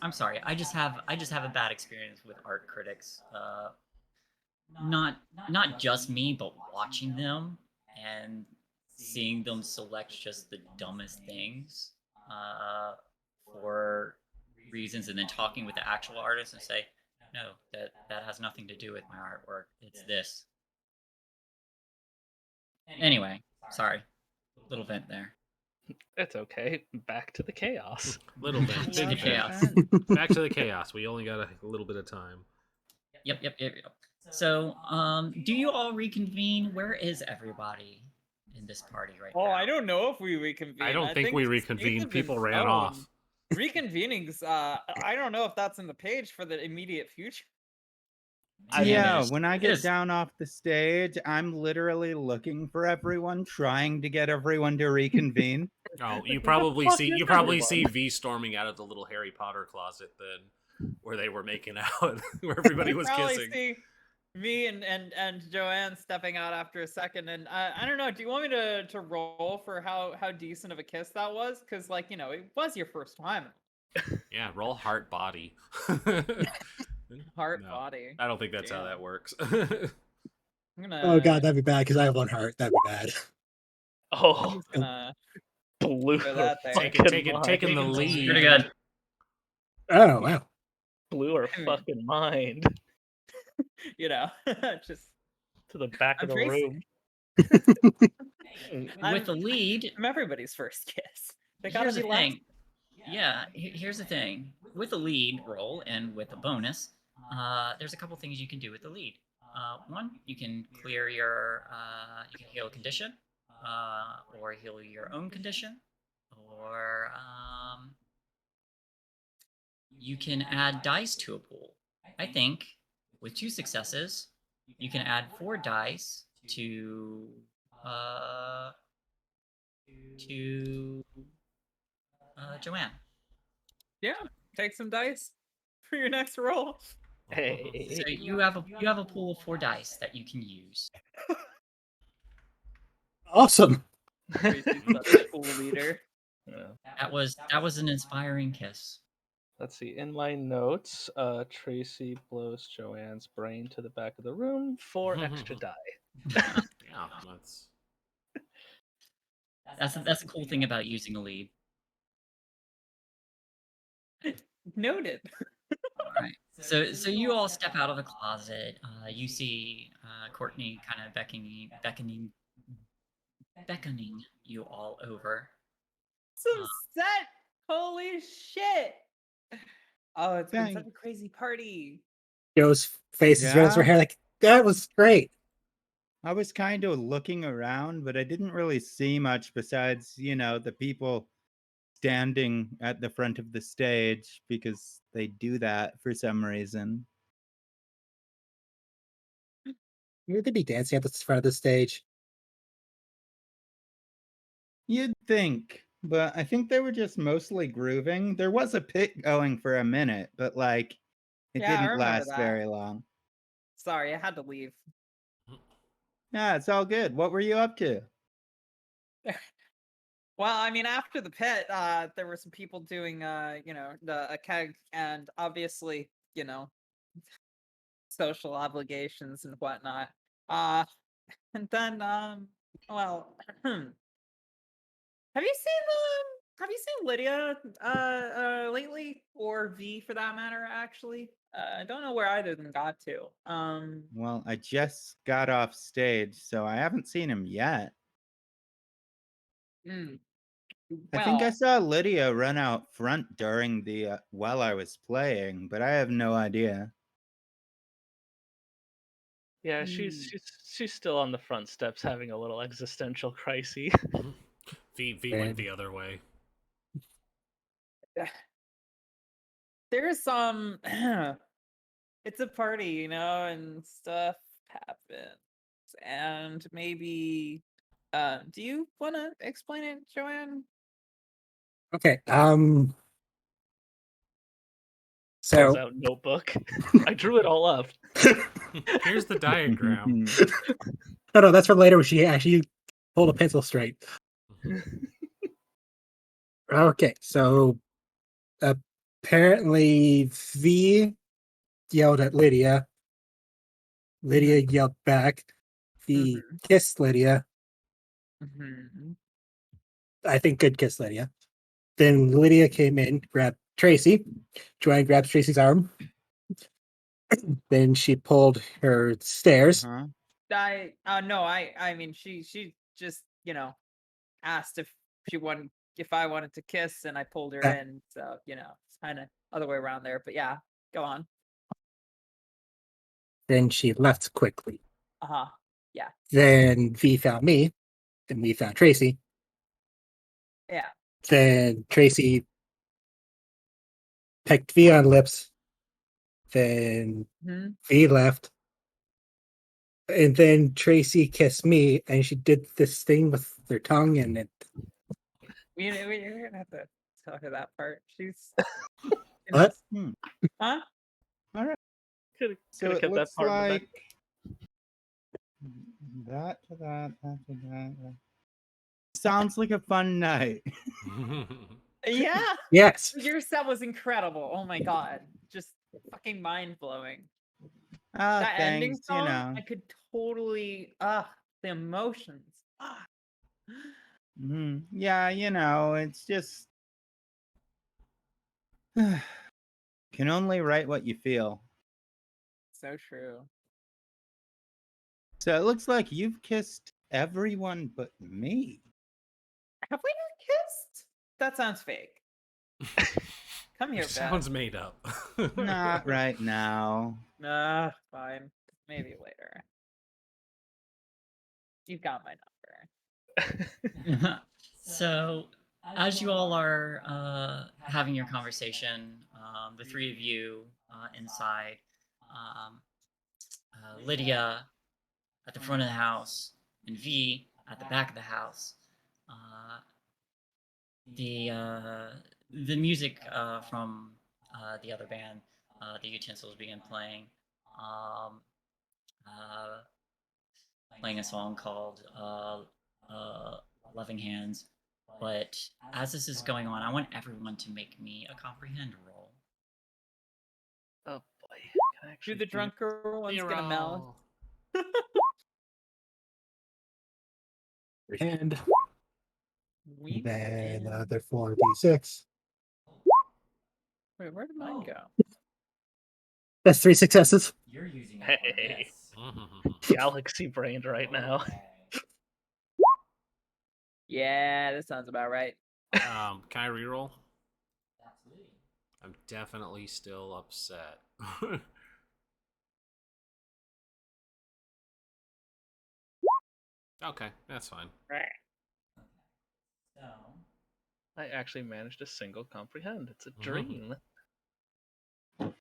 I'm sorry. I just have a bad experience with art critics. Not just me, but watching them and seeing them select just the dumbest things for reasons, and then talking with the actual artist and say, no, that has nothing to do with my artwork. It's this. Anyway, sorry. Little vent there. It's okay. Back to the chaos. Little bit. Back to the Big chaos. vent. Back to the chaos. We only got a little bit of time. Yep. So, do you all reconvene? Where is everybody in this party right now? Oh, I don't know if we reconvene. I don't think we reconvened. Steve People is ran known. off. Reconvenings, I don't know if that's in the page for the immediate future. Yeah, Yes. when I get Yes. down off the stage, I'm literally looking for everyone, trying to get everyone to reconvene. Oh, you probably see V storming out of the little Harry Potter closet then, where they were making out, where everybody was Probably kissing. see me and Joanne stepping out after a second, and I don't know. Do you want me to roll for how decent of a kiss that was? Because it was your first time. Yeah, roll heart body. Heart No, body. I don't think that's how Damn. that works. I'm gonna. Oh god, that'd be bad because I have one heart. That'd be bad. I'm Oh, just gonna blew throw her that there. fucking taking the mind. lead. Pretty good. Oh wow. Blew her I mean- fucking mind just to the back I'm of the Tracy. room. With the lead, I'm everybody's first kiss. They gotta here's be the last. thing. Yeah, here's the thing. With a lead roll and with a bonus, there's a couple things you can do with the lead. One, you can clear your, you can heal a condition, or heal your own condition, or you can add dice to a pool. I think with 2 successes, you can add 4 dice to Joanne. Yeah, take some dice for your next roll. Hey. So you have a pool of 4 dice that you can use. Awesome. Tracy's such a cool leader. Yeah. That was an inspiring kiss. Let's see. In my notes, Tracy blows Joanne's brain to the back of the room for extra die. Yeah, That's a cool thing about using a lead. Noted. All right. So you all step out of the closet. You see Courtney kind of beckoning you all over. Some set. Holy shit. Oh, it's been such a Thanks. crazy party. Joe's face is running through her Yeah? hair like, that was great. I was kind of looking around, but I didn't really see much besides, the people standing at the front of the stage because they do that for some reason. You're gonna be dancing at the front of the stage. You'd think, but I think they were just mostly grooving. There was a pit going for a minute, but it Yeah, I didn't remember last that. very long. Sorry, I had to leave. Yeah, it's all good. What were you up to? Well, I mean, after the pit, there were some people doing, a keg, and obviously, social obligations and whatnot. And then, well, have you seen Lydia, lately, or V for that matter? Actually, I don't know where either of them got to. Well, I just got off stage, so I haven't seen him yet. mm, I think I well, saw Lydia run out front during the while I was playing, but I have no idea. Yeah, she's still on the front steps having a little existential crisis. V went the other way. there's some. It's a party, and stuff happens. And maybe, do you want to explain it, Joanne? Okay. Pulls So out notebook. I drew it all up. Here's the diagram. no, that's for later when she actually pulled a pencil straight. Okay, so apparently V yelled at Lydia. Lydia yelled back. V kissed Lydia. I think good kiss Lydia. Then Lydia came in, grabbed Tracy. Joanne grabs Tracy's arm. Then she pulled her stairs. Uh-huh. I mean she just, asked if I wanted to kiss, and I pulled her Yeah. in, so it's kind of other way around there, but yeah, go on. Then she left quickly. Yeah. Then V found me. Then we found Tracy. Yeah. Then Tracy pecked V on lips. Then V left. And then Tracy kissed me, and she did this thing with her tongue, and it. We're gonna have to talk to that part. She's What? Huh? All right. Could So have it kept that looks part in the like back. that. Sounds like a fun night. Yeah. Yes. Your set was incredible. Oh my god. Just fucking mind blowing. That ending Thanks, song, I could totally the emotions. Yeah, it's just can only write what you feel. So true. So it looks like you've kissed everyone but me. Have we not kissed? That sounds fake. Come here, It sounds made up. Not right now. Nah, fine. Maybe later. You've got my number. So, as you all are having your conversation, the three of you inside, Lydia at the front of the house, and V at the back of the house. The music from the other band, the utensils, began playing. Playing a song called loving hands. But as this is going on, I want everyone to make me a comprehend roll. Oh boy. Can I Do actually the drunk girl one's gonna mouth. And We then another 4d6. Wait, where did mine go? That's 3 successes. You're using it Hey. for this. Galaxy brained right now. Okay. Yeah, that sounds about right. Can I reroll? Absolutely. I'm definitely still upset. Okay, that's fine. So, I actually managed a single comprehend. It's a Mhm. dream. oh.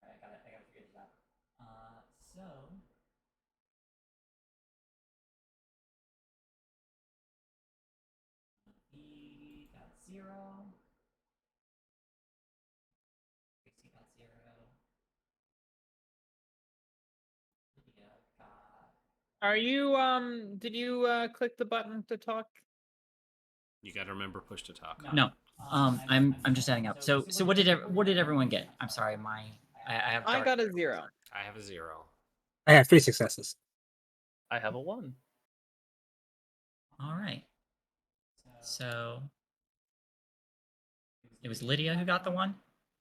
Alright, I gotta figure this out. So. He got 0. Tracy got 0. Lydia got. Are you did you click the button to talk? You got to remember push to talk. No, I'm just adding up. So what did everyone get? I'm sorry, I have. I got a 0. I have a 0. I have 3 successes. I have a 1. All right. So it was Lydia who got the 1.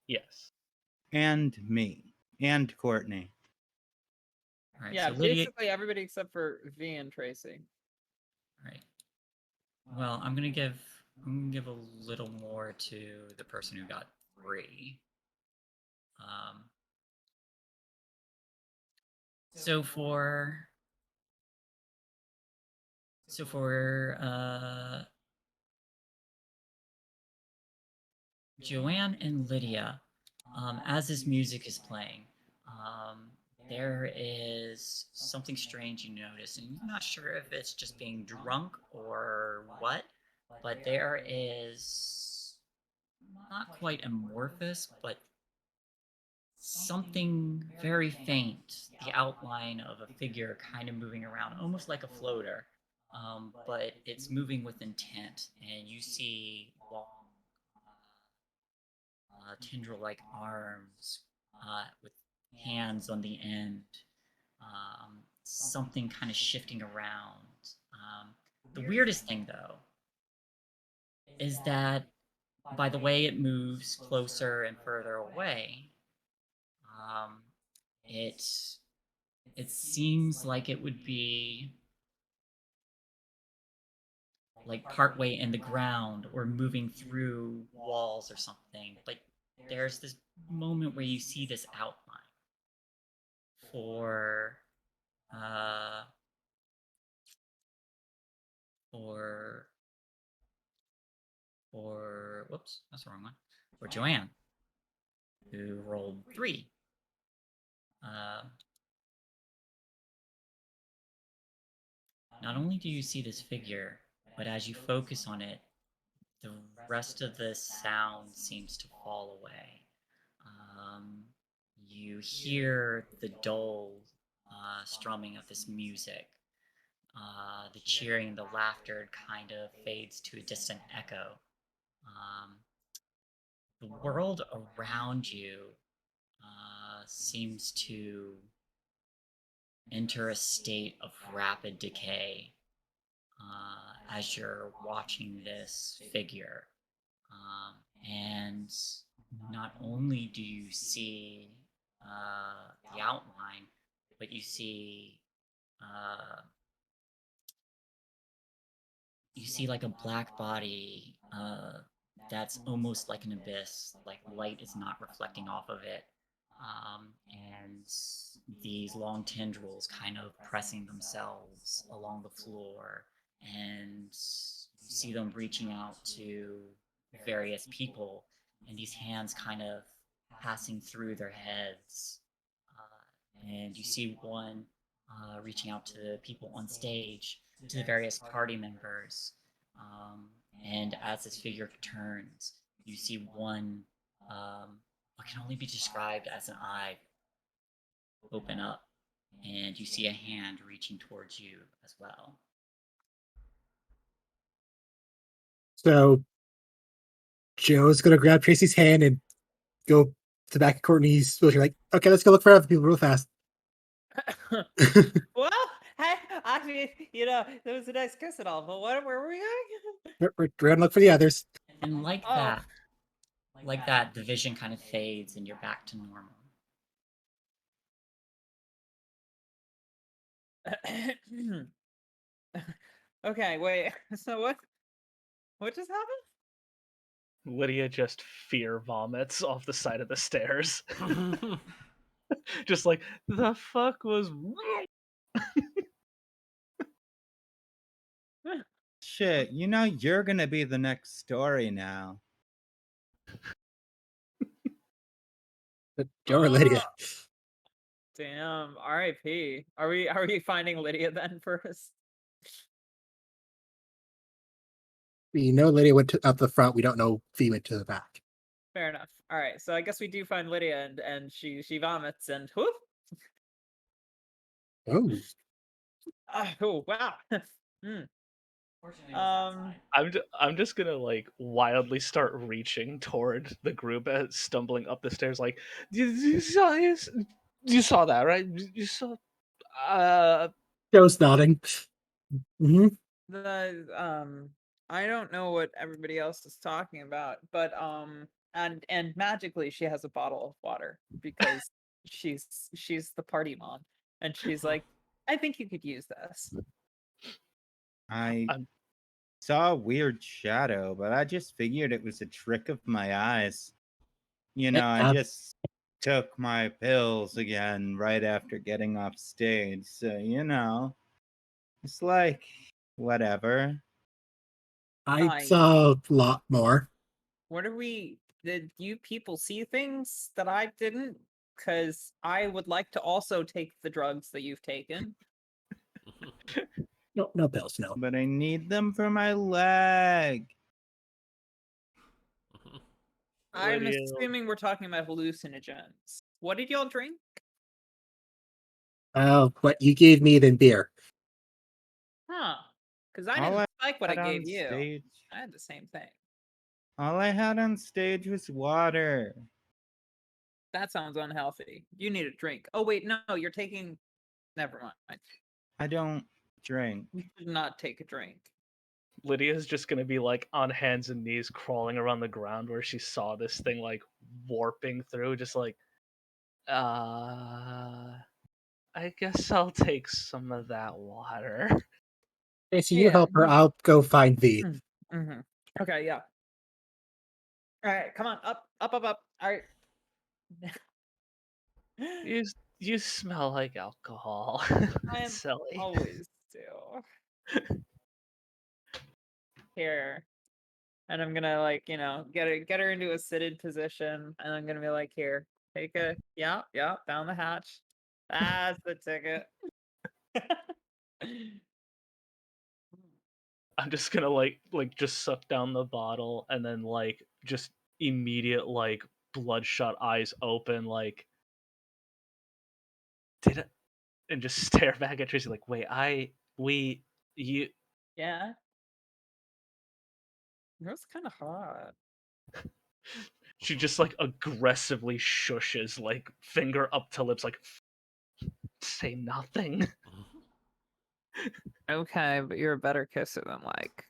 Yes. And me. And Courtney. All right. Yeah, so Lydia. basically everybody except for V and Tracy. All right. Well, I'm gonna give a little more to the person who got 3. So for Joanne and Lydia, as this music is playing, there is something strange you notice, and you're not sure if it's just being drunk or what, but there is not quite amorphous, but something very faint, the outline of a figure kind of moving around, almost like a floater, but it's moving with intent, and you see long tendril-like arms with hands on the end, something kind of shifting around. The weirdest thing, though, is that by the way it moves closer and further away, it seems like it would be like partway in the ground or moving through walls or something. But there's this moment where you see this outline for whoops, that's the wrong one. For Joanne, who rolled 3. Not only do you see this figure, but as you focus on it, the rest of the sound seems to fall away. You hear the dull strumming of this music. The cheering, the laughter kind of fades to a distant echo. The world around you seems to enter a state of rapid decay as you're watching this figure. And not only do you see the outline, but you see like a black body that's almost like an abyss, like light is not reflecting off of it. And these long tendrils kind of pressing themselves along the floor, and you see them reaching out to various people, and these hands kind of passing through their heads. And you see one reaching out to the people on stage, to the various party members. And as this figure turns, you see one, what can only be described as an eye, open up. and you see a hand reaching towards you as well. So Joe's gonna grab Tracy's hand and go to the back of Courtney's wheelchair, like, okay, let's go look for other people real fast. Well, hey, actually, it was a nice kiss and all, but where were we going? We're gonna look for the others. And like Oh. that, the vision kind of fades and you're back to normal. Okay, wait. So what just happened? Lydia just fear vomits off the side of the stairs. Just like, the fuck was. Shit, you're gonna be the next story now. Joe or Lydia? Damn, R.I.P. Are we finding Lydia then first? Lydia went up the front. We don't know if he went to the back. Fair enough. All right, so I guess we do find Lydia, and she vomits, and whoop. Oh. Oh wow. Fortunately, it was outside. I'm just gonna like wildly start reaching toward the group as stumbling up the stairs. Like, you saw that, right? You saw. Joe's nodding. Mm-hmm. I don't know what everybody else is talking about, but and magically she has a bottle of water because she's the party mom, and she's like, I think you could use this. I I'm- saw a weird shadow, but I just figured it was a trick of my eyes. I just took my pills again right after getting off stage, so it's like whatever. I saw a lot more. Did you people see things that I didn't? Because I would like to also take the drugs that you've taken. No pills, no. But I need them for my leg. I'm Lydia- assuming we're talking about hallucinogens. What did y'all drink? What you gave me than beer. Huh. Because I All didn't like what I had gave on you. stage- I had the same thing. All I had on stage was water. That sounds unhealthy. You need a drink. Oh, wait, no, you're taking. Never mind. I don't drink. You should not take a drink. Lydia's just gonna be like on hands and knees crawling around the ground where she saw this thing like warping through, just like, I guess I'll take some of that water. Tracy, you Yeah. help her. I'll go find V. Mm-hmm. Okay, yeah. All right, come on, up. All right. You smell like alcohol. I am Silly. always do. Here. And I'm gonna get her into a seated position, and I'm gonna be like, here, take a yeah, down the hatch. That's the ticket. I'm just gonna like just suck down the bottle and then like just immediate like bloodshot eyes open like did it and just stare back at Tracy like wait you Yeah. It was kind of hot. she just like aggressively shushes like finger up to lips like say nothing. Okay, but you're a better kisser than like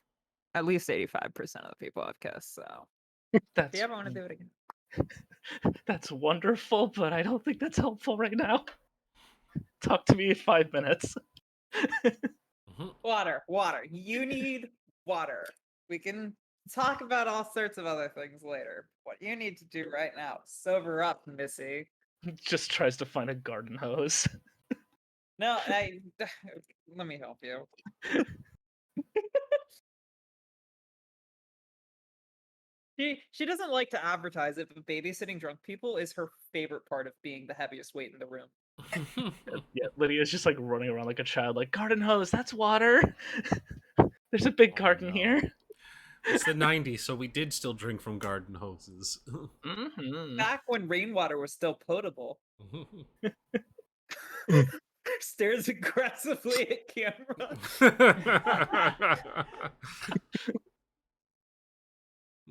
at least 85% of the people I've kissed. So if That's you ever want to do it again, that's wonderful, but I don't think that's helpful right now. Talk to me in 5 minutes. water. You need water. We can talk about all sorts of other things later. What you need to do right now, sober up, Missy. Just tries to find a garden hose. No, let me help you. She doesn't like to advertise it, but babysitting drunk people is her favorite part of being the heaviest weight in the room. Yeah, Lydia's just like running around like a child, like garden hose. That's water. There's a big garden no. here. It's the 90s, so we did still drink from garden hoses. Mm-hmm. Back when rainwater was still potable. Stares aggressively at camera.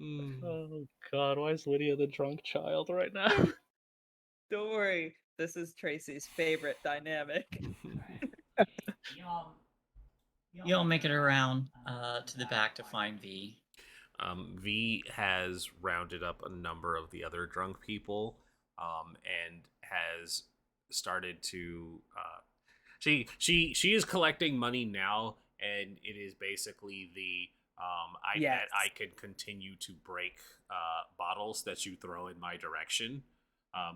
Oh God, why is Lydia the drunk child right now? Don't worry, this is Tracy's favorite dynamic. You all make it around to the back to find V. V has rounded up a number of the other drunk people, and has started to. She is collecting money now, and it is basically the Yes. I can continue to break bottles that you throw in my direction.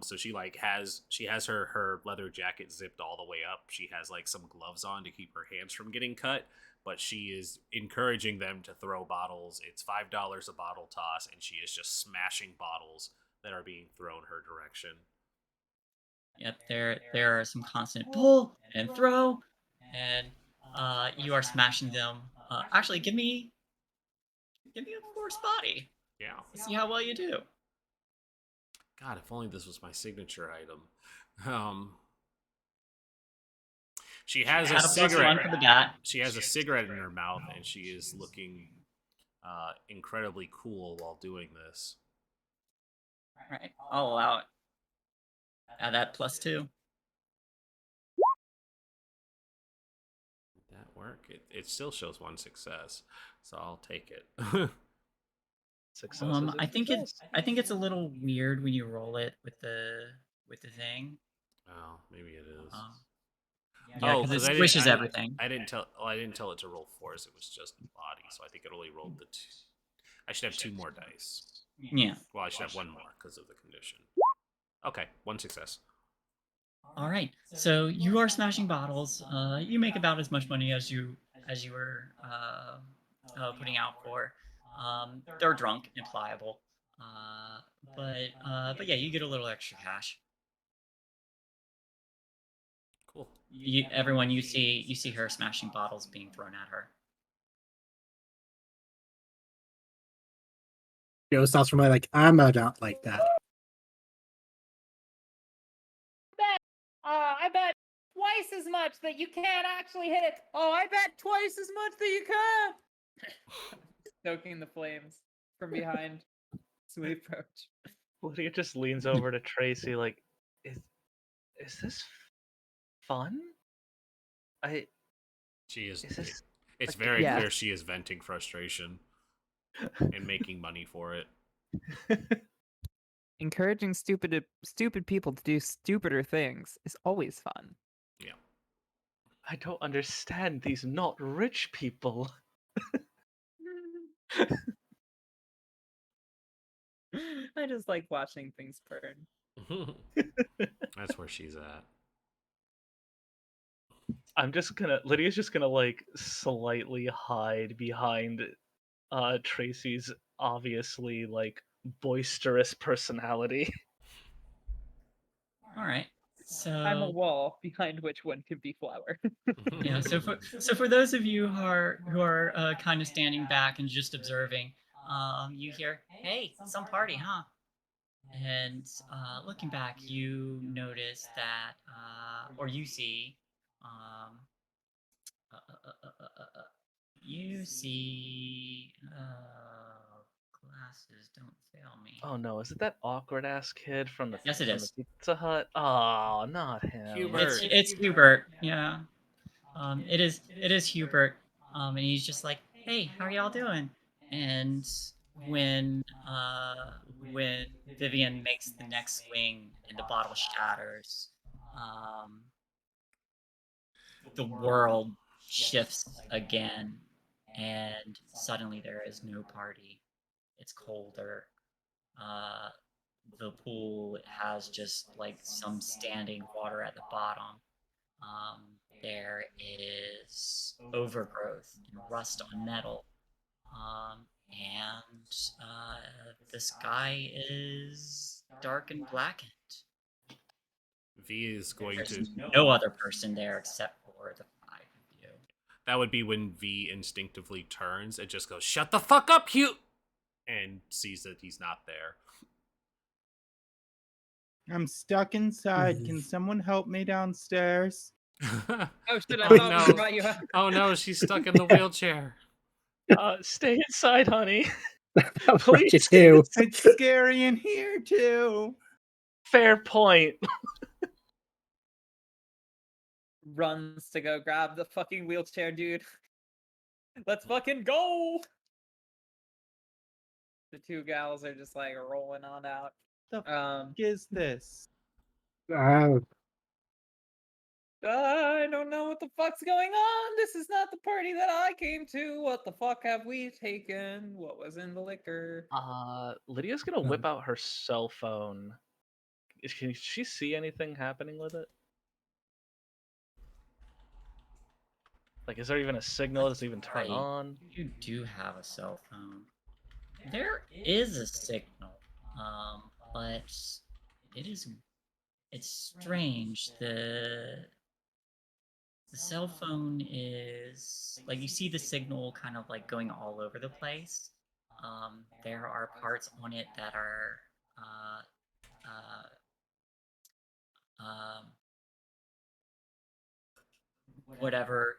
So she has her leather jacket zipped all the way up. She has like some gloves on to keep her hands from getting cut, but she is encouraging them to throw bottles. It's $5 a bottle toss, and she is just smashing bottles that are being thrown her direction. Yep, there are some constant pull and throw, and you are smashing them. Actually, give me a force body. Yeah. See how well you do. God, if only this was my signature item. She has a Add a +1 cigarette. for the bat. She has a cigarette in her mouth, and she is looking incredibly cool while doing this. All right, I'll allow it. Add that +2. Did that work? It still shows one success, so I'll take it. Success is a I think success. it's a little weird when you roll it with the thing. Oh, maybe it is. Yeah, Oh, because it 'cause squishes everything. I didn't tell it to roll force. It was just body, so I think it only rolled the two. I should have 2 more dice. Yeah. Well, I should have 1 more because of the condition. Okay, 1 success. All right. So you are smashing bottles. You make about as much money as you were putting out for. They're drunk and pliable. But yeah, you get a little extra cash. Cool. Everyone, you see her smashing bottles being thrown at her. Joe sounds from like, I'm not like that. I bet twice as much that you can't actually hit it. Oh, I bet twice as much that you can. Stoking the flames from behind. Sweet approach. Lydia just leans over to Tracy like, is this fun? She is. Is this It's like- very Yes. clear she is venting frustration and making money for it. Encouraging stupid people to do stupider things is always fun. Yeah. I don't understand these not rich people. I just like watching things burn. That's where she's at. Lydia's just gonna like slightly hide behind Tracy's obviously like boisterous personality. All right. So I'm a wall behind which one could be flour. yeah. So for those of you who are kind of standing back and just observing, you hear, "Hey, some party, huh?" And looking back, you notice that, or you see, you see, glasses don't fail me. Oh no, is it that awkward ass kid from the Yes, it from is. the Pizza Hut? Oh, not him. Hubert. It's Hubert. Yeah. It is Hubert. And he's just like, "Hey, how are y'all doing?" And when Vivian makes the next swing and the bottle shatters, the world shifts again, and suddenly there is no party. It's colder. The pool has just like some standing water at the bottom. There is overgrowth and rust on metal. And the sky is dark and blackened. V is going There's to. no other person there except for the 5 of you. That would be when V instinctively turns and just goes, "Shut the fuck up, Hugh!" and sees that he's not there. I'm stuck inside. Can someone help me downstairs? Oh shit! I Oh, thought no. we brought you out. Oh no, she's stuck in the wheelchair. Stay inside, honey. I'll brought you Please stay too. inside. It's scary in here too. Fair point. Runs to go grab the fucking wheelchair, dude. Let's fucking go! The two gals are just like rolling on out. The fuck is this? Uh, I don't know what the fuck's going on. This is not the party that I came to. What the fuck have we taken? What was in the liquor? Lydia's gonna whip out her cell phone. Can she see anything happening with it? Like, is there even a signal? Does it even turn Right. on? You do have a cell phone. There is a signal, but it's strange. The cell phone is like you see the signal kind of like going all over the place. There are parts on it that are whatever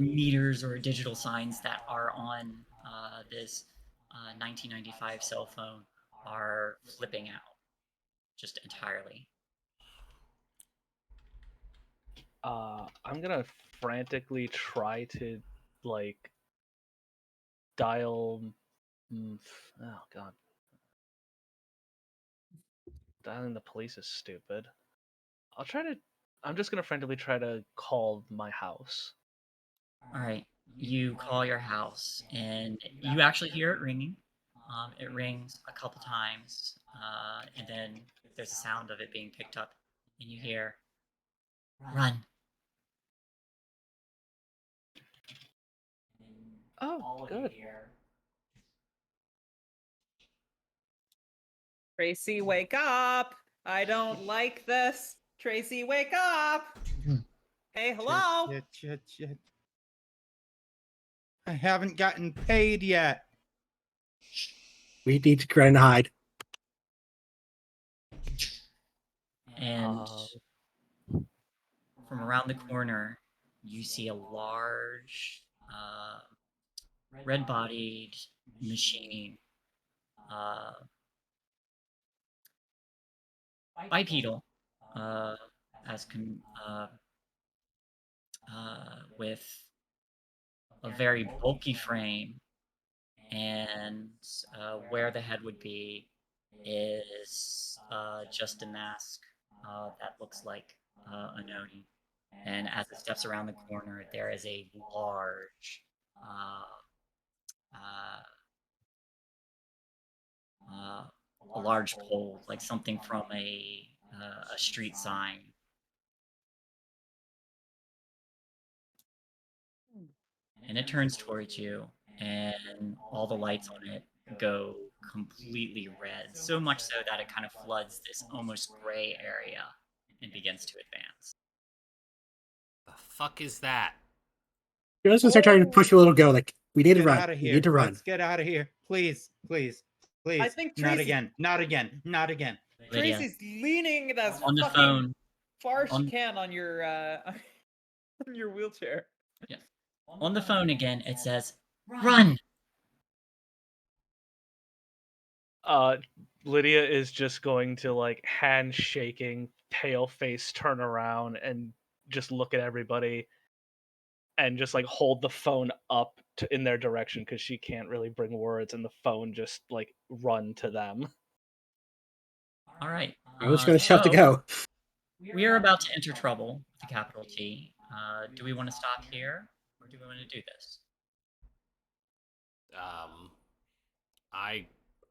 meters or digital signs that are on this 1995 cell phone are flipping out just entirely. I'm gonna frantically try to like dial. Oh god, dialing the police is stupid. I'm just gonna frantically try to call my house. All right, you call your house, and you actually hear it ringing. It rings a couple times, and then there's a sound of it being picked up, and you hear, "Run." Oh, good. Tracy, wake up! I don't like this. Tracy, wake up! Hey, hello? Shit. I haven't gotten paid yet. we need to try and hide. And from around the corner, you see a large, red-bodied machine, bipedal, with a very bulky frame, and where the head would be is just a mask that looks like a noni. And as it steps around the corner, there is a large pole, like something from a street sign. And it turns towards you, and all the lights on it go completely red, so much so that it kind of floods this almost gray area and begins to advance. The fuck is that? You're just gonna start trying to push a little go, like, we need to Get run. out of We here. need to run. Let's get out of here. Please. I think Not Tracy- again. Not again. Lydia, Tracy's leaning as on the fucking phone. far as she can on your on your wheelchair. Yeah. On the phone again, it says, "Run!" Lydia is just going to like hand shaking, pale face, turn around and just look at everybody, and just like hold the phone up in their direction because she can't really bring words, and the phone just like run to them. All right. I'm just gonna shout to go. We are about to enter trouble with the capital T. Do we want to stop here, or do we want to do this?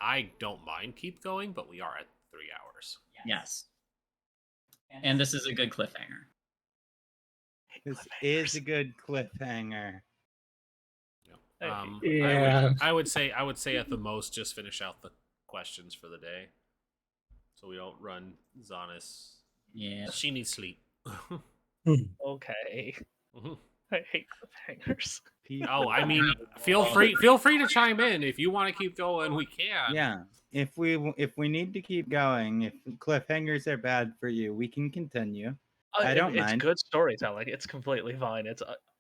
I don't mind keep going, but we are at 3 hours. Yes. And this is a good cliffhanger. This is a good cliffhanger. Yeah. I would say at the most just finish out the questions for the day, so we don't run Zaunis. Yeah. She needs sleep. Okay. I hate cliffhangers. Oh, I mean, feel free to chime in if you want to keep going. We can. Yeah. If we need to keep going, if cliffhangers are bad for you, we can continue. I don't It's mind. good storytelling. It's completely fine.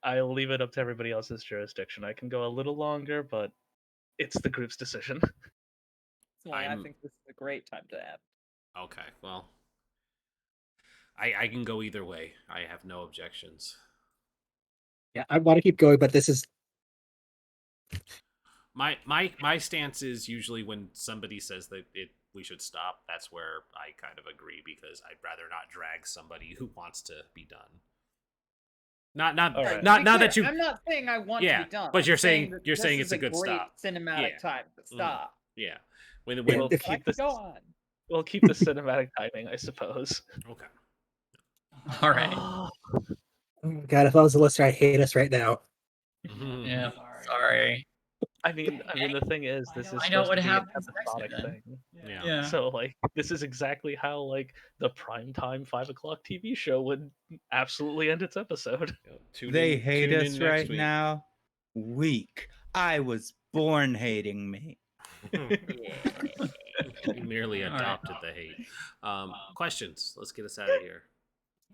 I'll leave it up to everybody else's jurisdiction. I can go a little longer, but it's the group's decision. That's why I I'm- think this is a great time to end. Okay, well, I can go either way. I have no objections. Yeah, I want to keep going, but this is My stance is usually when somebody says that we should stop, that's where I kind of agree, because I'd rather not drag somebody who wants to be done. Not All right. not Be now clear, that you. I'm not saying I want Yeah, to be done. but I'm you're saying that you're this saying is it's a good great stop. cinematic Yeah. time to stop. Yeah. When Yeah, We'll if- But I keep can this. go on. We'll keep the cinematic timing, I suppose. Okay. All right. oh God, if I was a listener, I'd hate us right now. Yeah. Sorry. I mean, the thing is, this is I know supposed what to be an happens next episodic then. thing. Yeah. Yeah. So, like, this is exactly how, like, the primetime 5 o'clock TV show would absolutely end its episode. They hate tune in us next right week. now. Weak. I was born hating me. You merely All right. adopted the hate. Questions. Let's get us out of here.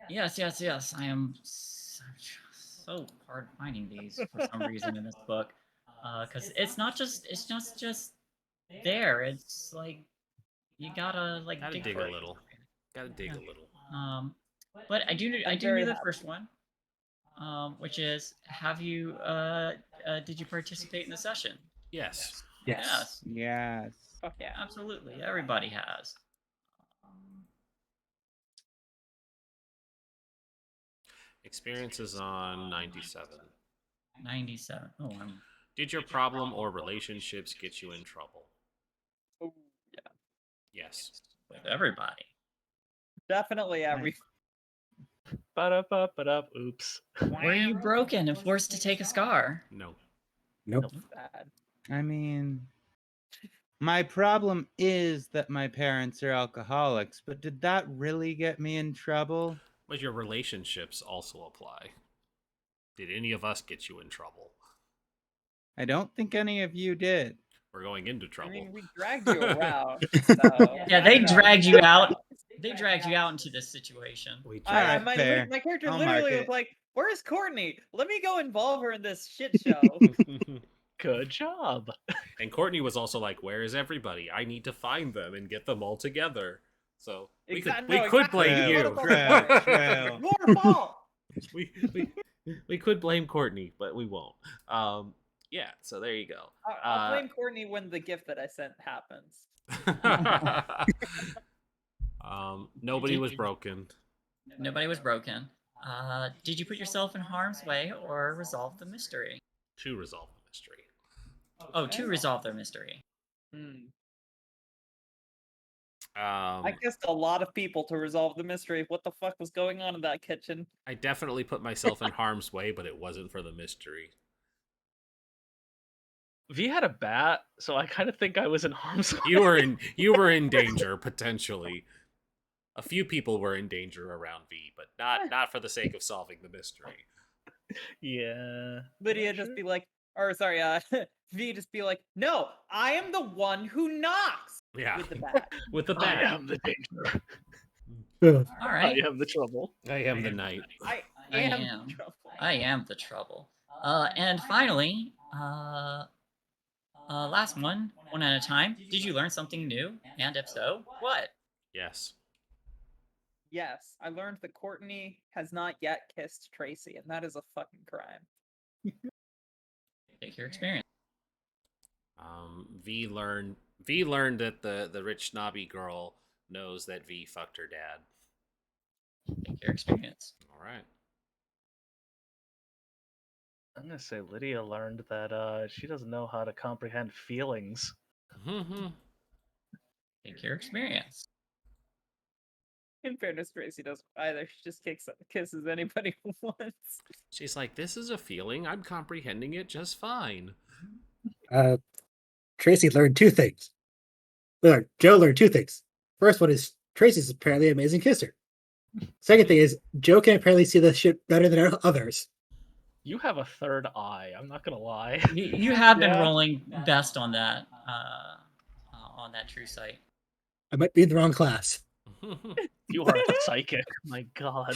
Yes. I am so hard finding these for some reason in this book, because it's not just there. It's like you gotta like Gotta dig for a it. little. Gotta dig a little. But I do very know the happy. first one, which is have you did you participate in the session? Yes. Yes. Yes. Fuck yeah. Absolutely. Everybody has. Experiences on 97. 97. Oh, I'm Did your problem or relationships get you in trouble? Oh, yeah. Yes. with everybody. Definitely every. Ba-da-ba-ba-da, oops. Were you broken and forced to take a scar? No. Nope. Bad. I mean, my problem is that my parents are alcoholics, but did that really get me in trouble? But your relationships also apply. Did any of us get you in trouble? I don't think any of you did. We're going into I trouble. mean, we dragged you around. So, Yeah, I they don't know. dragged you out. They dragged you out into this situation. We All right, my fair. character I'll literally mark was it. like, "Where's Courtney? Let me go involve her in this shit show." Good job. And Courtney was also like, "Where is everybody? I need to find them and get them all together." So we could blame True, you. true. Your fault. we could blame Courtney, but we won't. Yeah. So there you go. I'll blame Courtney when the gift that I sent happens. Nobody was broken. Nobody was broken. Did you put yourself in harm's way or resolve the mystery? To resolve the mystery. Oh, to resolve their mystery. I kissed a lot of people to resolve the mystery of what the fuck was going on in that kitchen. I definitely put myself in harm's way, but it wasn't for the mystery. V had a bat, so I kind of think I was in harm's way. You were in danger potentially. A few people were in danger around V, but not for the sake of solving the mystery. Yeah. Lydia just be like, or sorry, V just be like, "No, I am the one who knocks." Yeah. With the bat. With the I bat. am the danger. Ugh. All I right. am the trouble. I am the knight. I I am. am. trouble. I am the trouble. And finally, last one at a time. Did you learn something new? And if so, what? Yes. Yes, I learned that Courtney has not yet kissed Tracy, and that is a fucking crime. Take your experience. V learned that the rich snobby girl knows that V fucked her dad. Take your experience. All right. I'm gonna say Lydia learned that she doesn't know how to comprehend feelings. Take your experience. In fairness, Tracy doesn't either. She just kisses anybody who wants. She's like, "This is a feeling. I'm comprehending it just fine." Tracy learned two things. Joe learned two things. First one is Tracy's apparently an amazing kisser. Second thing is Joe can apparently see this shit better than others. You have a third eye. I'm not gonna lie. You have been Yeah. rolling best on that true sight. I might be in the wrong class. You are a psychic. My God.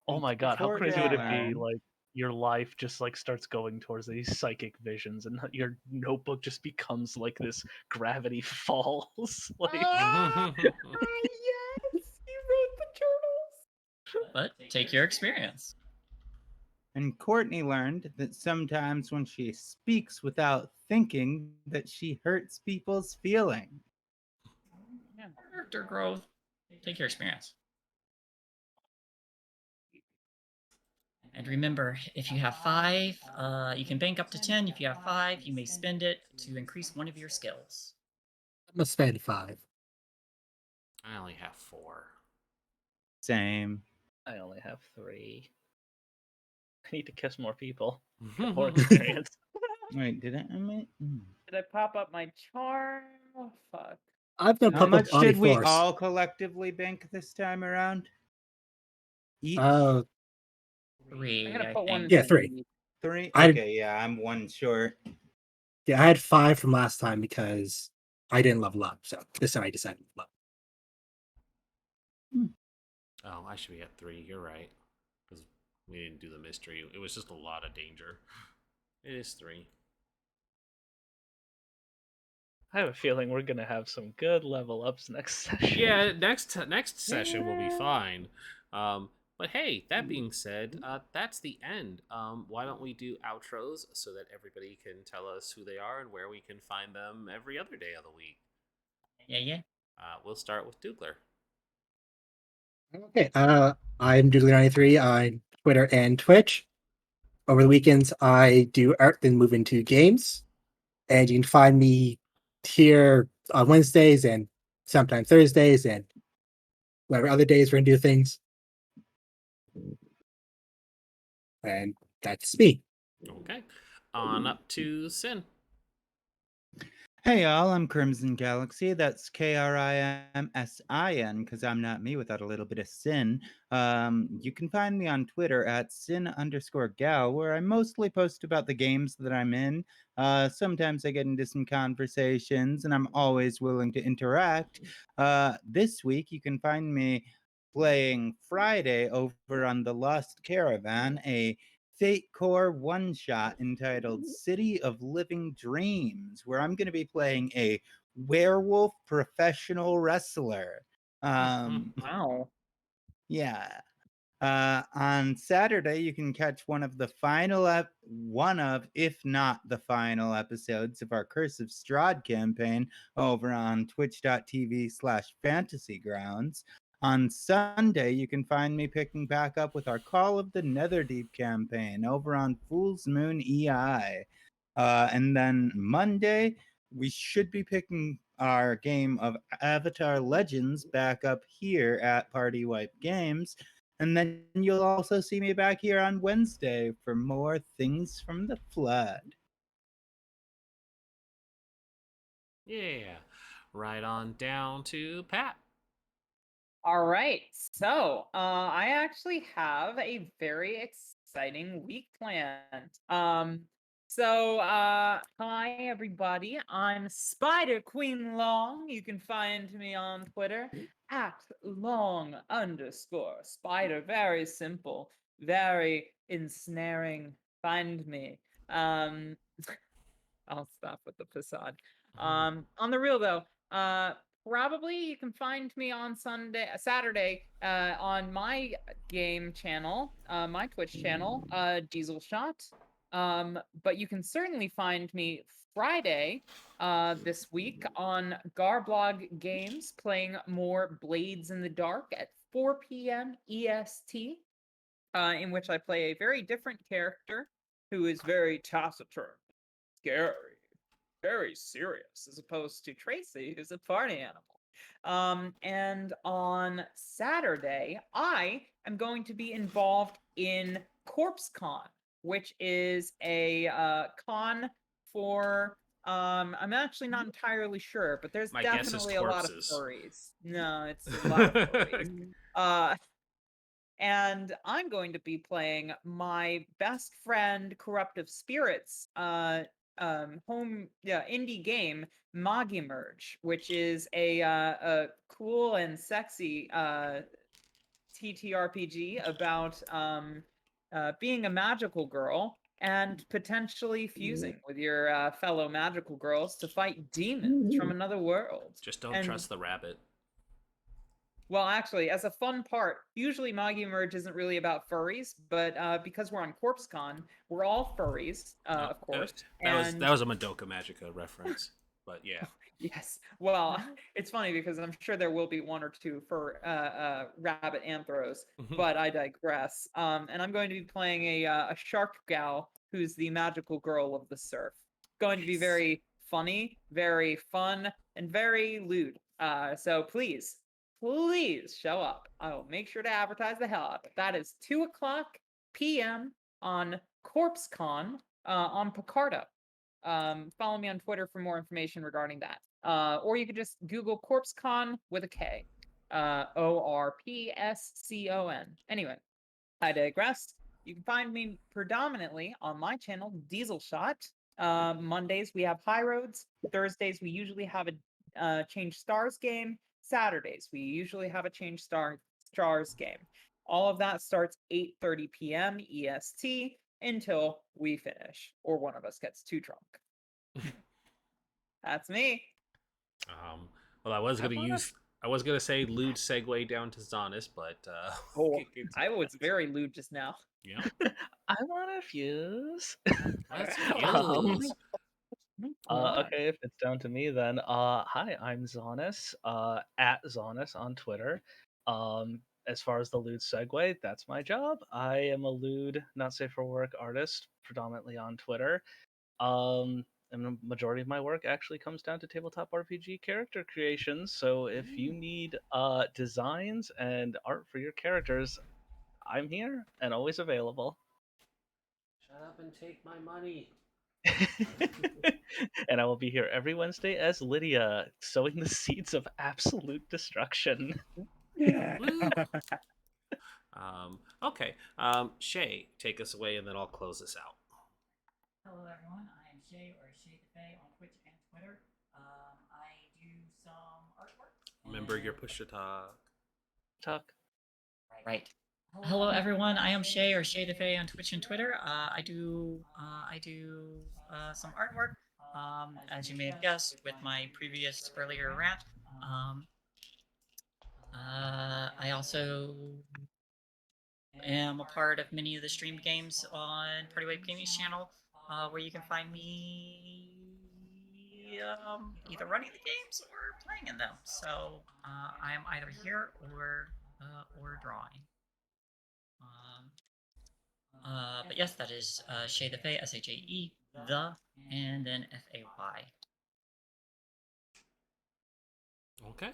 Oh my God, how Poor crazy would it be? Joanne. Like your life just like starts going towards these psychic visions, and your notebook just becomes like this gravity falls. Like Ah, yes, you wrote the journals. But take your experience. And Courtney learned that sometimes when she speaks without thinking, that she hurts people's feelings. Yeah, character growth. Take your experience. And remember, if you have 5, you can bank up to 10. If you have 5, you may spend it to increase one of your skills. I'm gonna spend 5. I only have 4. Same. I only have 3. I need to kiss more people. Get more experience. Wait, did I? Did I pop up my charm? Oh, fuck. I've done How pop up much body did we force. all collectively bank this time around? Each? 3. I'm gonna I put one. think. Yeah, 3. 3? I- Okay, yeah, I'm 1 short. Yeah, I had 5 from last time because I didn't level up. So this time I decided to level up. Oh, I should be at 3. You're right. Because we didn't do the mystery. It was just a lot of danger. It is 3. I have a feeling we're gonna have some good level ups next session. Yeah, next session will be fine. But hey, that being said, that's the end. Why don't we do outros so that everybody can tell us who they are and where we can find them every other day of the week? Yeah. We'll start with Doogler. Okay, I'm Doogler93 on Twitter and Twitch. Over the weekends, I do art, then move into games. And you can find me here on Wednesdays and sometimes Thursdays and whatever other days we're going to do things. And that's me. Okay. On up to Sin. Hey y'all, I'm Crimsin Galaxy. That's Krimsin, because I'm not me without a little bit of sin. You can find me on Twitter at sin_gal, where I mostly post about the games that I'm in. Sometimes I get into some conversations, and I'm always willing to interact. This week, you can find me playing Friday over on The Lost Caravan, a Fate Core one-shot entitled City of Living Dreams, where I'm going to be playing a werewolf professional wrestler. Wow. Yeah. On Saturday, you can catch one of, if not the final episodes of our Curse of Strahd campaign over on twitch.tv/fantasygrounds. On Sunday, you can find me picking back up with our Call of the Netherdeep campaign over on Fool's Moon EI. And then Monday, we should be picking our game of Avatar Legends back up here at PartyWipeGames. And then you'll also see me back here on Wednesday for more Things from the Flood. Yeah. Right on down to Pat. All right. So, I actually have a very exciting week planned. Hi everybody. I'm Spider Queen Long. You can find me on Twitter at long_spider. Very simple, very ensnaring. Find me. I'll stop with the facade. On the real though, probably you can find me on Saturday, on my game channel, my Twitch channel, Diesel Shot. But you can certainly find me Friday, this week on Garblog Games, playing more Blades in the Dark at 4 p.m. EST, in which I play a very different character who is very taciturn, scary, very serious, as opposed to Tracy, who's a party animal. And on Saturday, I am going to be involved in CorpseCon, which is a con for. I'm actually not entirely sure, but there's My guess is definitely a lot of corpses. furries. No, it's a lot of furries. And I'm going to be playing my best friend, Corruptive Spirits, indie game, Magi Merge, which is a cool and sexy TTRPG about being a magical girl and potentially fusing with your fellow magical girls to fight demons from another world. Just don't And trust the rabbit. well, actually, as a fun part, usually Magi Merge isn't really about furries, but because we're on CorpseCon, we're all furries, of course. That was a Madoka Magica reference, but yeah. Yes. Well, it's funny because I'm sure there will be one or two for rabbit anthros, but I digress. And I'm going to be playing a shark gal who's the magical girl of the surf. Going to be very funny, very fun, and very lewd. So please show up. I will make sure to advertise the hell out of it. That is 2:00 p.m. on CorpseCon on Picardo. Follow me on Twitter for more information regarding that. Or you could just Google CorpseCon with a K. ORPSCON. Anyway, I digress. You can find me predominantly on my channel, Diesel Shot. Mondays we have High Roads. Thursdays we usually have a Change Stars game. Saturdays we usually have a Change Stars game. All of that starts 8:30 p.m. EST until we finish or one of us gets too drunk. That's me. Well, I was gonna say lewd segue down to Zaunis, but I was very lewd just now. Yeah. I want to fuse. Let's Um, fuse. Okay, if it's down to me then. Hi, I'm Zaunis. At Zaunis on Twitter. As far as the lewd segue, that's my job. I am a lewd, not safe for work artist, predominantly on Twitter. And the majority of my work actually comes down to tabletop RPG character creation. So if you need designs and art for your characters, I'm here and always available. Shut up and take my money. And I will be here every Wednesday as Lydia, sowing the seeds of absolute destruction. Okay. Shae, take us away, and then I'll close this out. Hello everyone, I am Shae or ShaeTheFay on Twitch and Twitter. I do some artwork. Remember your push to talk. Right. Hello everyone, I am Shae or ShaeTheFay on Twitch and Twitter. I do some artwork. As you may have guessed with my previous earlier rant. I also am a part of many of the streamed games on PartyWipeGames channel, where you can find me either running the games or playing in them. So I am either here or drawing. But yes, that is ShaeTheFay, SHAE, and then FAY. Okay.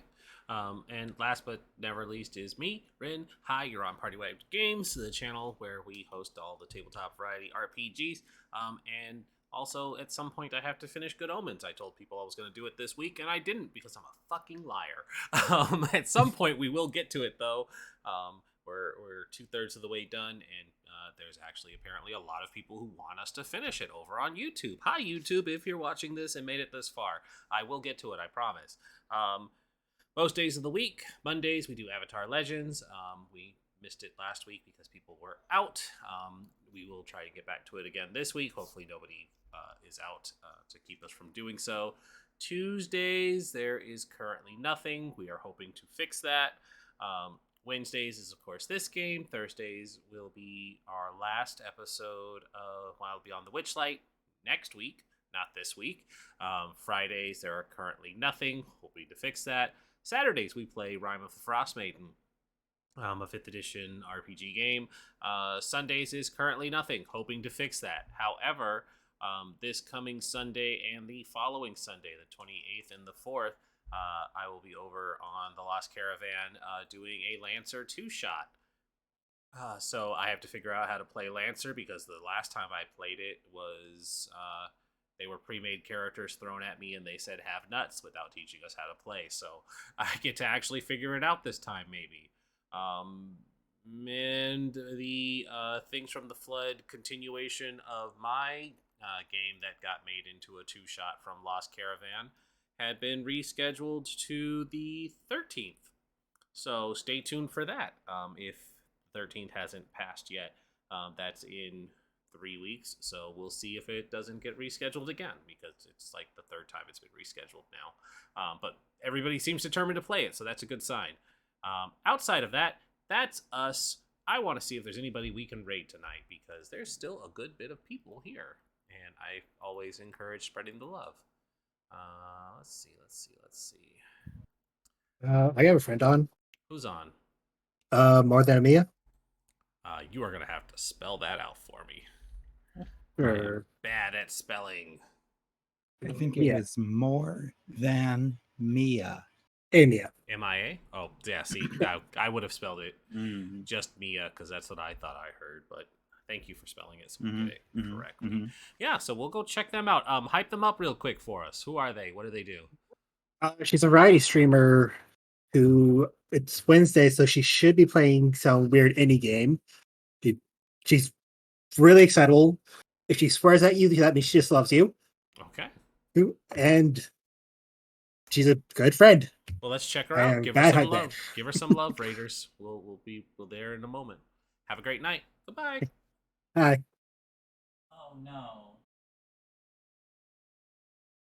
And last but never least is me, Rin. Hi, you're on PartyWipeGames, the channel where we host all the tabletop variety RPGs. And also, at some point, I have to finish Good Omens. I told people I was going to do it this week, and I didn't because I'm a fucking liar. At some point, we will get to it, though. We're 2/3 of the way done, and there's actually apparently a lot of people who want us to finish it over on YouTube. Hi, YouTube, if you're watching this and made it this far. I will get to it, I promise. Most days of the week, Mondays, we do Avatar Legends. We missed it last week because people were out. We will try to get back to it again this week. Hopefully nobody is out to keep us from doing so. Tuesdays, there is currently nothing. We are hoping to fix that. Wednesdays is, of course, this game. Thursdays will be our last episode of Wild Beyond the Witchlight next week, not this week. Fridays, there are currently nothing. Hoping to fix that. Saturdays, we play Rime of the Frost Maiden, a 5th edition RPG game. Sundays is currently nothing. Hoping to fix that. However, this coming Sunday and the following Sunday, the 28th and the 4th, I will be over on the Lost Caravan doing a Lancer 2-shot. So I have to figure out how to play Lancer because the last time I played it was they were pre-made characters thrown at me and they said have nuts without teaching us how to play. So I get to actually figure it out this time, maybe. And the Things from the Flood continuation of my game that got made into a 2-shot from Lost Caravan had been rescheduled to the 13th. So stay tuned for that. If 13th hasn't passed yet, that's in 3 weeks. So we'll see if it doesn't get rescheduled again, because it's like the third time it's been rescheduled now. But everybody seems determined to play it, so that's a good sign. Outside of that, that's us. I want to see if there's anybody we can raid tonight, because there's still a good bit of people here, and I always encourage spreading the love. Let's see. I have a friend on. Who's on? More than Mia. You are gonna have to spell that out for me. Or Bad at spelling. I think it was more than Mia. Mia. MIA? Oh, yeah, see, I would have spelled it just Mia, because that's what I thought I heard, but thank you for spelling it so we get it correctly. Yeah, so we'll go check them out. Hype them up real quick for us. Who are they? What do they do? She's a variety streamer who, it's Wednesday, so she should be playing some weird indie game. She's really excitable. If she swears at you, that means she just loves you. Okay. And she's a good friend. Well, let's check her out. Give her some love. Man. Give her some love, Raiders. We'll be there in a moment. Have a great night. Goodbye. Hi. Oh no.